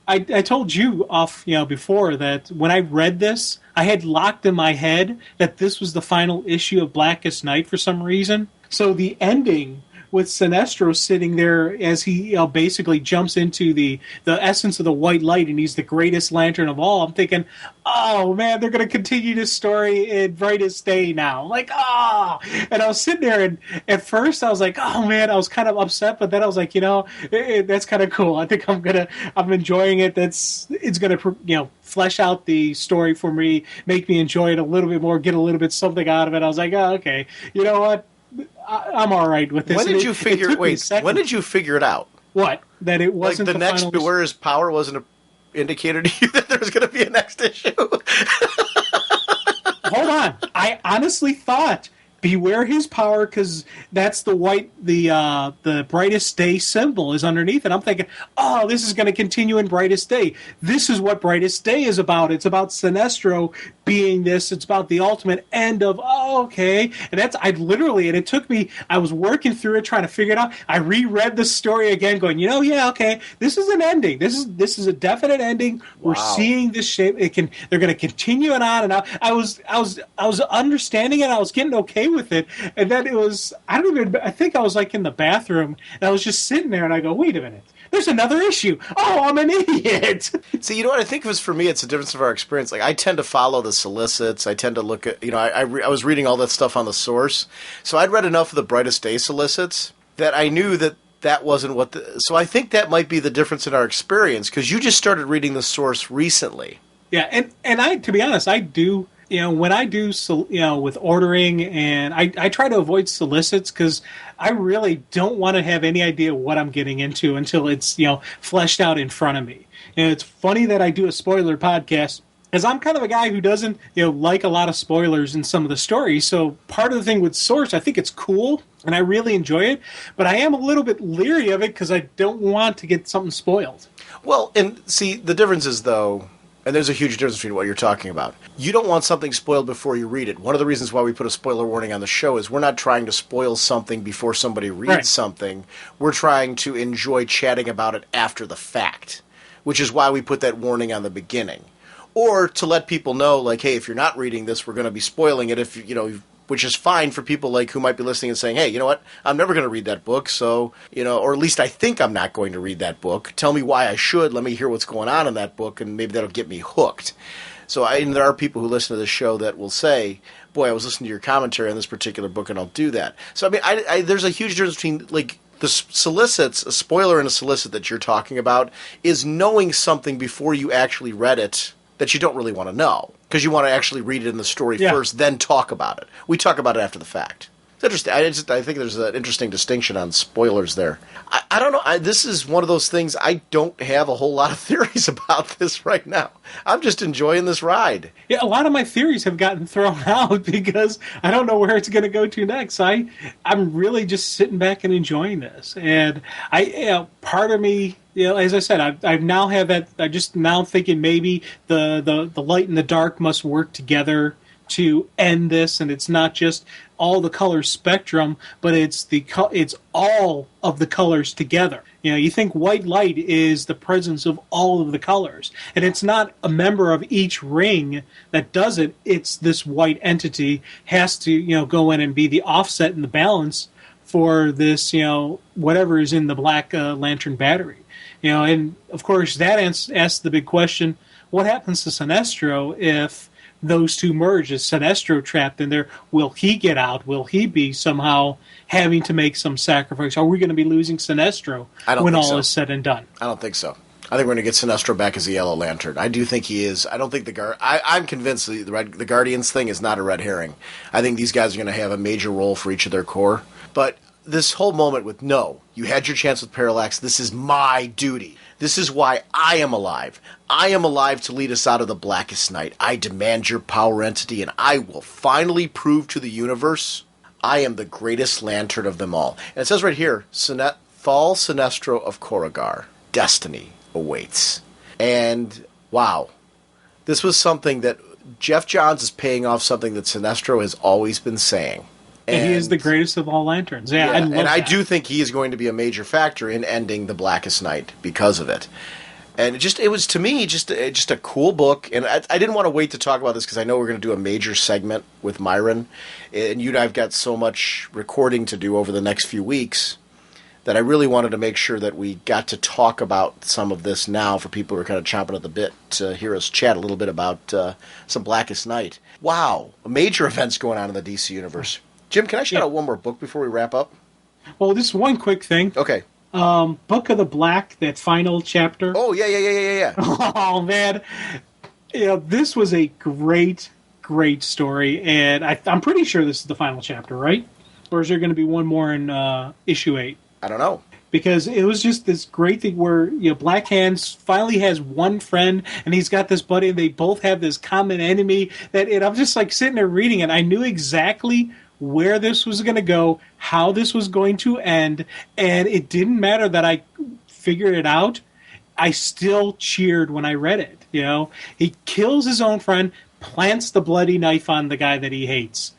I told you off, you know, before that when I read this, I had locked in my head that this was the final issue of Blackest Night for some reason. So the ending with Sinestro sitting there as he basically jumps into the essence of the white light, and he's the greatest lantern of all. I'm thinking, oh man, they're going to continue this story in Brightest Day now. I'm like, and I was sitting there, and at first I was like, oh man, I was kind of upset, but then I was like, you know, that's kind of cool. I think I'm enjoying it. It's going to, you know, flesh out the story for me, make me enjoy it a little bit more, get a little bit something out of it. I was like, oh, okay, you know what? I'm all right with this. When did you figure? When did you figure it out? What? That it wasn't like the next. Final... Where his power wasn't an indicator to you that there was going to be a next issue. Hold on. I honestly thought beware his power, because that's the white, the Brightest Day symbol is underneath it. I'm thinking, oh, this is going to continue in Brightest Day. This is what Brightest Day is about. It's about Sinestro being this. It's about the ultimate end of, okay. And it took me, I was working through it, trying to figure it out. I reread the story again, going, you know, okay, this is an ending. This is a definite ending. Wow. We're seeing this shape. They're going to continue it on and on. I was understanding it. I was getting okay with it, and then it was, I think I was like in the bathroom, and I was just sitting there, and I go, wait a minute, there's another issue. Oh, I'm an idiot. See, you know what I think it was for me, it's the difference of our experience. Like, I tend to follow the solicits. I tend to look at, you know, I was reading all that stuff on the source, so I'd read enough of the Brightest Day solicits that I knew that wasn't what so I think that might be the difference in our experience, because you just started reading the source recently. Yeah, and I, to be honest, I do. You know, when I do, you know, with ordering, and I try to avoid solicits, because I really don't want to have any idea what I'm getting into until it's, you know, fleshed out in front of me. And it's funny that I do a spoiler podcast, because I'm kind of a guy who doesn't, you know, like a lot of spoilers in some of the stories. So part of the thing with Source, I think it's cool, and I really enjoy it, but I am a little bit leery of it because I don't want to get something spoiled. Well, and see, the difference is, though, and there's a huge difference between what you're talking about. You don't want something spoiled before you read it. One of the reasons why we put a spoiler warning on the show is we're not trying to spoil something before somebody reads something. We're trying to enjoy chatting about it after the fact, which is why we put that warning on the beginning. Or to let people know, like, hey, if you're not reading this, we're going to be spoiling it, if you know, which is fine for people like who might be listening and saying, hey, you know what, I'm never going to read that book, so, you know, or at least I think I'm not going to read that book. Tell me why I should. Let me hear what's going on in that book, and maybe that'll get me hooked. So and there are people who listen to this show that will say, boy, I was listening to your commentary on this particular book, and I'll do that. So, I mean, I there's a huge difference between, like, the solicits, a spoiler and a solicit that you're talking about is knowing something before you actually read it that you don't really want to know, because you want to actually read it in the story first, then talk about it. We talk about it after the fact. It's interesting. I think there's an interesting distinction on spoilers there. I don't know. This is one of those things, I don't have a whole lot of theories about this right now. I'm just enjoying this ride. Yeah, a lot of my theories have gotten thrown out because I don't know where it's going to go to next. I'm really just sitting back and enjoying this. And part of me, you know, as I said, I now have that. I'm just now thinking maybe the light and the dark must work together to end this, and it's not just all the color spectrum, but it's all of the colors together. You know, you think white light is the presence of all of the colors, and it's not a member of each ring that does it. It's this white entity has to, you know, go in and be the offset and the balance for this, you know, whatever is in the Black Lantern battery. You know, and of course that asks the big question: what happens to Sinestro if those two merge. Is Sinestro trapped in there? Will he get out? Will he be somehow having to make some sacrifice? Are we going to be losing Sinestro when all is said and done? I don't think so. I think we're going to get Sinestro back as the Yellow Lantern. I do think he is. I don't think I'm convinced the Guardians thing is not a red herring. I think these guys are going to have a major role for each of their corps. But this whole moment with, no, you had your chance with Parallax. This is my duty. This is why I am alive. I am alive to lead us out of the Blackest Night. I demand your power entity, and I will finally prove to the universe I am the greatest lantern of them all. And it says right here, Fall Sinestro of Korugar. Destiny awaits. And wow, this was something that Jeff Johns is paying off something that Sinestro has always been saying. And he is the greatest of all lanterns. Yeah, I do think he is going to be a major factor in ending the Blackest Night because of it. And it was to me just a cool book. And I didn't want to wait to talk about this because I know we're going to do a major segment with Myron. And you and I've got so much recording to do over the next few weeks that I really wanted to make sure that we got to talk about some of this now for people who are kind of chomping at the bit to hear us chat a little bit about some Blackest Night. Wow, major events going on in the DC Universe. Jim, can I shout out one more book before we wrap up? Well, this one quick thing. Okay. Book of the Black, that final chapter. Oh, yeah. Oh, man. This was a great story, and I'm pretty sure this is the final chapter, right? Or is there going to be one more in issue 8? I don't know. Because it was just this great thing where Black Hands finally has one friend, and he's got this buddy, and they both have this common enemy. And I'm just like sitting there reading it. I knew exactly where this was going to go, how this was going to end, and it didn't matter that I figured it out. I still cheered when I read it. He kills his own friend, plants the bloody knife on the guy that he hates.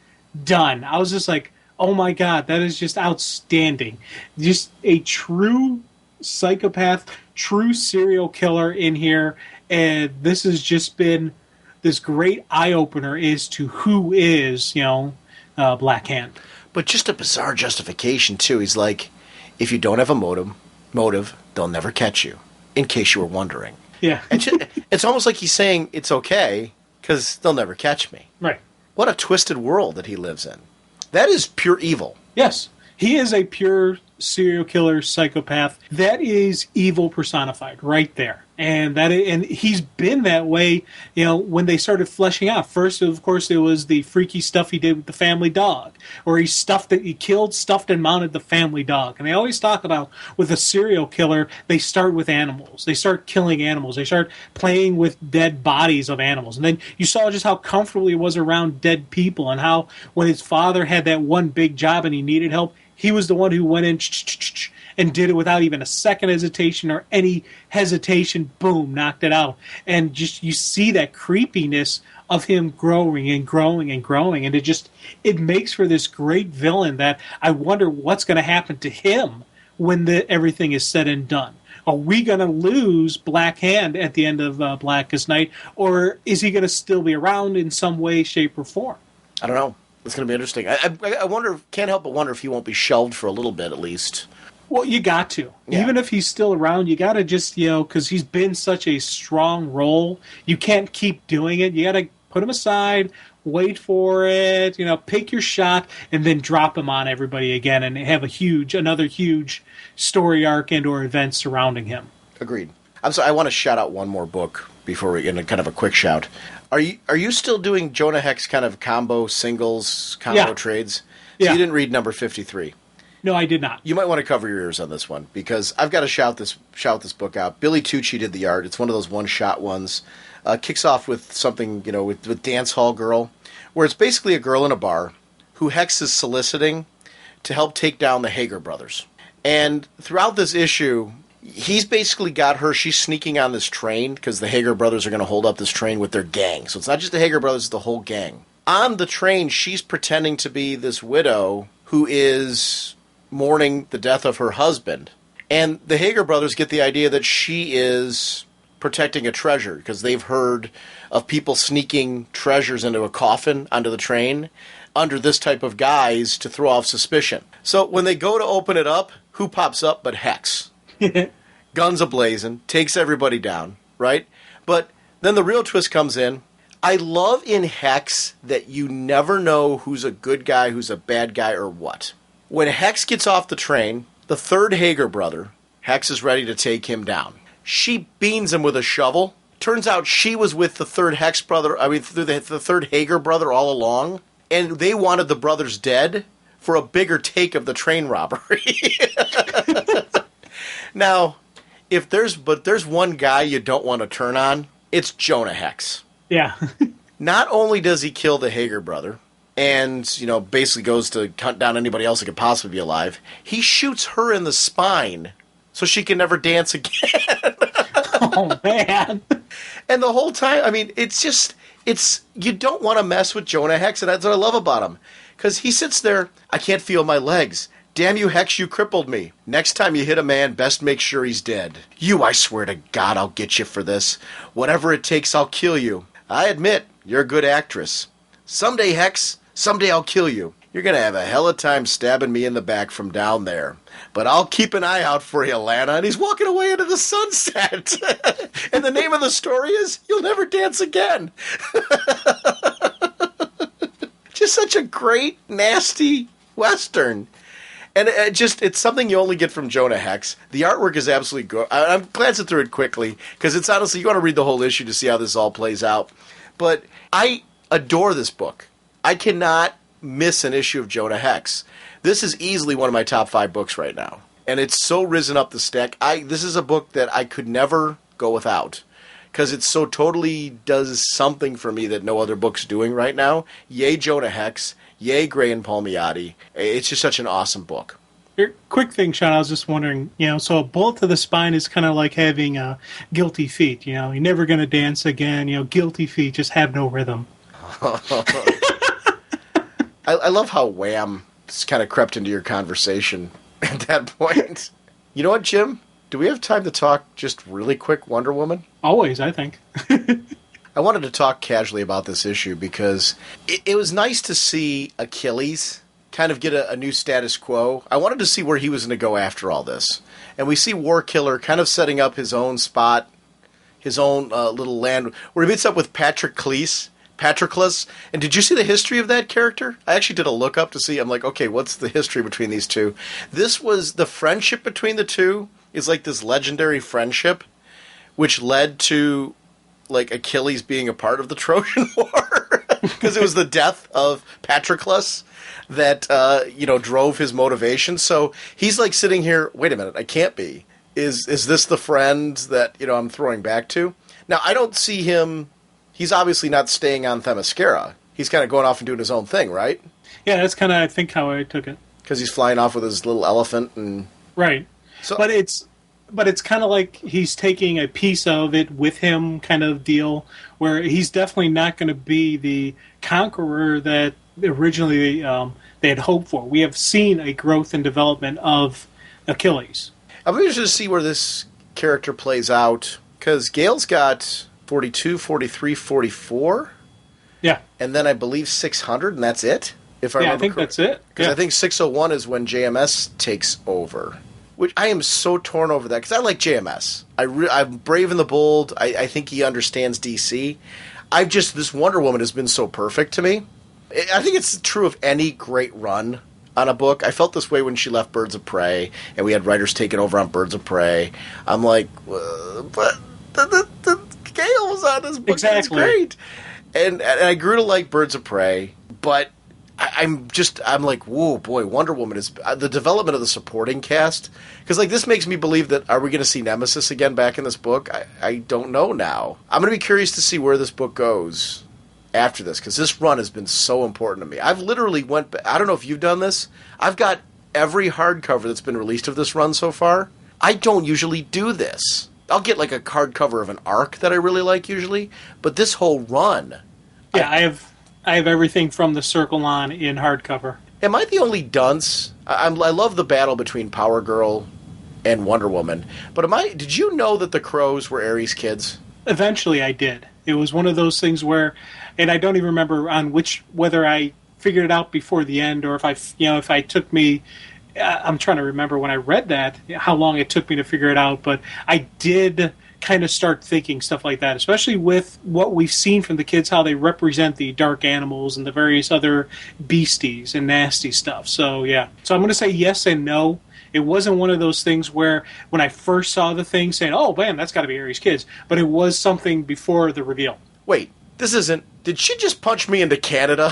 Done. I was just like, oh my God, that is just outstanding. Just a true psychopath, true serial killer in here. And this has just been this great eye-opener as to who is, Black Hand. But just a bizarre justification, too. He's like, if you don't have a motive, they'll never catch you, in case you were wondering. Yeah. And it's almost like he's saying it's okay, because they'll never catch me. Right. What a twisted world that he lives in. That is pure evil. Yes. He is a pure serial killer psychopath. That is evil personified right there. And he's been that way, when they started fleshing out. First, of course, it was the freaky stuff he did with the family dog, or he killed, stuffed, and mounted the family dog. And they always talk about with a serial killer, they start with animals. They start killing animals. They start playing with dead bodies of animals. And then you saw just how comfortable he was around dead people, and how when his father had that one big job and he needed help, he was the one who went in and did it without even a second hesitation or any hesitation. Boom, knocked it out. And just you see that creepiness of him growing and growing and growing. And it makes for this great villain that I wonder what's going to happen to him when everything is said and done. Are we going to lose Black Hand at the end of Blackest Night? Or is he going to still be around in some way, shape, or form? I don't know. It's going to be interesting. I wonder, can't help but wonder if he won't be shelved for a little bit at least. Well, you got to. Yeah. Even if he's still around, you got to just, because he's been such a strong role, you can't keep doing it. You got to put him aside, wait for it, pick your shot, and then drop him on everybody again and have another huge story arc and or event surrounding him. Agreed. I'm sorry, I want to shout out one more book before we get kind of a quick shout. Are you still doing Jonah Hex kind of combo trades? So you didn't read number 53. No, I did not. You might want to cover your ears on this one, because I've got to shout this book out. Billy Tucci did the art. It's one of those one-shot ones. Kicks off with something, with Dance Hall Girl, where it's basically a girl in a bar who Hex is soliciting to help take down the Hager brothers. And throughout this issue, he's basically got her, she's sneaking on this train, because the Hager brothers are going to hold up this train with their gang. So it's not just the Hager brothers, it's the whole gang. On the train, she's pretending to be this widow who is mourning the death of her husband. And the Hager brothers get the idea that she is protecting a treasure, because they've heard of people sneaking treasures into a coffin onto the train under this type of guise to throw off suspicion. So when they go to open it up, who pops up but Hex? Guns a-blazing, takes everybody down, right? But then the real twist comes in. I love in Hex that you never know who's a good guy, who's a bad guy, or what. When Hex gets off the train, the third Hager brother, Hex is ready to take him down. She beans him with a shovel. Turns out she was with the third the third Hager brother all along, and they wanted the brothers dead for a bigger take of the train robbery. Now, there's one guy you don't want to turn on, it's Jonah Hex. Yeah. Not only does he kill the Hager brother, and, basically goes to hunt down anybody else that could possibly be alive, he shoots her in the spine so she can never dance again. Oh, man. And the whole time, you don't want to mess with Jonah Hex, and that's what I love about him. Because he sits there, I can't feel my legs. Damn you, Hex, you crippled me. Next time you hit a man, best make sure he's dead. You, I swear to God, I'll get you for this. Whatever it takes, I'll kill you. I admit, you're a good actress. Someday, Hex, someday I'll kill you. You're going to have a hell of a time stabbing me in the back from down there. But I'll keep an eye out for you, Lana. And he's walking away into the sunset. And the name of the story is You'll Never Dance Again. Just such a great, nasty Western. And it's something you only get from Jonah Hex. The artwork is absolutely good. I'm glancing through it quickly, because it's honestly, you want to read the whole issue to see how this all plays out. But I adore this book. I cannot miss an issue of Jonah Hex. This is easily one of my top 5 books right now. And it's so risen up the stack. This is a book that I could never go without, because it so totally does something for me that no other book's doing right now. Yay, Jonah Hex. Yay, Gray and Palmiotti. It's just such an awesome book. Quick thing, Sean, I was just wondering, so a bullet to the spine is kind of like having guilty feet. You're never going to dance again. Guilty feet just have no rhythm. I love how Wham just kind of crept into your conversation at that point. You know what, Jim? Do we have time to talk just really quick Wonder Woman? Always, I think. I wanted to talk casually about this issue because it was nice to see Achilles kind of get a new status quo. I wanted to see where he was going to go after all this. And we see Warkiller kind of setting up his own spot, his own little land, where he meets up with Patroclus. And did you see the history of that character? I actually did a look up to see. I'm like, okay, what's the history between these two? This was the friendship between the two is like this legendary friendship, which led to Achilles being a part of the Trojan War, because it was the death of Patroclus that drove his motivation. So he's sitting here. Wait a minute, I can't be. Is this the friend that I'm throwing back to? Now I don't see him. He's obviously not staying on Themyscira. He's kind of going off and doing his own thing, right? Yeah, that's kind of I think how I took it. Because he's flying off with his little elephant and right. So, but it's kind of like he's taking a piece of it with him kind of deal, where he's definitely not going to be the conqueror that originally they had hoped for. We have seen a growth and development of Achilles. I'm interested to see where this character plays out, because Gale's got 42, 43, 44. Yeah. And then I believe 600, and that's it? If I remember think correct. That's it. Because I think 601 is when JMS takes over. Which I am so torn over that, because I like JMS. I'm brave and the bold. I think he understands DC. This Wonder Woman has been so perfect to me. I think it's true of any great run on a book. I felt this way when she left Birds of Prey, and we had writers taking over on Birds of Prey. I'm like, but the Gale was on this book. Exactly. It's great. And I grew to like Birds of Prey, but I'm like, whoa, boy, Wonder Woman is the development of the supporting cast. Because this makes me believe that, are we going to see Nemesis again back in this book? I don't know now. I'm going to be curious to see where this book goes after this, because this run has been so important to me. I've literally I don't know if you've done this. I've got every hardcover that's been released of this run so far. I don't usually do this. I'll get a hardcover of an arc that I really like usually, but this whole run. Yeah, I have everything from the Circle on in hardcover. Am I the only dunce? I love the battle between Power Girl and Wonder Woman, but did you know that the Crows were Ares kids? Eventually I did. It was one of those things where, and I don't even remember whether I figured it out before the end, or if I took me, I'm trying to remember when I read that, how long it took me to figure it out, but I did kind of start thinking stuff like that, especially with what we've seen from the kids, how they represent the dark animals and the various other beasties and nasty stuff. So, yeah. So I'm going to say yes and no. It wasn't one of those things where when I first saw the thing saying, oh, man, that's got to be Aries Kids. But it was something before the reveal. Wait, this isn't... Did she just punch me into Canada?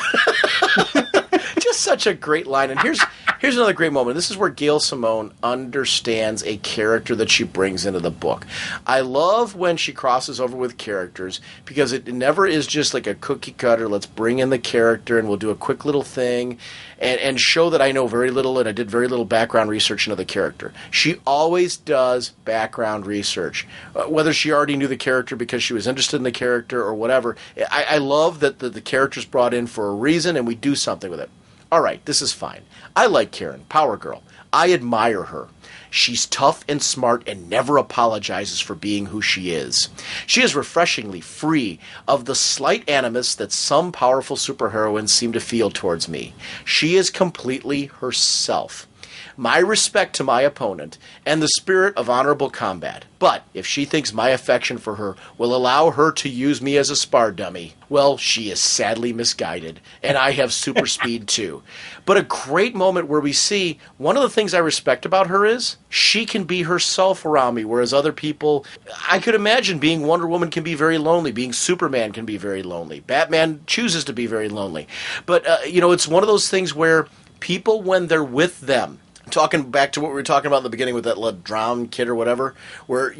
Just such a great line. And here's another great moment. This is where Gail Simone understands a character that she brings into the book. I love when she crosses over with characters because it never is just like a cookie cutter. Let's bring in the character and we'll do a quick little thing and show that I know very little and I did very little background research into the character. She always does background research, whether she already knew the character because she was interested in the character or whatever. I love that the character's brought in for a reason and we do something with it. All right, this is fine. I like Karen, Power Girl. I admire her. She's tough and smart and never apologizes for being who she is. She is refreshingly free of the slight animus that some powerful superheroines seem to feel towards me. She is completely herself. My respect to my opponent, and the spirit of honorable combat. But if she thinks my affection for her will allow her to use me as a spar dummy, well, she is sadly misguided, and I have super speed too. But a great moment where we see one of the things I respect about her is she can be herself around me, whereas other people, I could imagine being Wonder Woman can be very lonely, being Superman can be very lonely, Batman chooses to be very lonely. But, it's one of those things where people, when they're with them, talking back to what we were talking about in the beginning with that drowned kid or whatever, where,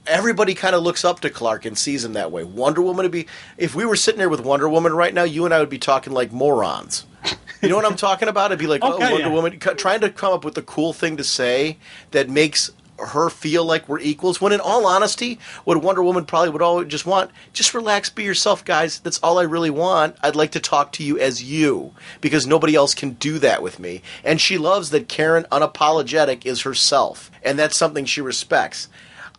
everybody kind of looks up to Clark and sees him that way. Wonder Woman would be, if we were sitting there with Wonder Woman right now, you and I would be talking like morons. You know what I'm talking about? It'd be like, okay, Wonder Woman, trying to come up with a cool thing to say that makes her feel like we're equals, when in all honesty, what Wonder Woman probably would always just want, just relax, be yourself, guys. That's all I really want. I'd like to talk to you as you, because nobody else can do that with me. And she loves that Karen, unapologetic, is herself. And that's something she respects.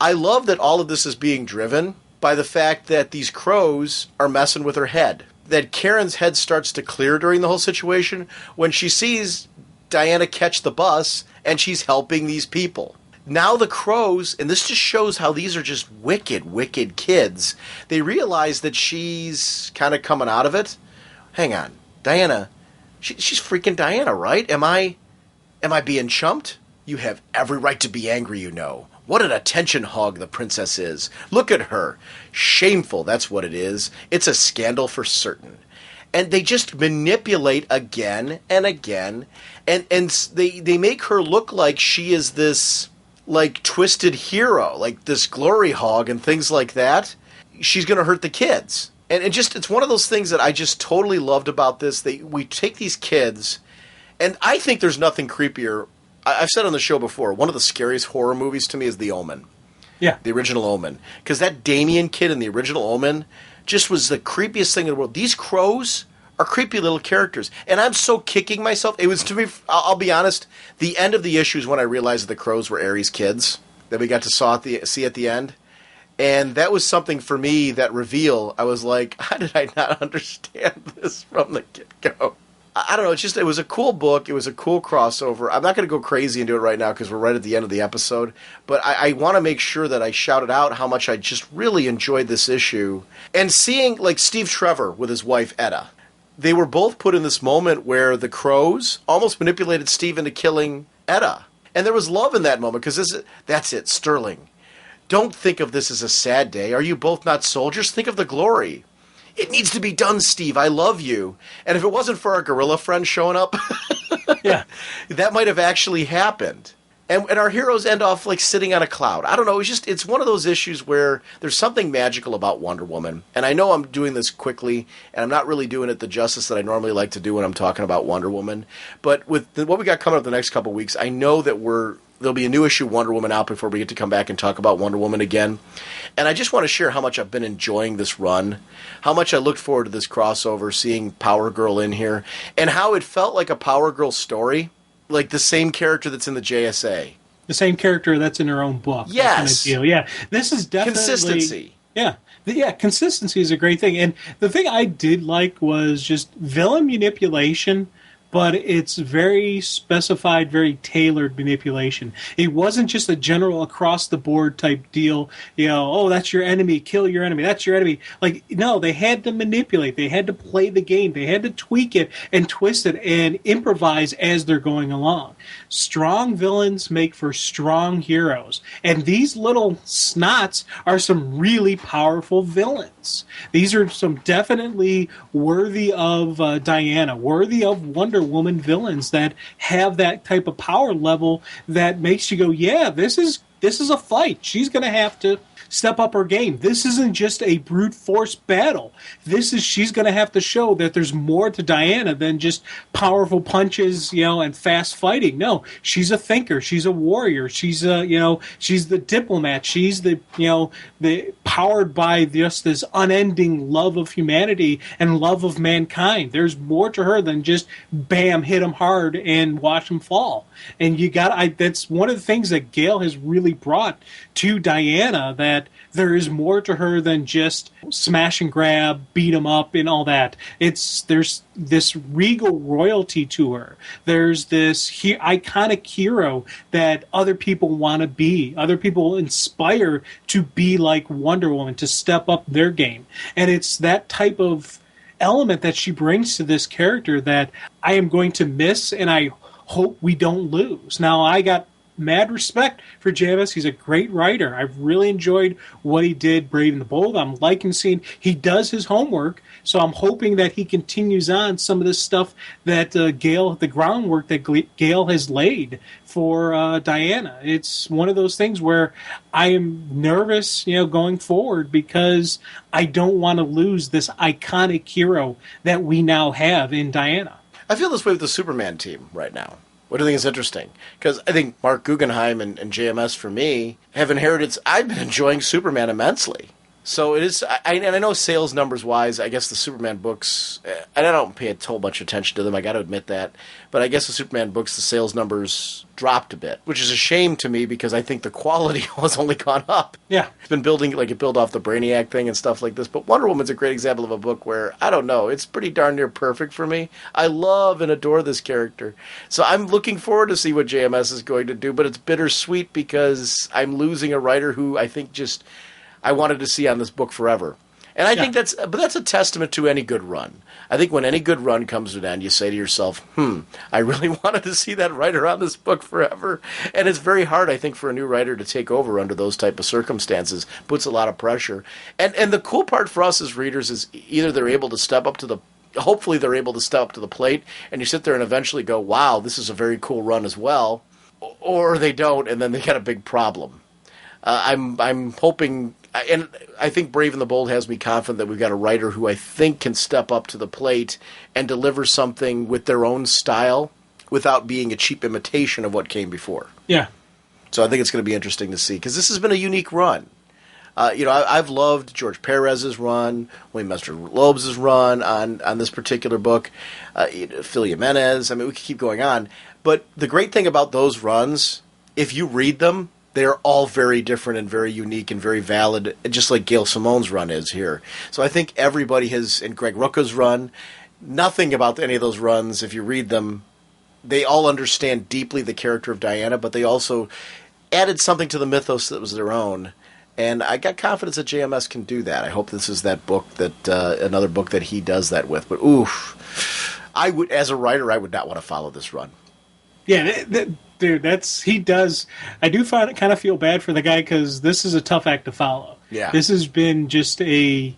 I love that all of this is being driven by the fact that these crows are messing with her head. That Karen's head starts to clear during the whole situation when she sees Diana catch the bus and she's helping these people. Now the crows, and this just shows how these are just wicked, wicked kids, they realize that she's kind of coming out of it. Hang on, Diana, she's freaking Diana, right? Am I being chumped? You have every right to be angry, you know. What an attention hog the princess is. Look at her. Shameful, that's what it is. It's a scandal for certain. And they just manipulate again and again, and they make her look like she is this like twisted hero, like this glory hog and things like that. She's going to hurt the kids. And it's one of those things that I just totally loved about this. We take these kids, and I think there's nothing creepier. I've said on the show before, one of the scariest horror movies to me is The Omen. Yeah. The original Omen. Because that Damien kid in the original Omen just was the creepiest thing in the world. These crows are creepy little characters. And I'm so kicking myself. It was, to me, I'll be honest, the end of the issue is when I realized that the crows were Aries kids that we got to see at the end. And that was something for me, that reveal. I was like, how did I not understand this from the get-go? I don't know. It was a cool book. It was a cool crossover. I'm not going to go crazy into it right now because we're right at the end of the episode. But I want to make sure that I shouted out how much I just really enjoyed this issue. And seeing, like, Steve Trevor with his wife, Etta. They were both put in this moment where the crows almost manipulated Steve into killing Etta. And there was love in that moment because that's it, Sterling. Don't think of this as a sad day. Are you both not soldiers? Think of the glory. It needs to be done, Steve. I love you. And if it wasn't for our gorilla friend showing up, yeah, that might have actually happened. And our heroes end off like sitting on a cloud. I don't know. It's one of those issues where there's something magical about Wonder Woman. And I know I'm doing this quickly, and I'm not really doing it the justice that I normally like to do when I'm talking about Wonder Woman. But with what we got coming up the next couple of weeks, I know that there'll be a new issue of Wonder Woman out before we get to come back and talk about Wonder Woman again. And I just want to share how much I've been enjoying this run, how much I looked forward to this crossover, seeing Power Girl in here, and how it felt like a Power Girl story. Like the same character that's in the JSA. The same character that's in her own book. Yes. That kind of deal. Yeah. This is definitely... Consistency. Yeah. Yeah, consistency is a great thing. And the thing I did like was just villain manipulation, but it's very specified, very tailored manipulation. It wasn't just a general across-the-board type deal, oh, that's your enemy, kill your enemy, that's your enemy. Like, no, they had to manipulate. They had to play the game. They had to tweak it and twist it and improvise as they're going along. Strong villains make for strong heroes, and these little snots are some really powerful villains. These are some definitely worthy of Diana, worthy of Wonder Woman villains that have that type of power level that makes you go, yeah, this is a fight. She's going to have to step up her game. This isn't just a brute force battle. She's going to have to show that there's more to Diana than just powerful punches, and fast fighting. No, she's a thinker. She's a warrior. She's she's the diplomat. She's the powered by just this unending love of humanity and love of mankind. There's more to her than just bam, hit him hard and watch him fall. And that's one of the things that Gale has really brought to Diana, that there is more to her than just smash and grab, beat him up, and all that. There's this regal royalty to her. There's this iconic hero that other people want to be. Other people inspire to be like Wonder Woman, to step up their game. And it's that type of element that she brings to this character that I am going to miss, and I hope we don't lose. Now, I got mad respect for JMS. He's a great writer. I've really enjoyed what he did, Brave and the Bold. I'm liking seeing he does his homework, so I'm hoping that he continues on some of this stuff that the groundwork that Gale has laid for Diana. It's one of those things where I am nervous, going forward, because I don't want to lose this iconic hero that we now have in Diana. I feel this way with the Superman team right now. What do you think is interesting? Because I think Mark Guggenheim and JMS, for me, have inherited... I've been enjoying Superman immensely. So it is... and I know sales numbers-wise, I guess the Superman books... and I don't pay a whole bunch of attention to them, I got to admit that. But I guess the Superman books, the sales numbers dropped a bit, which is a shame to me, because I think the quality has only gone up. Yeah. It's been building, like, it built off the Brainiac thing and stuff like this. But Wonder Woman's a great example of a book where, I don't know, it's pretty darn near perfect for me. I love and adore this character. So I'm looking forward to see what JMS is going to do, but it's bittersweet because I'm losing a writer who I think just... I wanted to see on this book forever. And I think that's a testament to any good run. I think when any good run comes to an end, you say to yourself, I really wanted to see that writer on this book forever. And it's very hard, I think, for a new writer to take over under those type of circumstances. Puts a lot of pressure. And the cool part for us as readers is either they're able to step up to the... Hopefully they're able to step up to the plate, and you sit there and eventually go, wow, this is a very cool run as well. Or they don't, and then they got a big problem. I'm hoping... And I think Brave and the Bold has me confident that we've got a writer who I think can step up to the plate and deliver something with their own style without being a cheap imitation of what came before. Yeah. So I think it's going to be interesting to see, because this has been a unique run. I've loved George Perez's run, Wayne Mester Loeb's run on this particular book, Phil Jimenez. I mean, we could keep going on. But the great thing about those runs, if you read them, they're all very different and very unique and very valid, just like Gail Simone's run is here. So I think everybody has, and Greg Rucka's run, nothing about any of those runs, if you read them, they all understand deeply the character of Diana, but they also added something to the mythos that was their own. And I got confidence that JMS can do that. I hope this is that book, that another book that he does that with. But oof, I would, as a writer, I would not want to follow this run. Yeah, dude, he does. I do kind of feel bad for the guy, because this is a tough act to follow. Yeah, this has been just a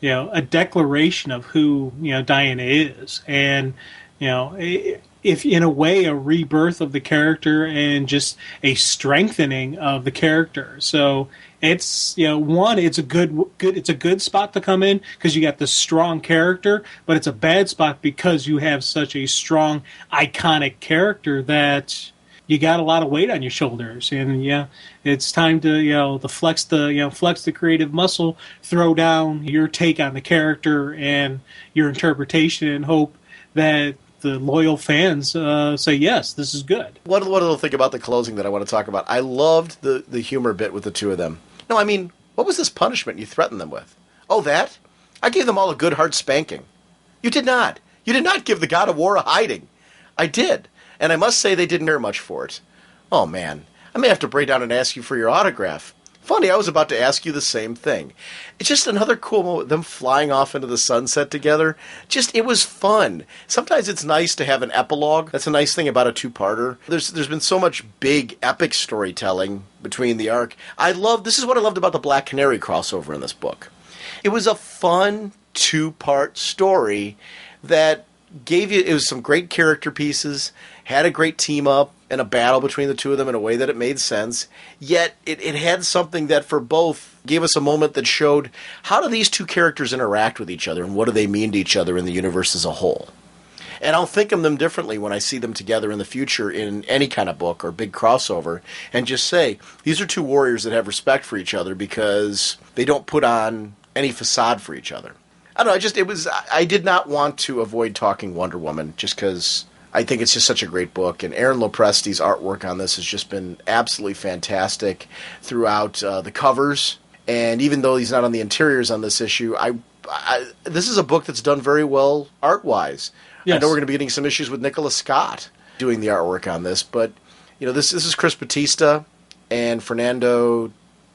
declaration of who Diana is, and if in a way a rebirth of the character and just a strengthening of the character. So it's it's a good spot to come in, because you got this strong character, but it's a bad spot because you have such a strong iconic character that you got a lot of weight on your shoulders, and it's time to flex the creative muscle, throw down your take on the character and your interpretation, and hope that the loyal fans say, yes, this is good. One little thing about the closing that I want to talk about. I loved the humor bit with the two of them. No, I mean, what was this punishment you threatened them with? Oh, that? I gave them all a good hard spanking. You did not. You did not give the God of War a hiding. I did. And I must say they didn't care much for it. Oh, man. I may have to break down and ask you for your autograph. Funny, I was about to ask you the same thing. It's just another cool moment, them flying off into the sunset together. It was fun. Sometimes it's nice to have an epilogue. That's a nice thing about a two-parter. There's been so much big, epic storytelling between the arc. This is what I loved about the Black Canary crossover in this book. It was a fun two-part story that it was some great character pieces, had a great team up, and a battle between the two of them in a way that it made sense. Yet it had something that for both gave us a moment that showed how do these two characters interact with each other and what do they mean to each other in the universe as a whole. And I'll think of them differently when I see them together in the future in any kind of book or big crossover and just say, these are two warriors that have respect for each other because they don't put on any facade for each other. I don't know, I did not want to avoid talking Wonder Woman just because I think it's just such a great book, and Aaron Lopresti's artwork on this has just been absolutely fantastic throughout the covers. And even though he's not on the interiors on this issue, this is a book that's done very well art-wise. Yes. I know we're going to be getting some issues with Nicholas Scott doing the artwork on this, but this is Chris Batista and Fernando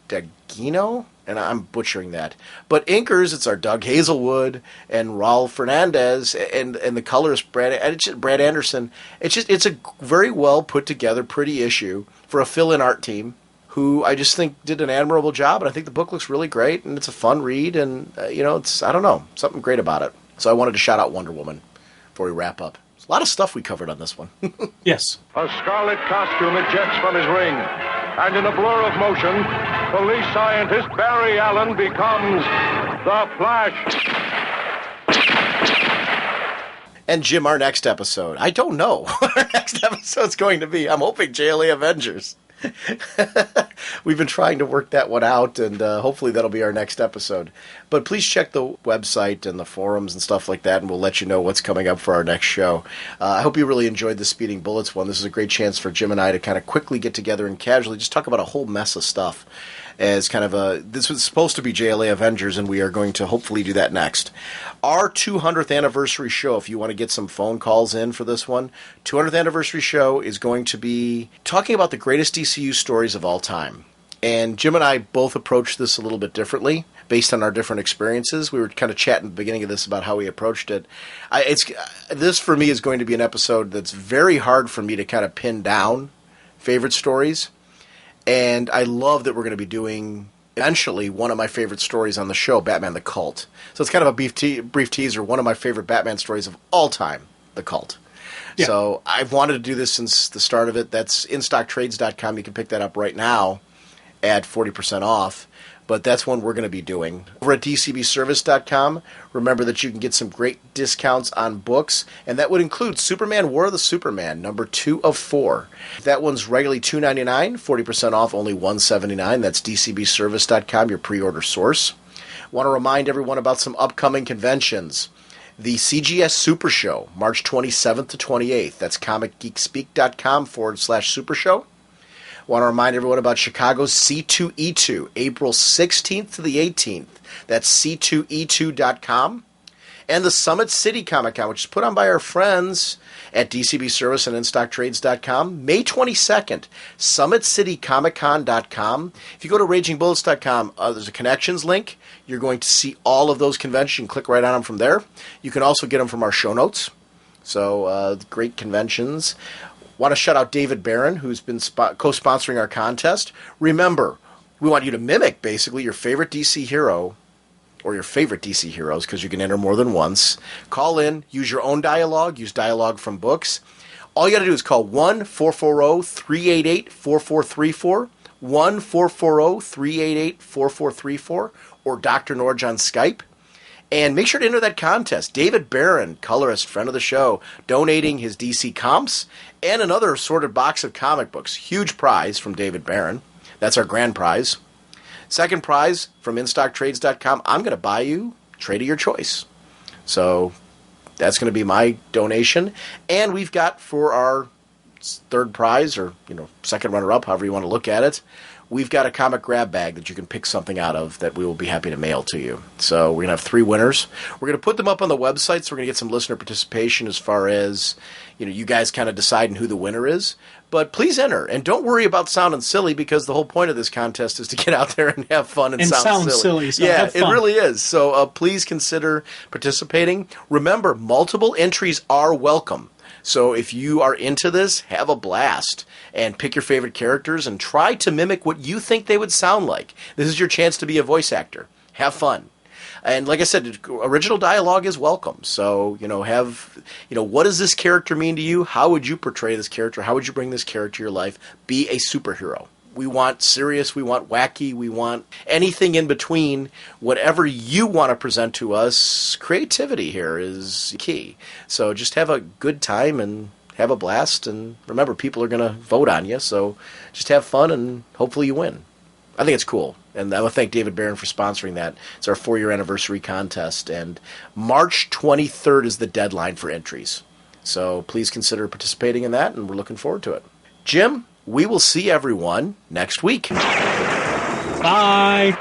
Daguino, and I'm butchering that. But inkers, it's our Doug Hazelwood and Raul Fernandez, and the colorist Brad Anderson. It's a very well put together, pretty issue for a fill-in art team who I just think did an admirable job, and I think the book looks really great, and it's a fun read, and it's I don't know, something great about it. So I wanted to shout out Wonder Woman before we wrap up. There's a lot of stuff we covered on this one. Yes. A scarlet costume ejects from his ring, and in a blur of motion, police scientist Barry Allen becomes the Flash. And Jim, our next episode, I don't know what our next episode's going to be. I'm hoping JLA Avengers. We've been trying to work that one out, and hopefully that'll be our next episode. But please check the website and the forums and stuff like that, and we'll let you know what's coming up for our next show. I hope you really enjoyed the Speeding Bullets one. This is a great chance for Jim and I to kind of quickly get together and casually just talk about a whole mess of stuff. As kind of this was supposed to be JLA Avengers, and we are going to hopefully do that next. Our 200th anniversary show, if you want to get some phone calls in for this one, 200th anniversary show is going to be talking about the greatest DCU stories of all time. And Jim and I both approached this a little bit differently based on our different experiences. We were kind of chatting at the beginning of this about how we approached it. This, for me, is going to be an episode that's very hard for me to kind of pin down favorite stories. And I love that we're going to be doing, eventually, one of my favorite stories on the show, Batman the Cult. So it's kind of a brief teaser, one of my favorite Batman stories of all time, The Cult. Yeah. So I've wanted to do this since the start of it. That's instocktrades.com. You can pick that up right now at 40% off. But that's one we're going to be doing. Over at dcbservice.com, remember that you can get some great discounts on books, and that would include Superman War of the Superman, number 2 of 4. That one's regularly $2.99, 40% off, only $1.79. That's dcbservice.com, your pre-order source. Want to remind everyone about some upcoming conventions. The CGS Super Show, March 27th to 28th. That's comicgeekspeak.com/Super Show. Want to remind everyone about Chicago's C2E2, April 16th to the 18th. That's C2E2.com. And the Summit City Comic Con, which is put on by our friends at DCB Service and InStockTrades.com, May 22nd, SummitCityComicCon.com. If you go to RagingBullets.com, there's a connections link. You're going to see all of those conventions. Click right on them from there. You can also get them from our show notes. So, great conventions. Want to shout out David Barron, who's been co-sponsoring our contest. Remember, we want you to mimic, basically, your favorite DC hero, or your favorite DC heroes, because you can enter more than once. Call in, use your own dialogue, use dialogue from books. All you got to do is call 1-440-388-4434, 1-440-388-4434, or Dr. Norge on Skype. And make sure to enter that contest. David Barron, colorist, friend of the show, donating his DC comps and another assorted box of comic books. Huge prize from David Barron. That's our grand prize. Second prize from InStockTrades.com. I'm going to buy you trade of your choice. So that's going to be my donation. And we've got for our third prize or, second runner-up, however you want to look at it, we've got a comic grab bag that you can pick something out of that we will be happy to mail to you. So we're going to have 3 winners. We're going to put them up on the website, so we're going to get some listener participation as far as, you guys kind of deciding who the winner is. But please enter, and don't worry about sounding silly, because the whole point of this contest is to get out there and have fun and sound silly. So yeah, have fun. It really is. So please consider participating. Remember, multiple entries are welcome. So if you are into this, have a blast and pick your favorite characters and try to mimic what you think they would sound like. This is your chance to be a voice actor. Have fun. And like I said, original dialogue is welcome. So, what does this character mean to you? How would you portray this character? How would you bring this character to your life? Be a superhero. We want serious, we want wacky, we want anything in between. Whatever you want to present to us, creativity here is key. So just have a good time and have a blast. And remember, people are going to vote on you. So just have fun and hopefully you win. I think it's cool. And I want to thank David Barron for sponsoring that. It's our 4-year anniversary contest. And March 23rd is the deadline for entries. So please consider participating in that, and we're looking forward to it. Jim, we will see everyone next week. Bye.